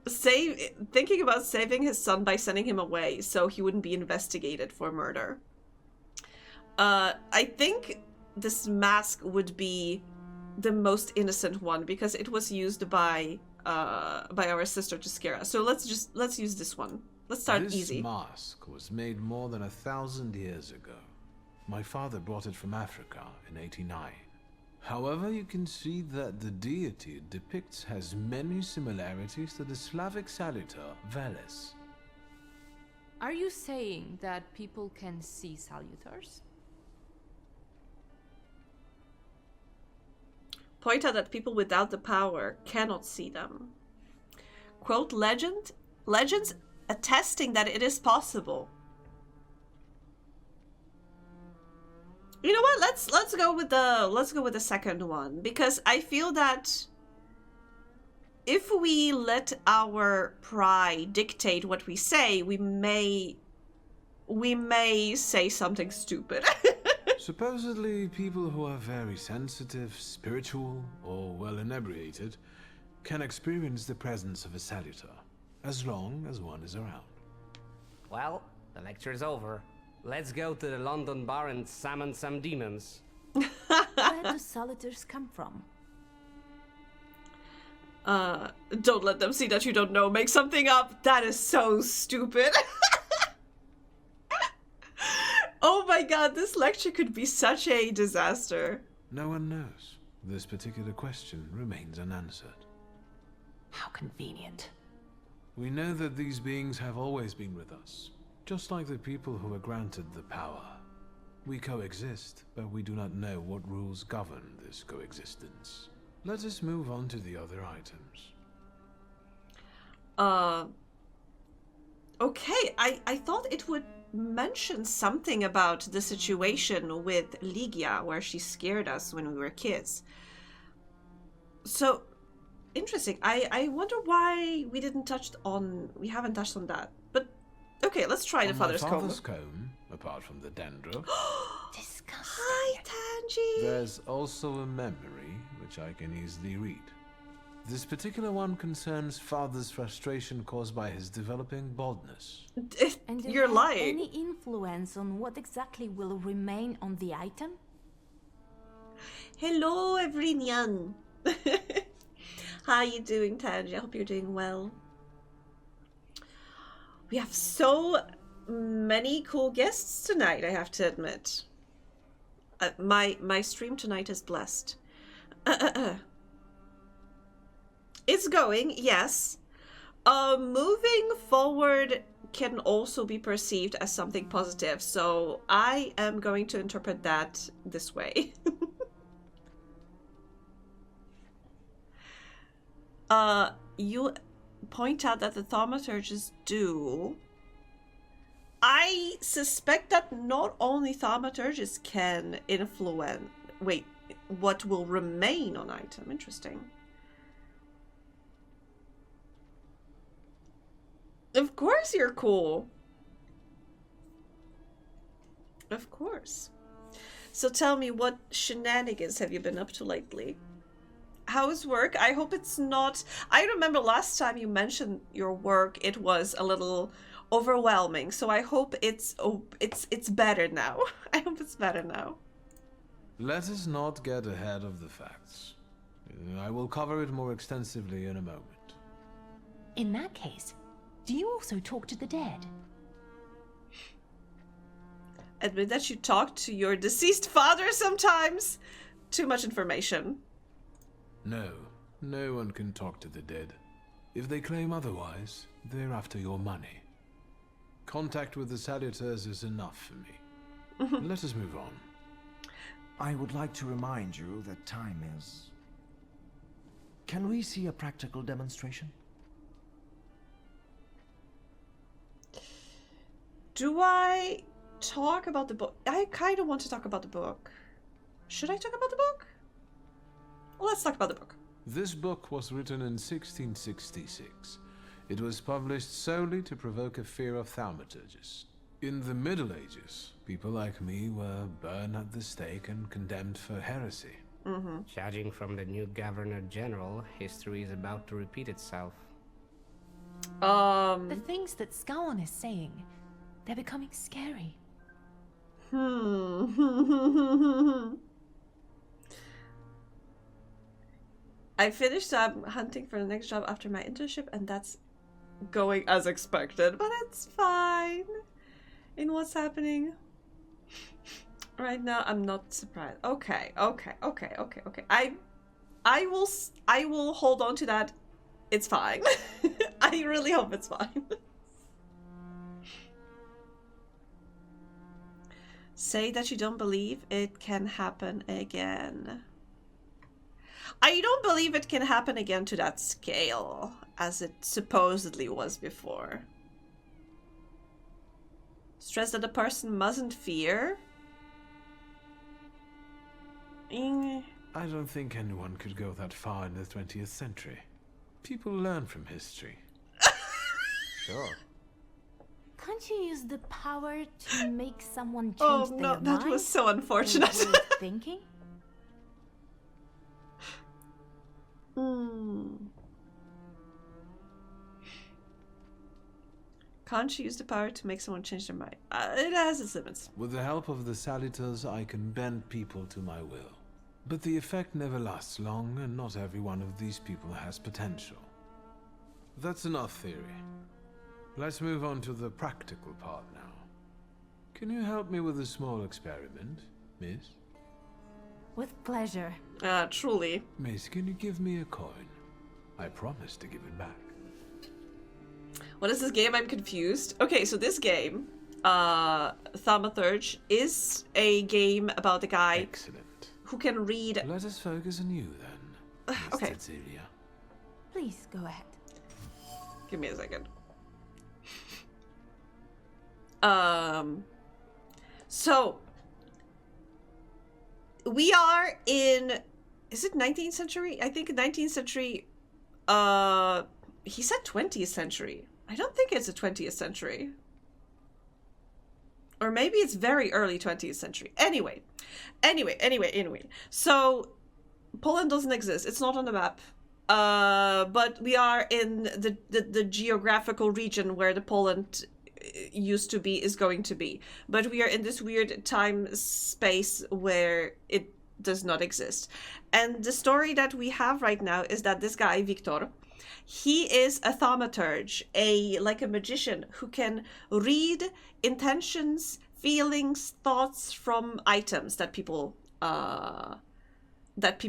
thinking about saving his son by sending him away so he wouldn't be investigated for murder. I think this mask would be the most innocent one because it was used by our sister to scare us. So let's use this one. Let's start easy. This mask was made more than 1,000 years ago. My father brought it from Africa in '89. However, you can see that the deity it depicts has many similarities to the Slavic salutor, Veles. Are you saying that people can see salutars? Point out that people without the power cannot see them. Quote legends attesting that it is possible. You know what? Let's go with the second one because I feel that if we let our pride dictate what we say, we may say something stupid. Supposedly, people who are very sensitive, spiritual, or well inebriated can experience the presence of a salutar, as long as one is around. Well, the lecture's over. Let's go to the London bar and summon some demons. Where do salutars come from? Don't let them see that you don't know. Make something up. That is so stupid. Oh my god, this lecture could be such a disaster. No one knows. This particular question remains unanswered. How convenient. We know that these beings have always been with us, just like the people who were granted the power. We coexist, but we do not know what rules govern this coexistence. Let us move on to the other items. Okay, I thought it would mentioned something about the situation with Ligia, where she scared us when we were kids. So, interesting. I wonder why we haven't touched on that. But, okay, let's try the father's comb. My father's comb, apart from the dandruff. Disgusting. Hi, Tangy! There's also a memory, which I can easily read. This particular one concerns father's frustration caused by his developing baldness. And do You're you have lying. any influence on what exactly will remain on the item? Hello, everyone. How you doing, Tangy? I hope you're doing well. We have so many cool guests tonight, I have to admit. My stream tonight is blessed. It's going, yes. Moving forward can also be perceived as something positive, so I am going to interpret that this way. You point out that the Thaumaturges do. I suspect that not only Thaumaturges can influence... Wait, what will remain on item? Interesting. Of course you're cool. Of course. So tell me, what shenanigans have you been up to lately? How's work? I hope it's not... I remember last time you mentioned your work, it was a little overwhelming. So I hope it's better now. I hope it's better now. Let us not get ahead of the facts. I will cover it more extensively in a moment. In that case, do you also talk to the dead? Admit that you talk to your deceased father sometimes. Too much information. No, no one can talk to the dead. If they claim otherwise, they're after your money. Contact with the Saluteurs is enough for me. Let us move on. I would like to remind you that time is... Can we see a practical demonstration? Do I talk about the book? I kind of want to talk about the book. Should I talk about the book? Well, let's talk about the book. This book was written in 1666. It was published solely to provoke a fear of thaumaturges. In the Middle Ages, people like me were burned at the stake and condemned for heresy. Judging from the new Governor General, history is about to repeat itself. The things that Scowan is saying, they're becoming scary. I finished hunting for the next job after my internship, and that's going as expected, but it's fine. In what's happening right now, I'm not surprised. Okay. I will hold on to that. It's fine. I really hope it's fine. Say that you don't believe it can happen again. I don't believe it can happen again to that scale as it supposedly was before. Stress that a person mustn't fear. I don't think anyone could go that far in the 20th century. People learn from history. Sure. Can't you use the power to make someone change Oh their no, mind? that was so unfortunate. Their way of thinking? Can't you use the power to make someone change their mind? It has its limits. With the help of the Saluteurs, I can bend people to my will. But the effect never lasts long, and not every one of these people has potential. That's enough theory. Let's move on to the practical part now. Can you help me with a small experiment, miss? With pleasure. Truly. Miss, can you give me a coin? I promise to give it back. What is this game? I'm confused. Okay, so this game, Thaumaturge, is a game about a guy Excellent. who can read... Let us focus on you then, Miss Okay. Tetsuya. Please go ahead. Give me a second. So we are in, is it 19th century? I think 19th century. He said 20th century. I don't think it's the 20th century. Or maybe it's very early 20th century. Anyway. So Poland doesn't exist. It's not on the map. But we are in the geographical region where the Poland used to be is going to be. But we are in this weird time space where it does not exist. And the story that we have right now is that this guy, Victor, he is a thaumaturge, like a magician who can read intentions, feelings, thoughts from items that people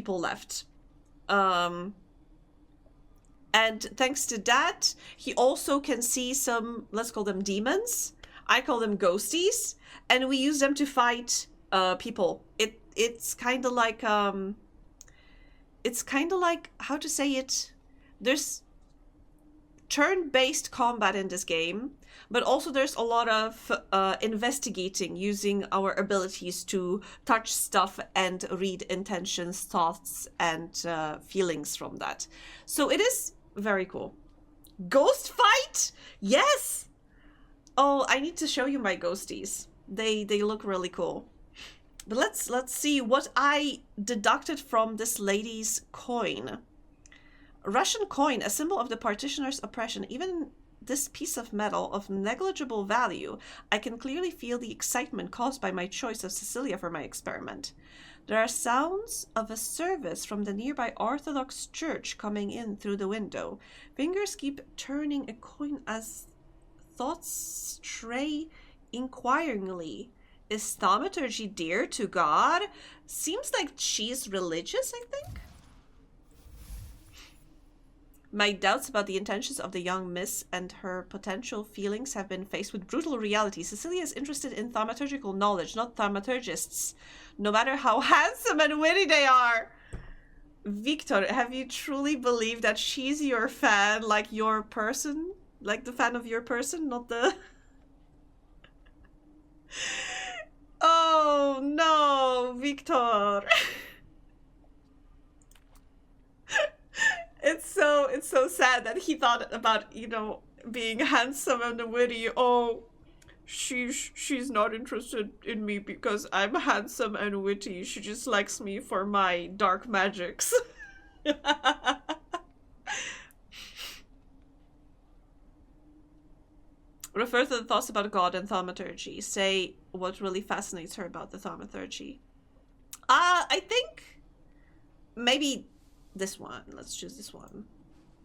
left. And thanks to that, he also can see some, let's call them demons. I call them ghosties, and we use them to fight people. It's kind of like how to say it. There's turn-based combat in this game, but also there's a lot of investigating using our abilities to touch stuff and read intentions, thoughts, and feelings from that. So it is very cool. Ghost fight? Yes! Oh, I need to show you my ghosties. They look really cool. But let's see what I deducted from this lady's coin. Russian coin, a symbol of the partitioner's oppression. Even this piece of metal of negligible value, I can clearly feel the excitement caused by my choice of Cecilia for my experiment. There are sounds of a service from the nearby Orthodox church coming in through the window. Fingers keep turning a coin as thoughts stray inquiringly. Is Thaumaturge dear to God? Seems like she's religious, I think. My doubts about the intentions of the young miss and her potential feelings have been faced with brutal reality. Cecilia is interested in thaumaturgical knowledge, not thaumaturgists, no matter how handsome and witty they are. Victor, have you truly believed that she's your fan, like your person? Like the fan of your person, not the... Oh, no, Victor. It's so sad that he thought about, you know, being handsome and witty. Oh, she's not interested in me because I'm handsome and witty. She just likes me for my dark magics. Refer to the thoughts about God and thaumaturgy. Say what really fascinates her about the thaumaturgy. I think maybe this one. Let's choose this one.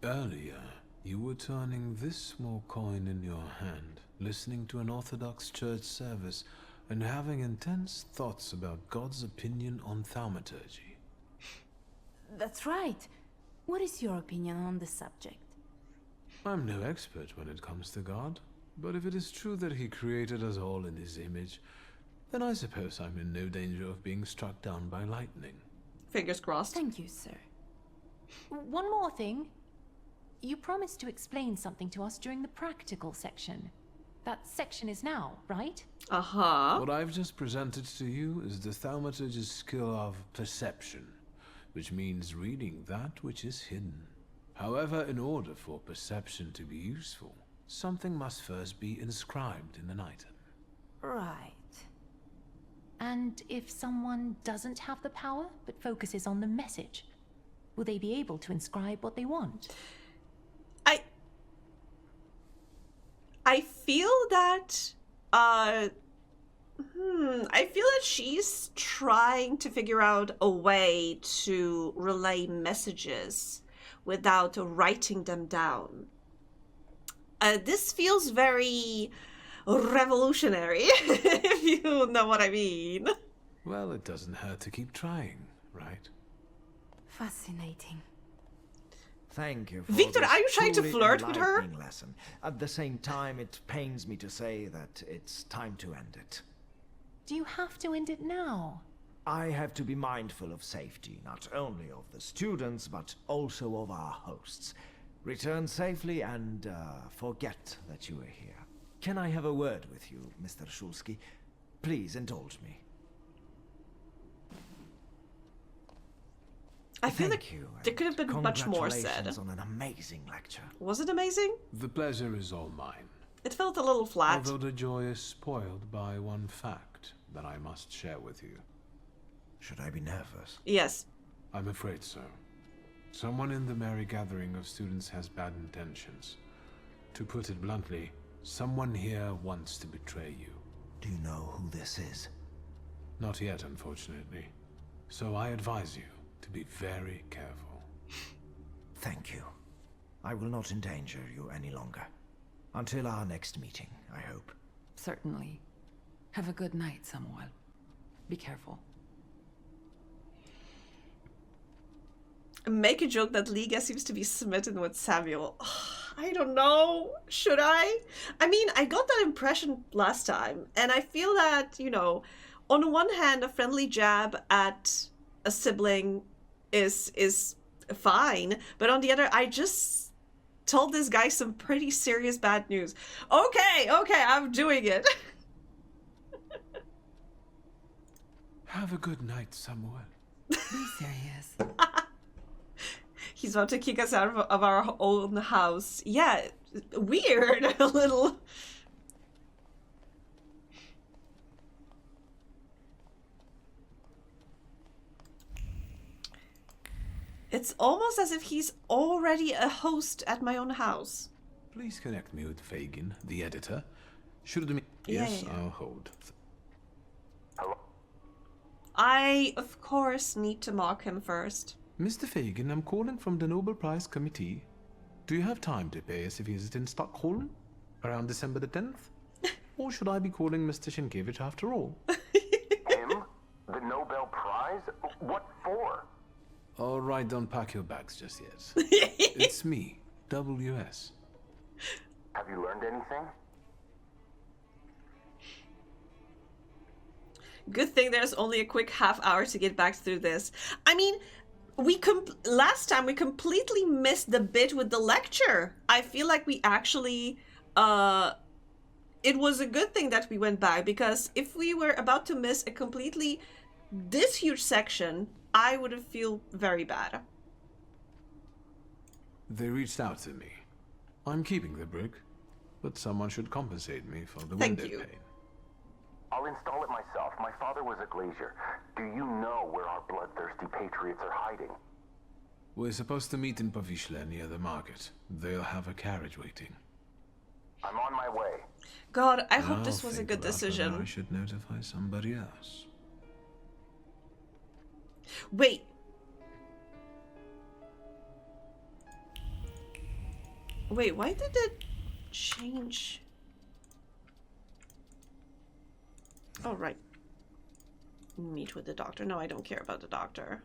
Earlier, you were turning this small coin in your hand, listening to an Orthodox church service, and having intense thoughts about God's opinion on thaumaturgy. That's right. What is your opinion on the subject? I'm no expert when it comes to God, but if it is true that he created us all in his image, then I suppose I'm in no danger of being struck down by lightning. Fingers crossed. Thank you, sir. One more thing. You promised to explain something to us during the practical section. That section is now, right? Uh-huh. What I've just presented to you is the thaumaturge's skill of perception, which means reading that which is hidden. However, in order for perception to be useful, something must first be inscribed in an item. Right. And if someone doesn't have the power, but focuses on the message, will they be able to inscribe what they want? I feel that, I feel that she's trying to figure out a way to relay messages without writing them down. This feels very revolutionary, if you know what I mean. Well, it doesn't hurt to keep trying, right? Fascinating. Thank you for Victor, this are you trying to truly flirt with her? enlightening lesson. At the same time, it pains me to say that it's time to end it. Do you have to end it now? I have to be mindful of safety, not only of the students, but also of our hosts. Return safely and forget that you were here. Can I have a word with you, Mr. Shulsky? Please indulge me. I feel Thank like you, there could have been much more said. Congratulations on an amazing lecture. Was it amazing? The pleasure is all mine. It felt a little flat. Although the joy is spoiled by one fact that I must share with you. Should I be nervous? Yes. I'm afraid so. Someone in the merry gathering of students has bad intentions. To put it bluntly, someone here wants to betray you. Do you know who this is? Not yet, unfortunately. So I advise you to be very careful. Thank you. I will not endanger you any longer. Until our next meeting, I hope. Certainly. Have a good night, Samuel. Be careful. Make a joke that Liga seems to be smitten with Samuel. I don't know. Should I? I mean, I got that impression last time, and I feel that, you know, on one hand, a friendly jab at a sibling is fine, but on the other, I just told this guy some pretty serious bad news. Okay, I'm doing it. Have a good night, Samuel. Be serious. He's about to kick us out of our own house. Yeah, weird, a little. It's almost as if he's already a host at my own house. Please connect me with Fagin, the editor. Should me? Yeah, Yes, yeah. I'll hold. Hello? I, of course, need to mock him first. Mr. Fagin, I'm calling from the Nobel Prize Committee. Do you have time to pay us a visit in Stockholm around December the 10th? Or should I be calling Mr. Sienkiewicz after all? Him? The Nobel Prize? What for? All right, don't pack your bags just yet. It's me, WS. Have you learned anything? Good thing there's only a quick half hour to get back through this. I mean, last time we completely missed the bit with the lecture. I feel like we actually it was a good thing that we went back, because if we were about to miss a completely this huge section, I would have feel very bad. They reached out to me. I'm keeping the brick, but someone should compensate me for the Thank window you. pane. I'll install it myself. My father was a glazier. Do you know where our bloodthirsty patriots are hiding? We're supposed to meet in Povishla near the market. They'll have a carriage waiting. I'm on my way. God, I hope I'll this was a think good about whether decision. I should notify somebody else. Wait. Wait, why did it change? Oh, right. Meet with the doctor. No, I don't care about the doctor.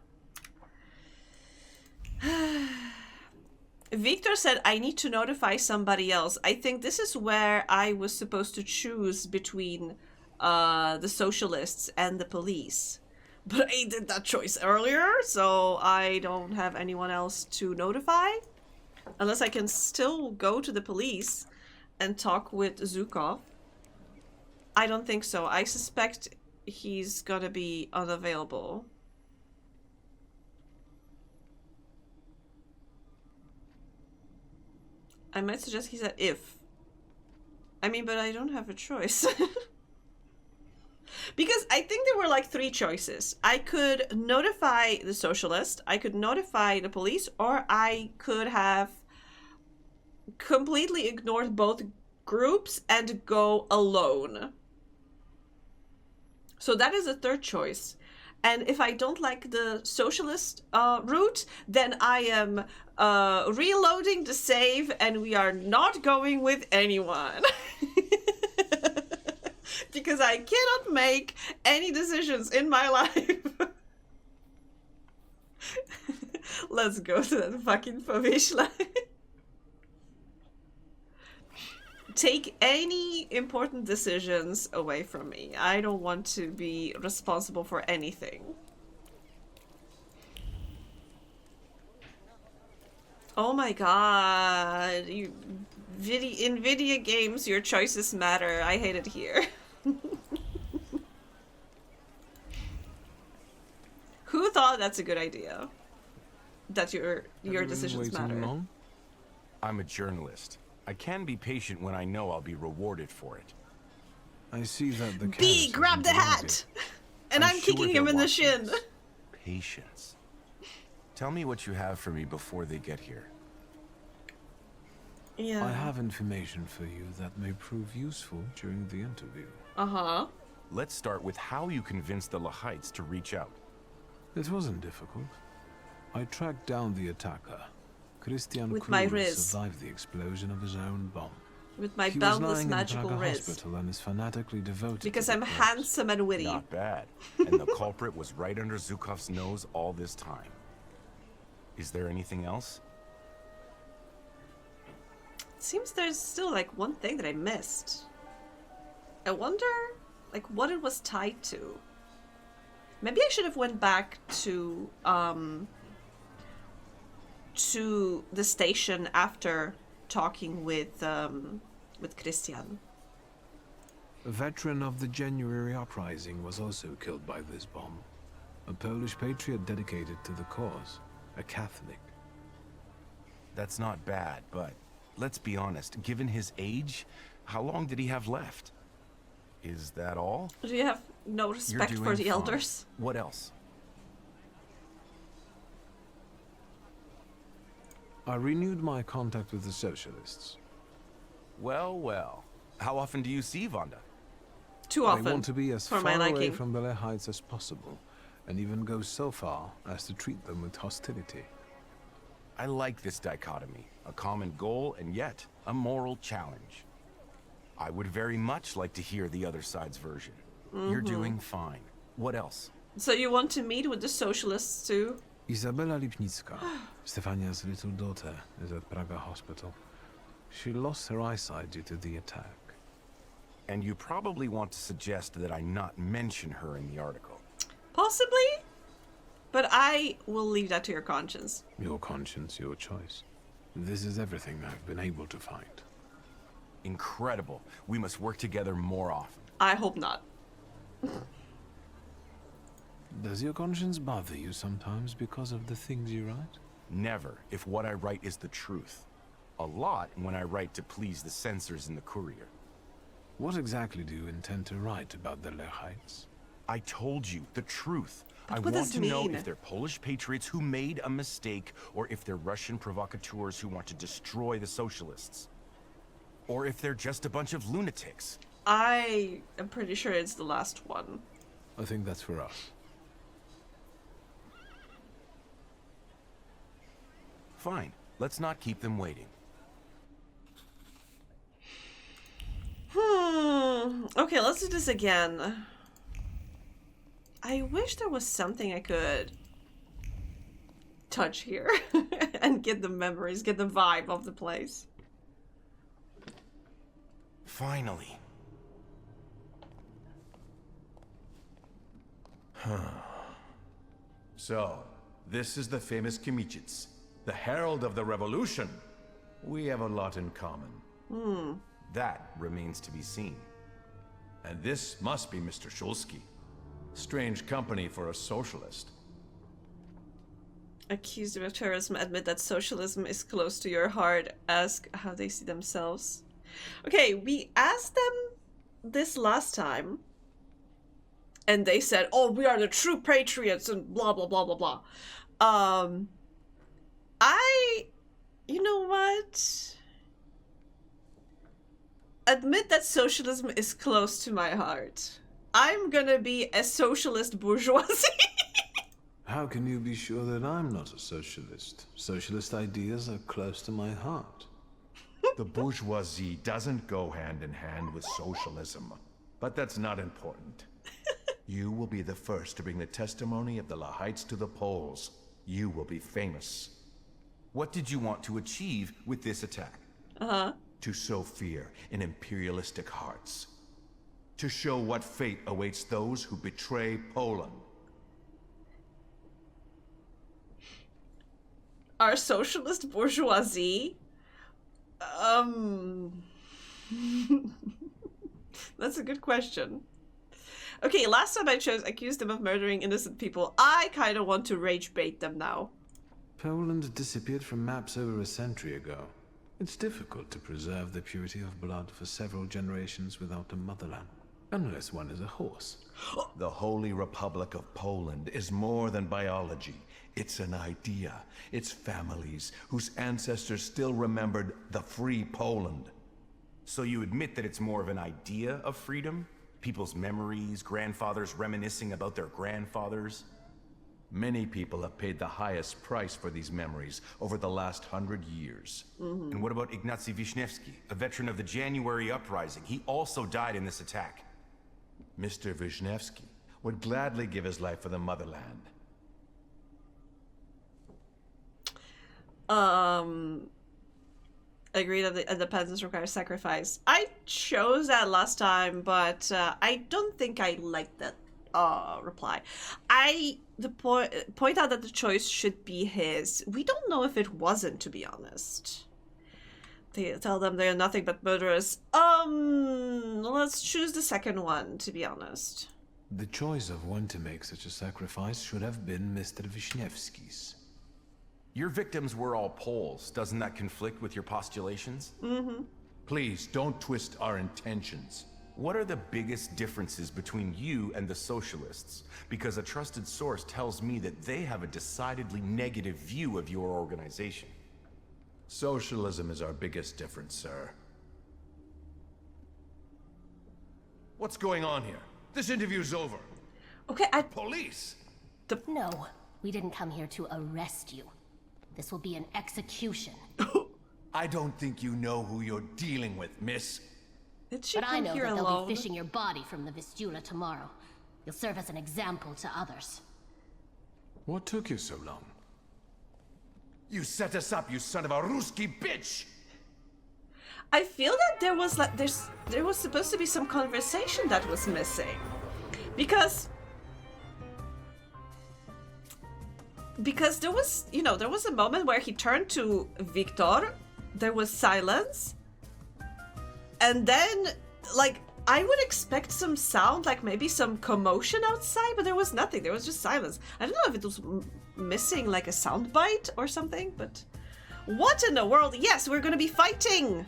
Victor said I need to notify somebody else. I think this is where I was supposed to choose between the socialists and the police. But I did that choice earlier, so I don't have anyone else to notify. Unless I can still go to the police and talk with Zukov. I don't think so. I suspect he's gonna be unavailable. I might suggest he said if. I mean, but I don't have a choice. Because I think there were like 3 choices. I could notify the socialist, I could notify the police, or I could have completely ignored both groups and go alone. So that is a 3rd choice. And if I don't like the socialist route, then I am reloading the save and we are not going with anyone. Because I cannot make any decisions in my life. Let's go to that fucking Povishla. Take any important decisions away from me. I don't want to be responsible for anything. Oh my god. In video games, your choices matter. I hate it here. Who thought that's a good idea? That your decisions matter. Long? I'm a journalist. I can be patient when I know I'll be rewarded for it. I see that the B, grab the hat! And I'm kicking him in the shin. Patience. Tell me what you have for me before they get here. Yeah. I have information for you that may prove useful during the interview. Uh-huh. Let's start with how you convinced the Lahites to reach out. It wasn't difficult. I tracked down the attacker. Christian With my Cruz Riz. survived the explosion of his own bomb. With my He boundless was lying magical in Praga Riz. hospital and is fanatically devoted Because to I'm the cause. handsome and witty. Not bad. And the culprit was right under Zhukov's nose all this time. Is there anything else? Seems there's still like one thing that I missed. I wonder like what it was tied to. Maybe I should have went back to the station after talking with Christian. A veteran of the January uprising was also killed by this bomb. A Polish patriot dedicated to the cause. A Catholic. That's not bad, but let's be honest. Given his age, how long did he have left? Is that all? Do you have no respect for the elders? What else? I renewed my contact with the socialists. Well, well. How often do you see Wanda? Too often. I want to be as for far my away liking. from the Lehites as possible, and even go so far as to treat them with hostility. I like this dichotomy. A common goal, and yet a moral challenge. I would very much like to hear the other side's version. You're doing fine. What else? So you want to meet with the socialists too? Izabela Lipnicka, Stefania's little daughter, is at Praga hospital. She lost her eyesight due to the attack. And you probably want to suggest that I not mention her in the article. Possibly? But I will leave that to your conscience. Your conscience, your choice. This is everything I've been able to find. Incredible. We must work together more often. I hope not. Does your conscience bother you sometimes because of the things you write? Never, if what I write is the truth. A lot when I write to please the censors in the Courier. What exactly do you intend to write about the Lehites? I told you, the truth. But I what want does to know mean? if they're Polish patriots who made a mistake, or if they're Russian provocateurs who want to destroy the socialists. Or if they're just a bunch of lunatics. I am pretty sure it's the last one. I think that's for us. Fine. Let's not keep them waiting. Okay, let's do this again. I wish there was something I could touch here and get the memories, get the vibe of the place. Finally. So, this is the famous Kimichits, the herald of the revolution. We have a lot in common. That remains to be seen. And this must be Mr. Shulsky. Strange company for a socialist. Accused of terrorism, admit that socialism is close to your heart. Ask how they see themselves. Okay, we asked them this last time. And they said, oh, we are the true patriots and blah, blah, blah, blah, blah. You know what? Admit that socialism is close to my heart. I'm gonna be a socialist bourgeoisie. How can you be sure that I'm not a socialist? Socialist ideas are close to my heart. The bourgeoisie doesn't go hand in hand with socialism. But that's not important. You will be the first to bring the testimony of the Lahites to the polls. You will be famous. What did you want to achieve with this attack? To sow fear in imperialistic hearts. To show what fate awaits those who betray Poland. Our socialist bourgeoisie? That's a good question. Okay, last time I chose accused them of murdering innocent people. I kind of want to rage bait them now. Poland disappeared from maps over a century ago. It's difficult to preserve the purity of blood for several generations without a motherland. Unless one is a horse. The Holy Republic of Poland is more than biology. It's an idea. It's families whose ancestors still remembered the free Poland. So you admit that it's more of an idea of freedom? People's memories, grandfathers reminiscing about their grandfathers? Many people have paid the highest price for these memories over the last 100 years. And what about Ignacy Wisniewski, a veteran of the January uprising? He also died in this attack. Mr. Wisniewski would gladly give his life for the motherland. I agree that the independence requires sacrifice. I chose that last time, but I don't think I liked that reply. Point out that the choice should be his. We don't know if it wasn't, to be honest. They tell them they are nothing but murderers. Let's choose the second one, to be honest. The choice of when to make such a sacrifice should have been Mr. Wisniewski's. Your victims were all Poles. Doesn't that conflict with your postulations? Please, don't twist our intentions. What are the biggest differences between you and the socialists? Because a trusted source tells me that they have a decidedly negative view of your organization. Socialism is our biggest difference, sir. What's going on here? This interview's over. Okay, Police! No, we didn't come here to arrest you. This will be an execution. I don't think you know who you're dealing with, miss. Did she But I come know here that they'll alone? be fishing your body from the Vistula tomorrow. You'll serve as an example to others. What took you so long? You set us up, you son of a Ruski bitch! I feel that there was there was supposed to be some conversation that was missing. Because there was, there was a moment where he turned to Victor, there was silence, and then, I would expect some sound, like maybe some commotion outside, but there was nothing, there was just silence. I don't know if it was missing, like a sound bite or something, but what in the world? Yes, we're gonna be fighting!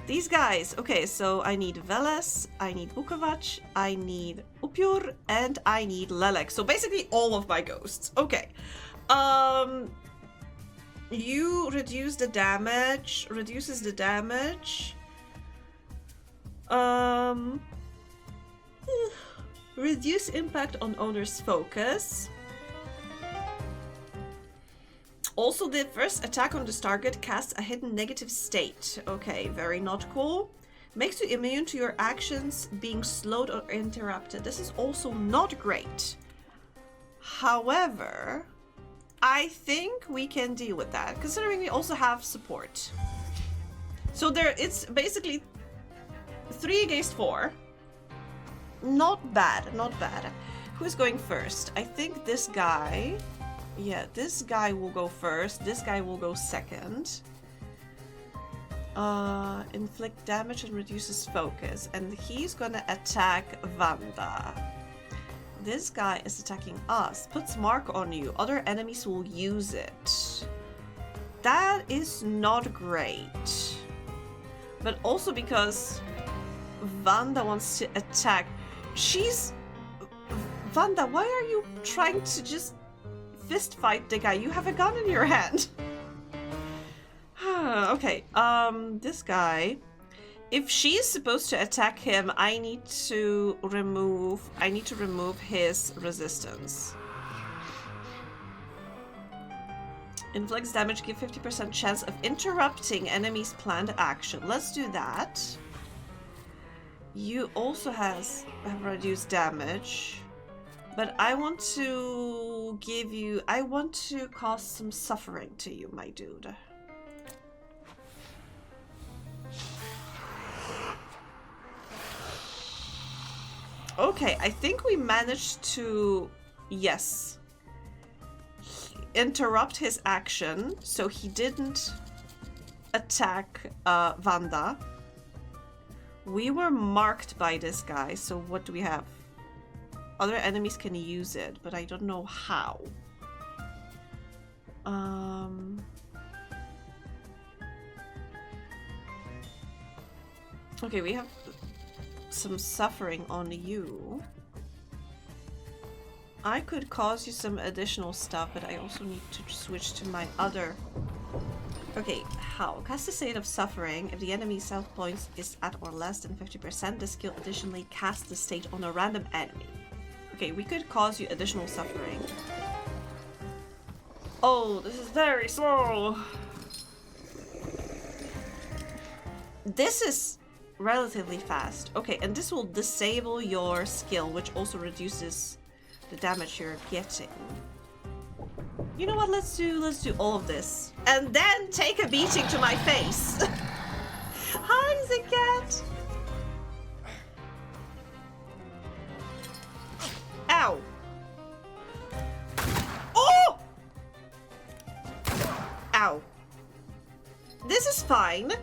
These guys. Okay, so I need Veles, I need Vukovac, I need Upjur, and I need Lelek. So basically all of my ghosts. Okay. You reduces the damage. Reduce impact on owner's focus. Also, the first attack on this target casts a hidden negative state. Okay, very not cool. Makes you immune to your actions being slowed or interrupted. This is also not great. However, I think we can deal with that, considering we also have support. So it's basically 3 against 4. Not bad, not bad. Who's going first? I think this guy. Yeah, this guy will go first. This guy will go second. Inflict damage and reduces focus. And he's gonna attack Vanda. This guy is attacking us. Puts mark on you. Other enemies will use it. That is not great. But also because Vanda wants to attack. Vanda, why are you trying to just fist fight the guy? You have a gun in your hand. Okay, this guy. If she's supposed to attack him, I need to remove his resistance. Inflicts damage, give 50% chance of interrupting enemy's planned action. Let's do that. You also have reduced damage. But I want to cause some suffering to you, my dude. Okay, I think we managed to, yes, interrupt his action, so he didn't attack Vanda. We were marked by this guy, so what do we have? Other enemies can use it, but I don't know how. Okay, we have some suffering on you. I could cause you some additional stuff, but I also need to switch to my other... Okay, how? Cast a state of suffering. If the enemy's health points is at or less than 50%, the skill additionally casts the state on a random enemy. Okay, we could cause you additional suffering. Oh, this is very slow. This is relatively fast. Okay, and this will disable your skill, which also reduces the damage you're getting. You know what? Let's do all of this, and then take a beating to my face. Hi, Zicat. Ow. Oh! Ow. This is fine.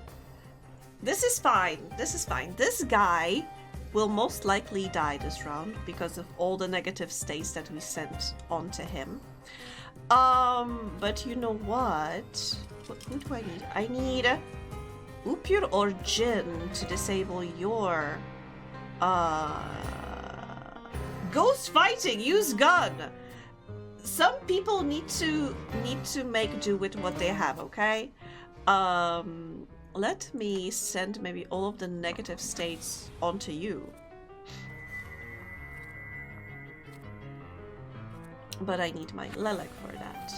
This is fine. This is fine. This guy will most likely die this round because of all the negative states that we sent onto him. But you know what? Who do I need? I need Upur or Jin to disable your ghost fighting. Use gun. Some people need to make do with what they have, okay? Let me send maybe all of the negative states onto you. But I need my Lelek for that.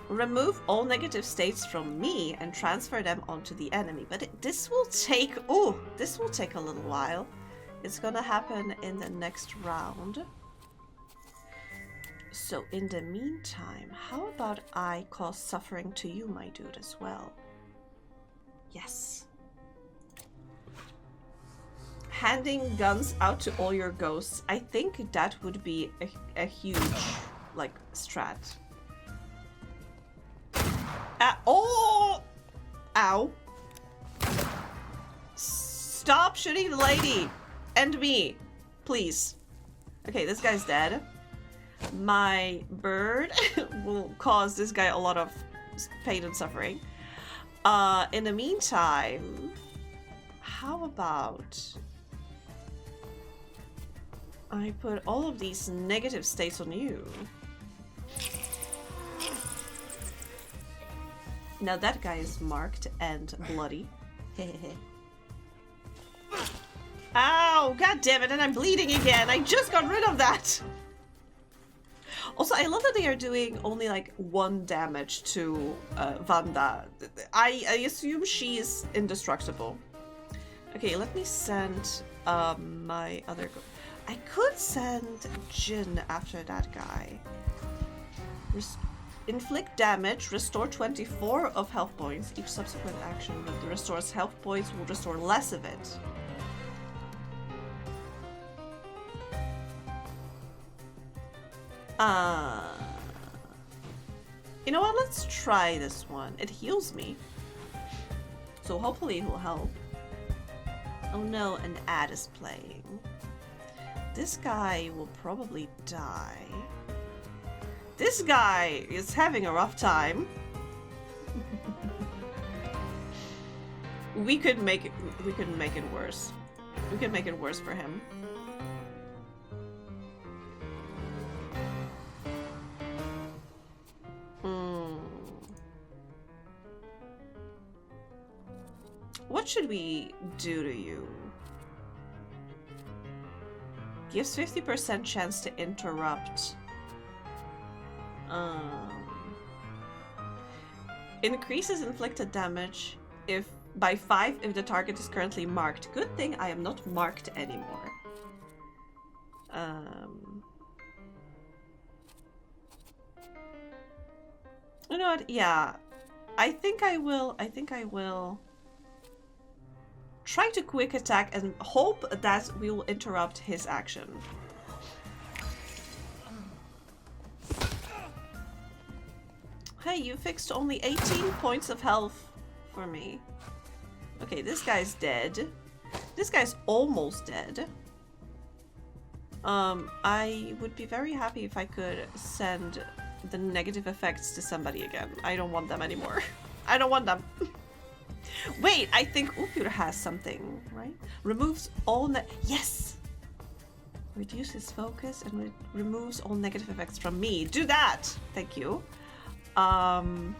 Remove all negative states from me and transfer them onto the enemy. But this will take... Oh, this will take a little while. It's gonna happen in the next round. So in the meantime, how about I cause suffering to you, my dude, as well? Yes. Handing guns out to all your ghosts. I think that would be a huge, like, strat. Oh! Ow. Stop shooting the lady! And me. Please. Okay, this guy's dead. My bird will cause this guy a lot of pain and suffering. In the meantime, how about I put all of these negative states on you? Now that guy is marked and bloody. Ow! God damn it! And I'm bleeding again. I just got rid of that. Also, I love that they are doing only like 1 damage to Vanda. I assume she's indestructible. Okay, let me send my other... I could send Jin after that guy. Inflict damage, restore 24 of health points. Each subsequent action that restores health points will restore less of it. You know what? Let's try this one. It heals me. So hopefully it will help. Oh no, an ad is playing. This guy will probably die. This guy is having a rough time. We could make it worse. We could make it worse for him. What should we do to you? Gives 50% chance to interrupt. Increases inflicted damage by 5 if the target is currently marked. Good thing I am not marked anymore. You know what? Yeah. I think I will try to quick attack and hope that we will interrupt his action. Hey, you fixed only 18 points of health for me. Okay, this guy's dead. This guy's almost dead. I would be very happy if I could send the negative effects to somebody again. I don't want them anymore. I don't want them. Wait, I think Upur has something, right? Removes all yes! Reduces focus and removes all negative effects from me. Do that! Thank you. And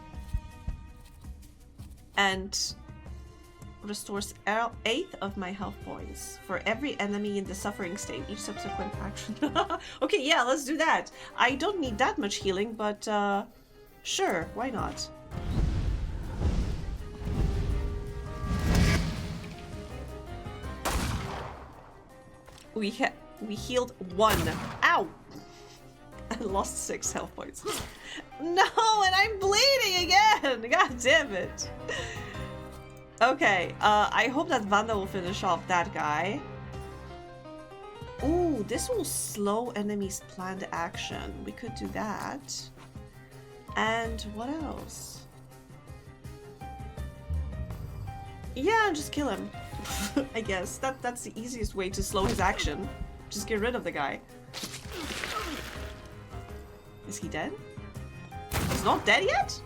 restores 8 of my health points for every enemy in the suffering state, each subsequent action. Okay, yeah, let's do that. I don't need that much healing, but sure, why not? We healed 1. Ow! I lost 6 health points. No, and I'm bleeding again! God damn it! Okay, I hope that Vanda will finish off that guy. Ooh, this will slow enemies' planned action. We could do that. And what else? Yeah, just kill him. I guess. That's the easiest way to slow his action. Just get rid of the guy. Is he dead? He's not dead yet?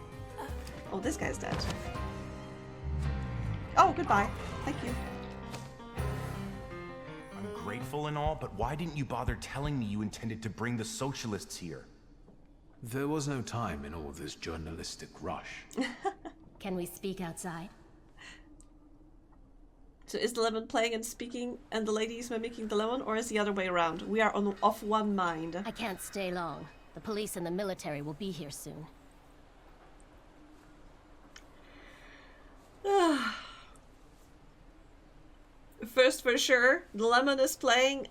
Oh, this guy's dead. Oh, goodbye. Thank you. I'm grateful and all, but why didn't you bother telling me you intended to bring the socialists here? There was no time in all this journalistic rush. Can we speak outside? So is the lemon playing and speaking and the lady is mimicking the lemon, or is the other way around? We are of one mind. I can't stay long. The police and the military will be here soon. First for sure, the lemon is playing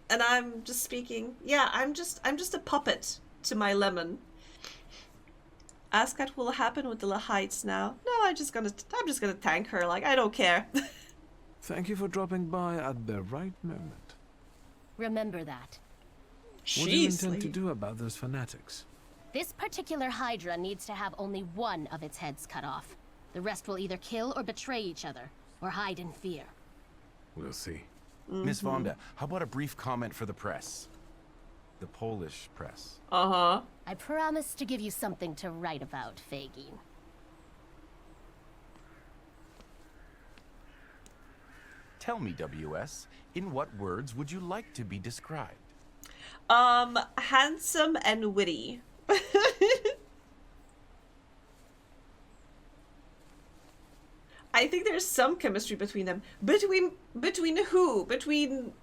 and I'm just speaking. Yeah, I'm just a puppet to my lemon. Ask what will happen with the Lahites now. No, I'm just gonna thank her, like I don't care. Thank you for dropping by at the right moment. Remember that. What do you intend to do about those fanatics? This particular Hydra needs to have only one of its heads cut off. The rest will either kill or betray each other, or hide in fear. We'll see. Miss Vonda, how about a brief comment for the press? The Polish press. Uh-huh. I promise to give you something to write about, Fagin. Tell me, WS, in what words would you like to be described? Handsome and witty. I think there's some chemistry between them. Between who? Between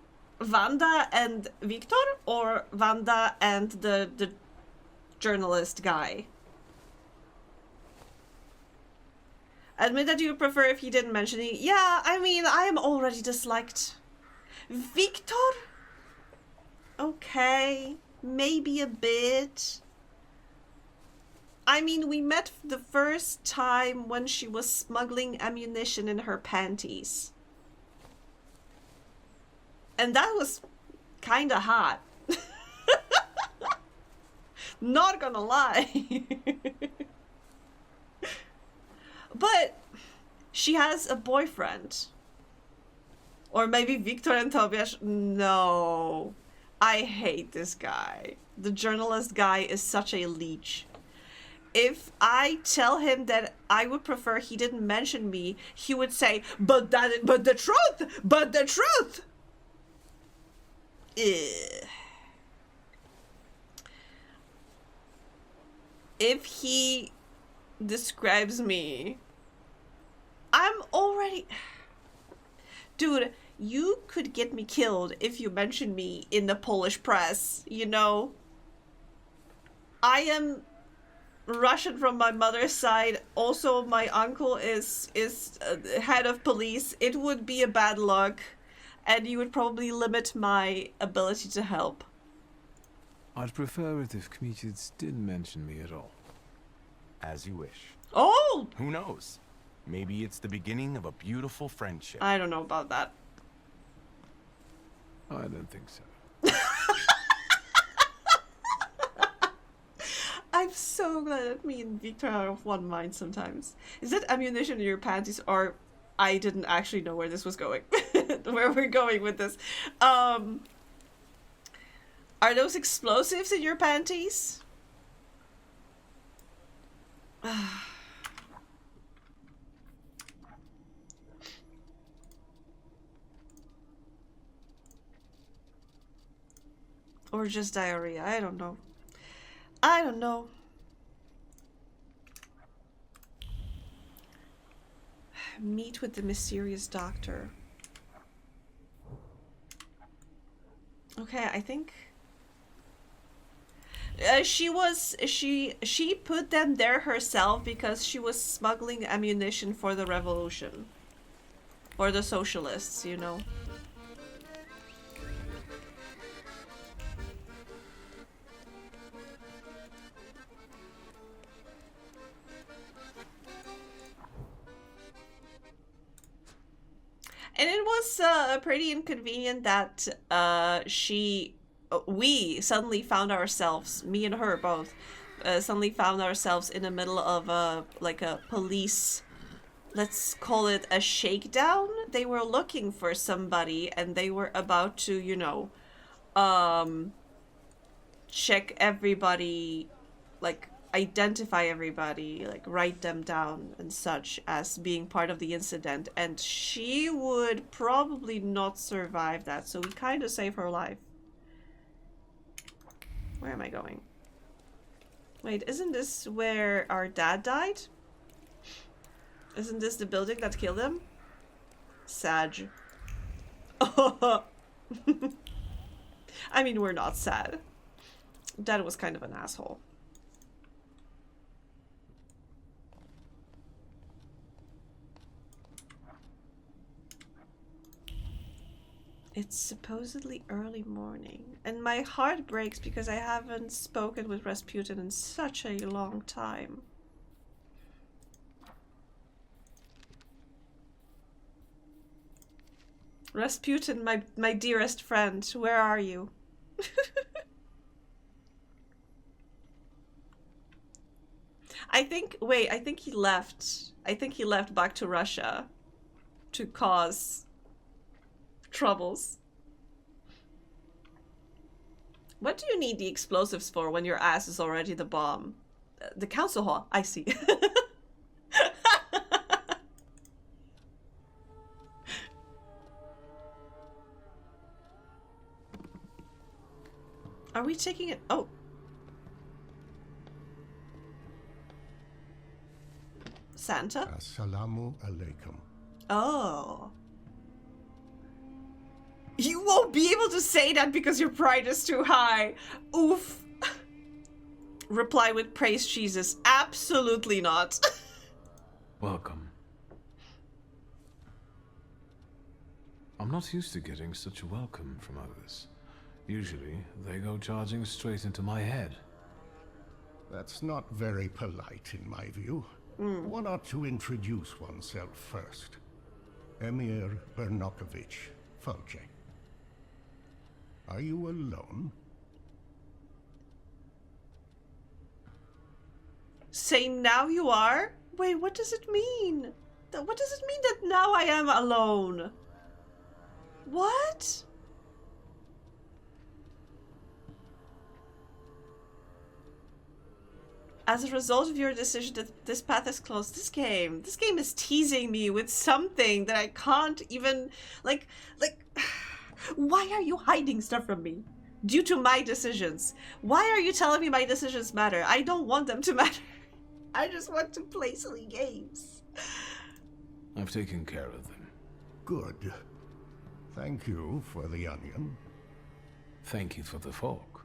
Vanda and Victor, or Vanda and the journalist guy? Admit that you would prefer if he didn't mention it. Yeah, I mean, I am already disliked. Victor? Okay, maybe a bit. I mean, we met the first time when she was smuggling ammunition in her panties. And that was kinda hot. Not gonna lie. But she has a boyfriend. Or maybe Victor and Tobias. No. I hate this guy. The journalist guy is such a leech. If I tell him that I would prefer he didn't mention me, he would say, but the truth. Ugh. If he describes me, I'm already... Dude, you could get me killed if you mention me in the Polish press, you know? I am Russian from my mother's side. Also, my uncle is head of police. It would be a bad luck, and you would probably limit my ability to help. I'd prefer it if Kmicic didn't mention me at all. As you wish. Oh! Who knows? Maybe it's the beginning of a beautiful friendship. I don't know about that. I don't think so. I'm so so glad that me and Victor are of one mind sometimes. Is that ammunition in your panties, or I didn't actually know where this was going? Where we're going with this. Are those explosives in your panties? Or just diarrhea, I don't know. I don't know. Meet with the mysterious doctor. Okay, I think she put them there herself because she was smuggling ammunition for the revolution. Or the socialists, you know. And it was pretty inconvenient that we suddenly found ourselves, me and her both, suddenly found ourselves in the middle of like a police, let's call it a shakedown. They were looking for somebody and they were about to, you know, check everybody, like identify everybody, like write them down and such as being part of the incident, and she would probably not survive that, so we kind of saved her life. Where am I going? Wait, isn't this where our dad died? Isn't this the building that killed him? Sad. I mean, we're not sad. Dad was kind of an asshole. It's supposedly early morning, and my heart breaks because I haven't spoken with Rasputin in such a long time. Rasputin, my dearest friend, where are you? I think he left. I think he left back to Russia to cause troubles. What do you need the explosives for when your ass is already the bomb? The council hall, I see. Are we taking it? Oh. Santa? Assalamu alaikum. Oh. You won't be able to say that because your pride is too high. Oof. Reply with praise Jesus. Absolutely not. Welcome. I'm not used to getting such a welcome from others. Usually, they go charging straight into my head. That's not very polite in my view. One ought to introduce oneself first. Emir Bernakovich, Folche. Are you alone? Say now you are? Wait, what does it mean? What does it mean that now I am alone? What? As a result of your decision that this path is closed, this game is teasing me with something that I can't even, like, why are you hiding stuff from me? Due to my decisions. Why are you telling me my decisions matter? I don't want them to matter. I just want to play silly games. I've taken care of them. Good. Thank you for the onion. Thank you for the fork.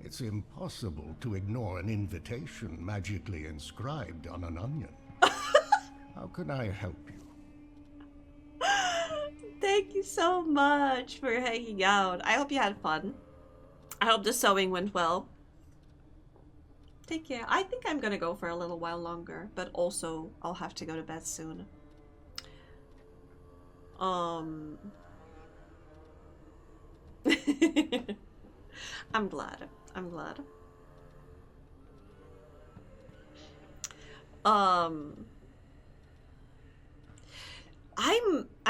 It's impossible to ignore an invitation magically inscribed on an onion. How can I help you? Thank you so much for hanging out. I hope you had fun. I hope the sewing went well. Take care. I think I'm gonna go for a little while longer, but also I'll have to go to bed soon. I'm glad.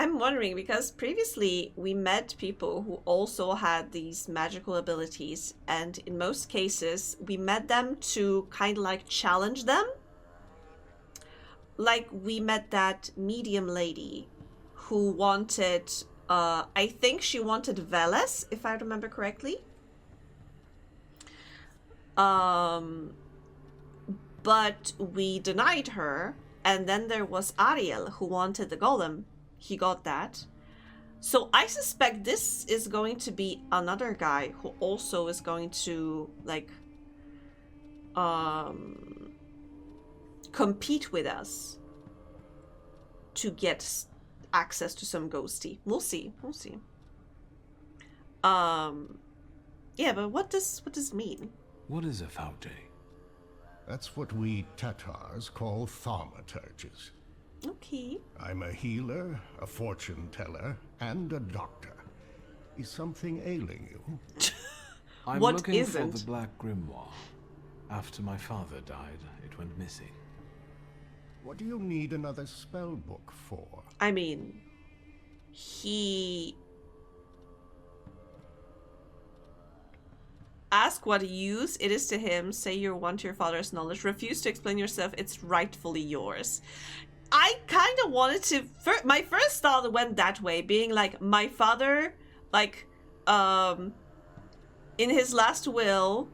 I'm wondering, because previously we met people who also had these magical abilities, and in most cases we met them to kind of like challenge them. Like we met that medium lady who wanted, I think she wanted Veles, if I remember correctly. But we denied her. And then there was Ariel who wanted the golem. He got that. So I suspect this is going to be another guy who also is going to like compete with us to get access to some ghosty. We'll see. We'll see. Yeah, but what does it mean? What is a VOD? That's what we Tatars call Thaumaturges. Okay. I'm a healer, a fortune teller, and a doctor. Is something ailing you? I'm looking for the Black Grimoire. After my father died, it went missing. What do you need another spell book for? I mean, he... Ask what use it is to him. Say you want your father's knowledge. Refuse to explain yourself. It's rightfully yours. I kind of wanted to... my first thought went that way, being like, my father, like, in his last will,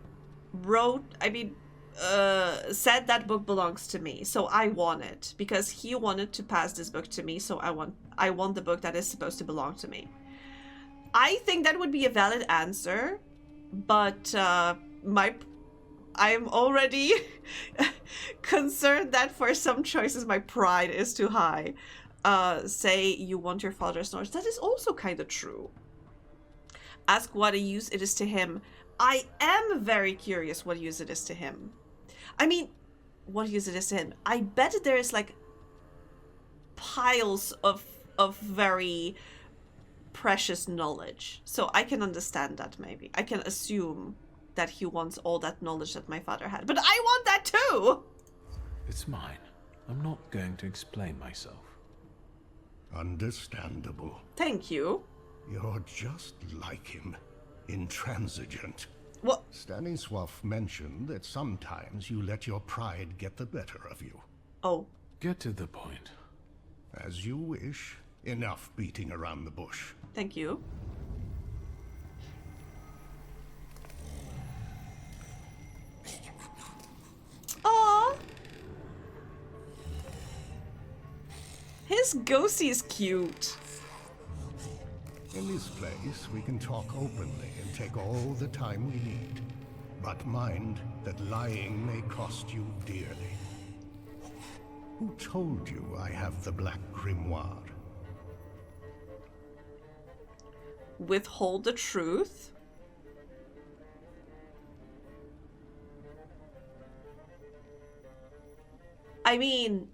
said that book belongs to me. So I want it. Because he wanted to pass this book to me, so I want the book that is supposed to belong to me. I think that would be a valid answer. But I'm already concerned that for some choices my pride is too high. Say you want your father's knowledge. That is also kind of true. Ask what a use it is to him. I am very curious what use it is to him. I mean, what use it is to him. I bet there is like piles of very precious knowledge. So I can understand that maybe. I can assume that he wants all that knowledge that my father had. But I want that too! It's mine. I'm not going to explain myself. Understandable. Thank you. You're just like him. Intransigent. What? Stanisław mentioned that sometimes you let your pride get the better of you. Oh. Get to the point. As you wish. Enough beating around the bush. Thank you. Aww. His ghosty is cute. In this place, we can talk openly and take all the time we need. But mind that lying may cost you dearly. Who told you I have the Black Grimoire? Withhold the truth? I mean,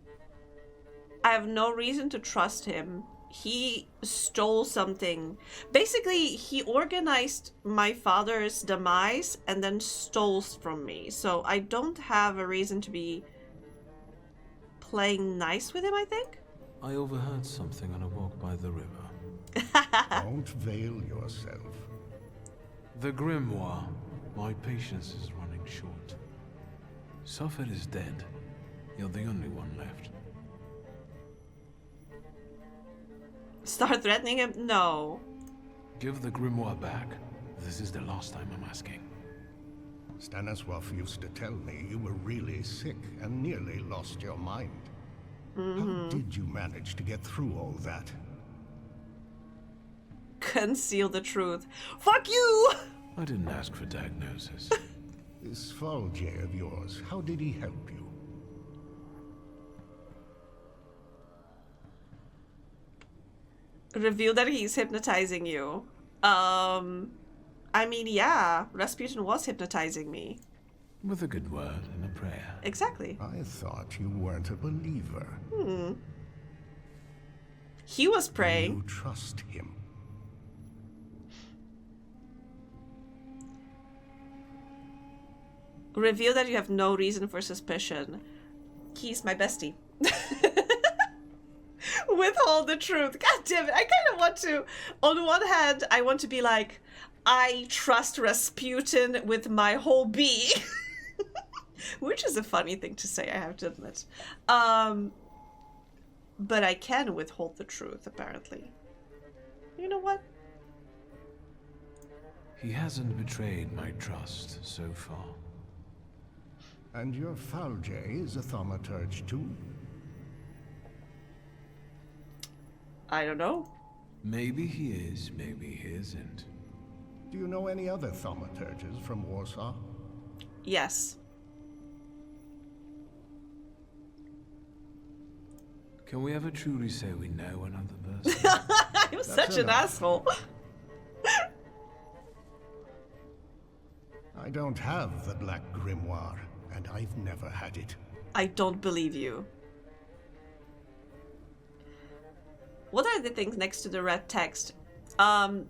I have no reason to trust him. He stole something. Basically, he organized my father's demise and then stole from me. So I don't have a reason to be playing nice with him, I think. I overheard something on a walk by the river. Don't veil yourself. The Grimoire. My patience is running short. Suffolk is dead. You're the only one left. Start threatening him? No. Give the Grimoire back. This is the last time I'm asking. Stanisław used to tell me you were really sick and nearly lost your mind. How did you manage to get through all that? Conceal the truth. Fuck you! I didn't ask for diagnosis. This Thaumaturge of yours, how did he help you? Reveal that he's hypnotizing you. I mean, yeah, Rasputin was hypnotizing me. With a good word and a prayer. Exactly. I thought you weren't a believer. He was praying. You trust him. Reveal that you have no reason for suspicion. Keys, my bestie. Withhold the truth. God damn it. I kind of want to, on one hand, I want to be like, I trust Rasputin with my whole being. Which is a funny thing to say, I have to admit. But I can withhold the truth, apparently. You know what? He hasn't betrayed my trust so far. And your Thaumaturge is a Thaumaturge too? I don't know. Maybe he is, maybe he isn't. Do you know any other Thaumaturges from Warsaw? Yes. Can we ever truly say we know another person? I'm such an asshole. I don't have the Black Grimoire, and I've never had it. I don't believe you. What are the things next to the red text?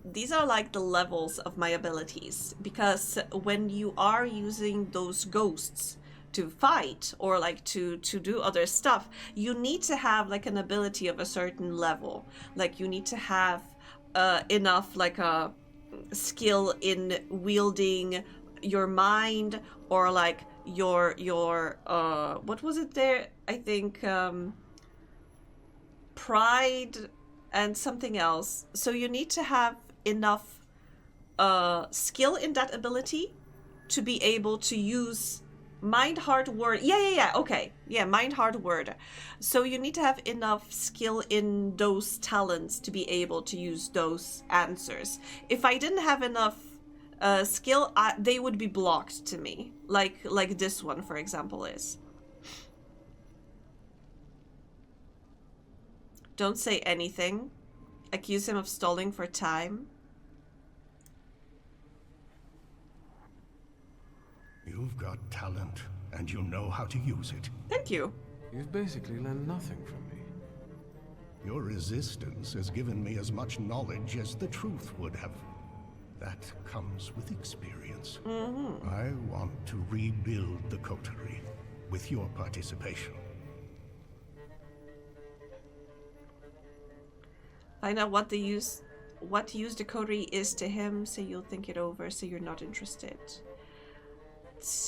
These are like the levels of my abilities, because when you are using those ghosts to fight or like to do other stuff, you need to have like an ability of a certain level. Like you need to have enough like a skill in wielding your mind, or like your what was it there? I think pride and something else. So you need to have enough skill in that ability to be able to use mind, heart, word. Okay. Yeah, mind, heart, word. So you need to have enough skill in those talents to be able to use those answers. If I didn't have enough skill, they would be blocked to me. Like this one, for example, is. Don't say anything. Accuse him of stalling for time. You've got talent, and you know how to use it. Thank you. You've basically learned nothing from me. Your resistance has given me as much knowledge as the truth would have. That comes with experience. I want to rebuild the coterie with your participation. Find out what use the coterie is to him, so you'll think it over, so you're not interested.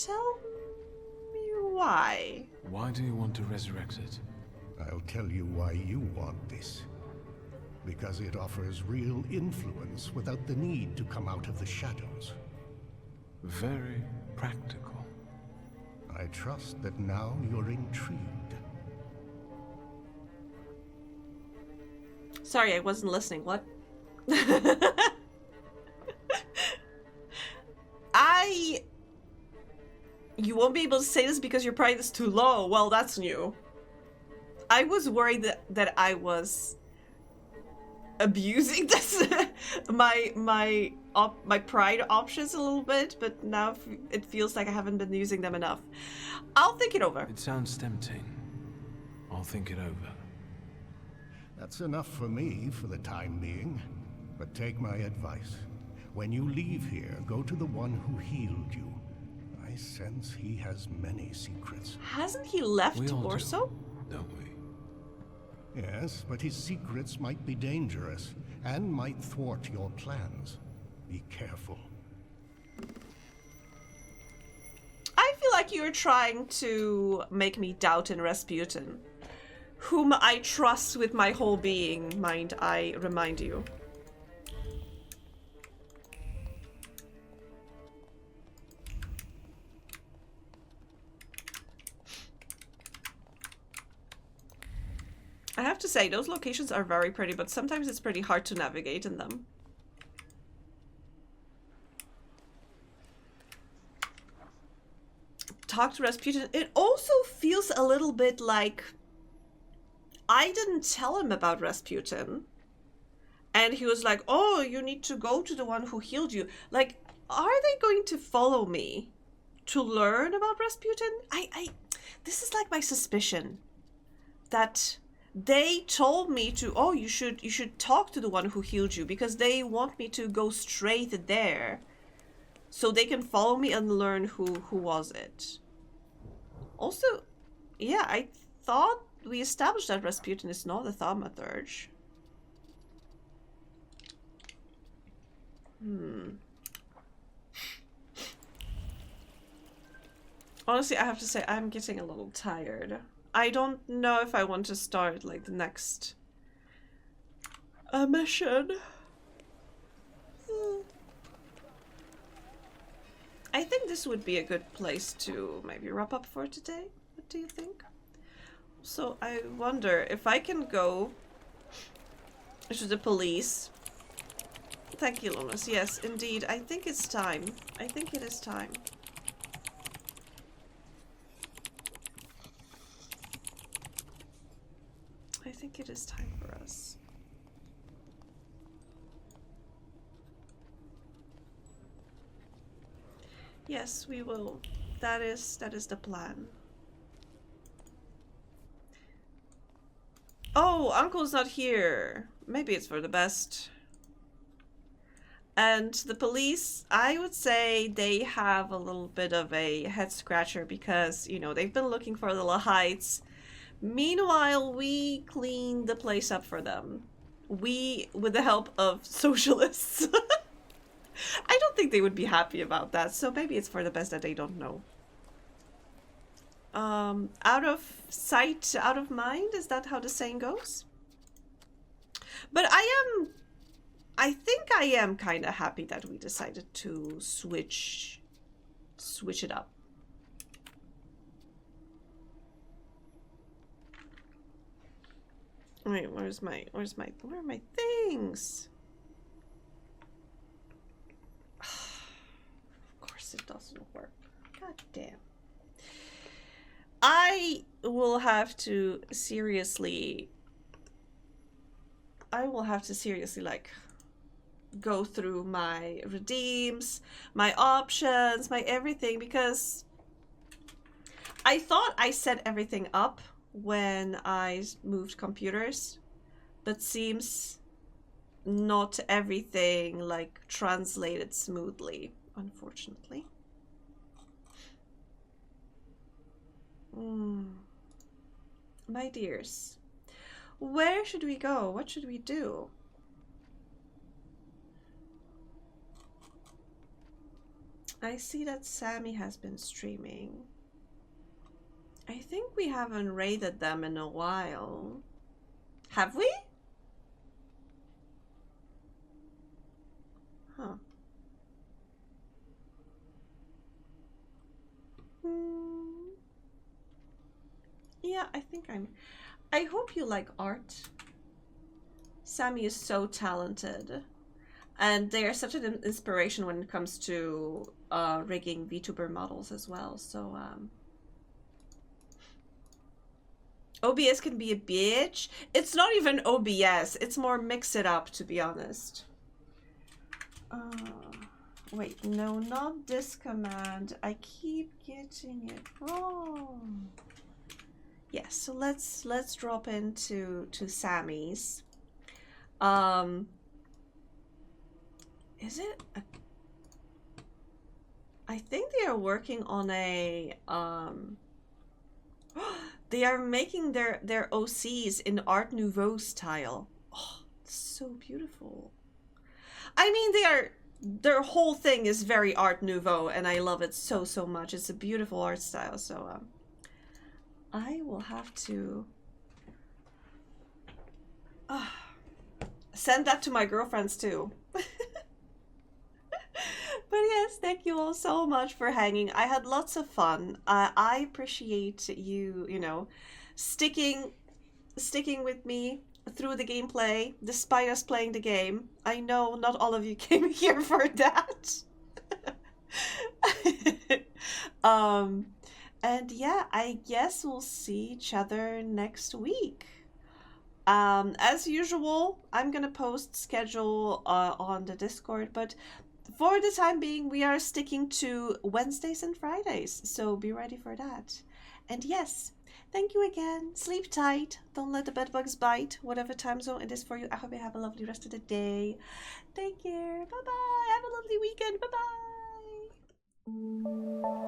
Tell me why. Why do you want to resurrect it? I'll tell you why you want this. Because it offers real influence without the need to come out of the shadows. Very practical. I trust that now you're intrigued. Sorry, I wasn't listening. What? You won't be able to say this because your pride is too low. Well, that's new. I was worried that I was abusing this my pride options a little bit, but now it feels like I haven't been using them enough. I'll think it over. It sounds tempting. I'll think it over. That's enough for me for the time being. But take my advice. When you leave here, go to the one who healed you. I sense he has many secrets. Hasn't he left Warsaw? Don't we? Yes, but his secrets might be dangerous and might thwart your plans. Be careful. I feel like you're trying to make me doubt in Rasputin, whom I trust with my whole being, mind I remind you. I have to say, those locations are very pretty, but sometimes it's pretty hard to navigate in them. Talk to Rasputin. It also feels a little bit like I didn't tell him about Rasputin. And he was like, oh, you need to go to the one who healed you. Like, are they going to follow me to learn about Rasputin? This is like my suspicion. That they told me to, oh, you should talk to the one who healed you, because they want me to go straight there so they can follow me and learn who was it. Also, Yeah, I thought we established that Rasputin is not the Thaumaturge. Honestly, I have to say, I'm getting a little tired. I don't know if I want to start, like, the next mission. I think this would be a good place to maybe wrap up for today. What do you think? So I wonder if I can go to the police. Thank you, Lunas. Yes, indeed. I think it's time. I think it is time. I think it is time for us. Yes, we will. That is the plan. Oh, Uncle's not here. Maybe it's for the best. And the police, I would say they have a little bit of a head scratcher because, you know, they've been looking for the Lahites. Meanwhile, we cleaned the place up for them. We, with the help of socialists. I don't think they would be happy about that, so maybe it's for the best that they don't know. Out of sight, out of mind? Is that how the saying goes? But I think I am kind of happy that we decided to switch it up. Wait, where are my things? Of course it doesn't work. God damn. I will have to seriously like go through my redeems, my options, my everything, because I thought I set everything up when I moved computers, but seems not everything like translated smoothly, unfortunately. My dears, where should we go? What should we do? I see that Sammy has been streaming. I think we haven't raided them in a while. Have we? Huh. Yeah, I hope you like art. Sammy is so talented. And they are such an inspiration when it comes to rigging VTuber models as well. So, OBS can be a bitch. It's not even OBS. It's more mix it up, to be honest. Wait, no, not this command. I keep getting it wrong. Yes, so let's drop into Sammy's. Is it a... I think they are working on a they are making their OCs in Art Nouveau style. Oh, so beautiful. I mean, their whole thing is very Art Nouveau, and I love it so much. It's a beautiful art style. So I will have to send that to my girlfriends too. But yes, thank you all so much for hanging. I had lots of fun. I appreciate you, you know, sticking with me through the gameplay, despite us playing the game. I know not all of you came here for that. And yeah, I guess we'll see each other next week. As usual, I'm gonna post schedule on the Discord, but for the time being, we are sticking to Wednesdays and Fridays, so be ready for that. And yes, thank you again. Sleep tight. Don't let the bedbugs bite, whatever time zone it is for you. I hope you have a lovely rest of the day. Take care. Bye-bye. Have a lovely weekend. Bye-bye.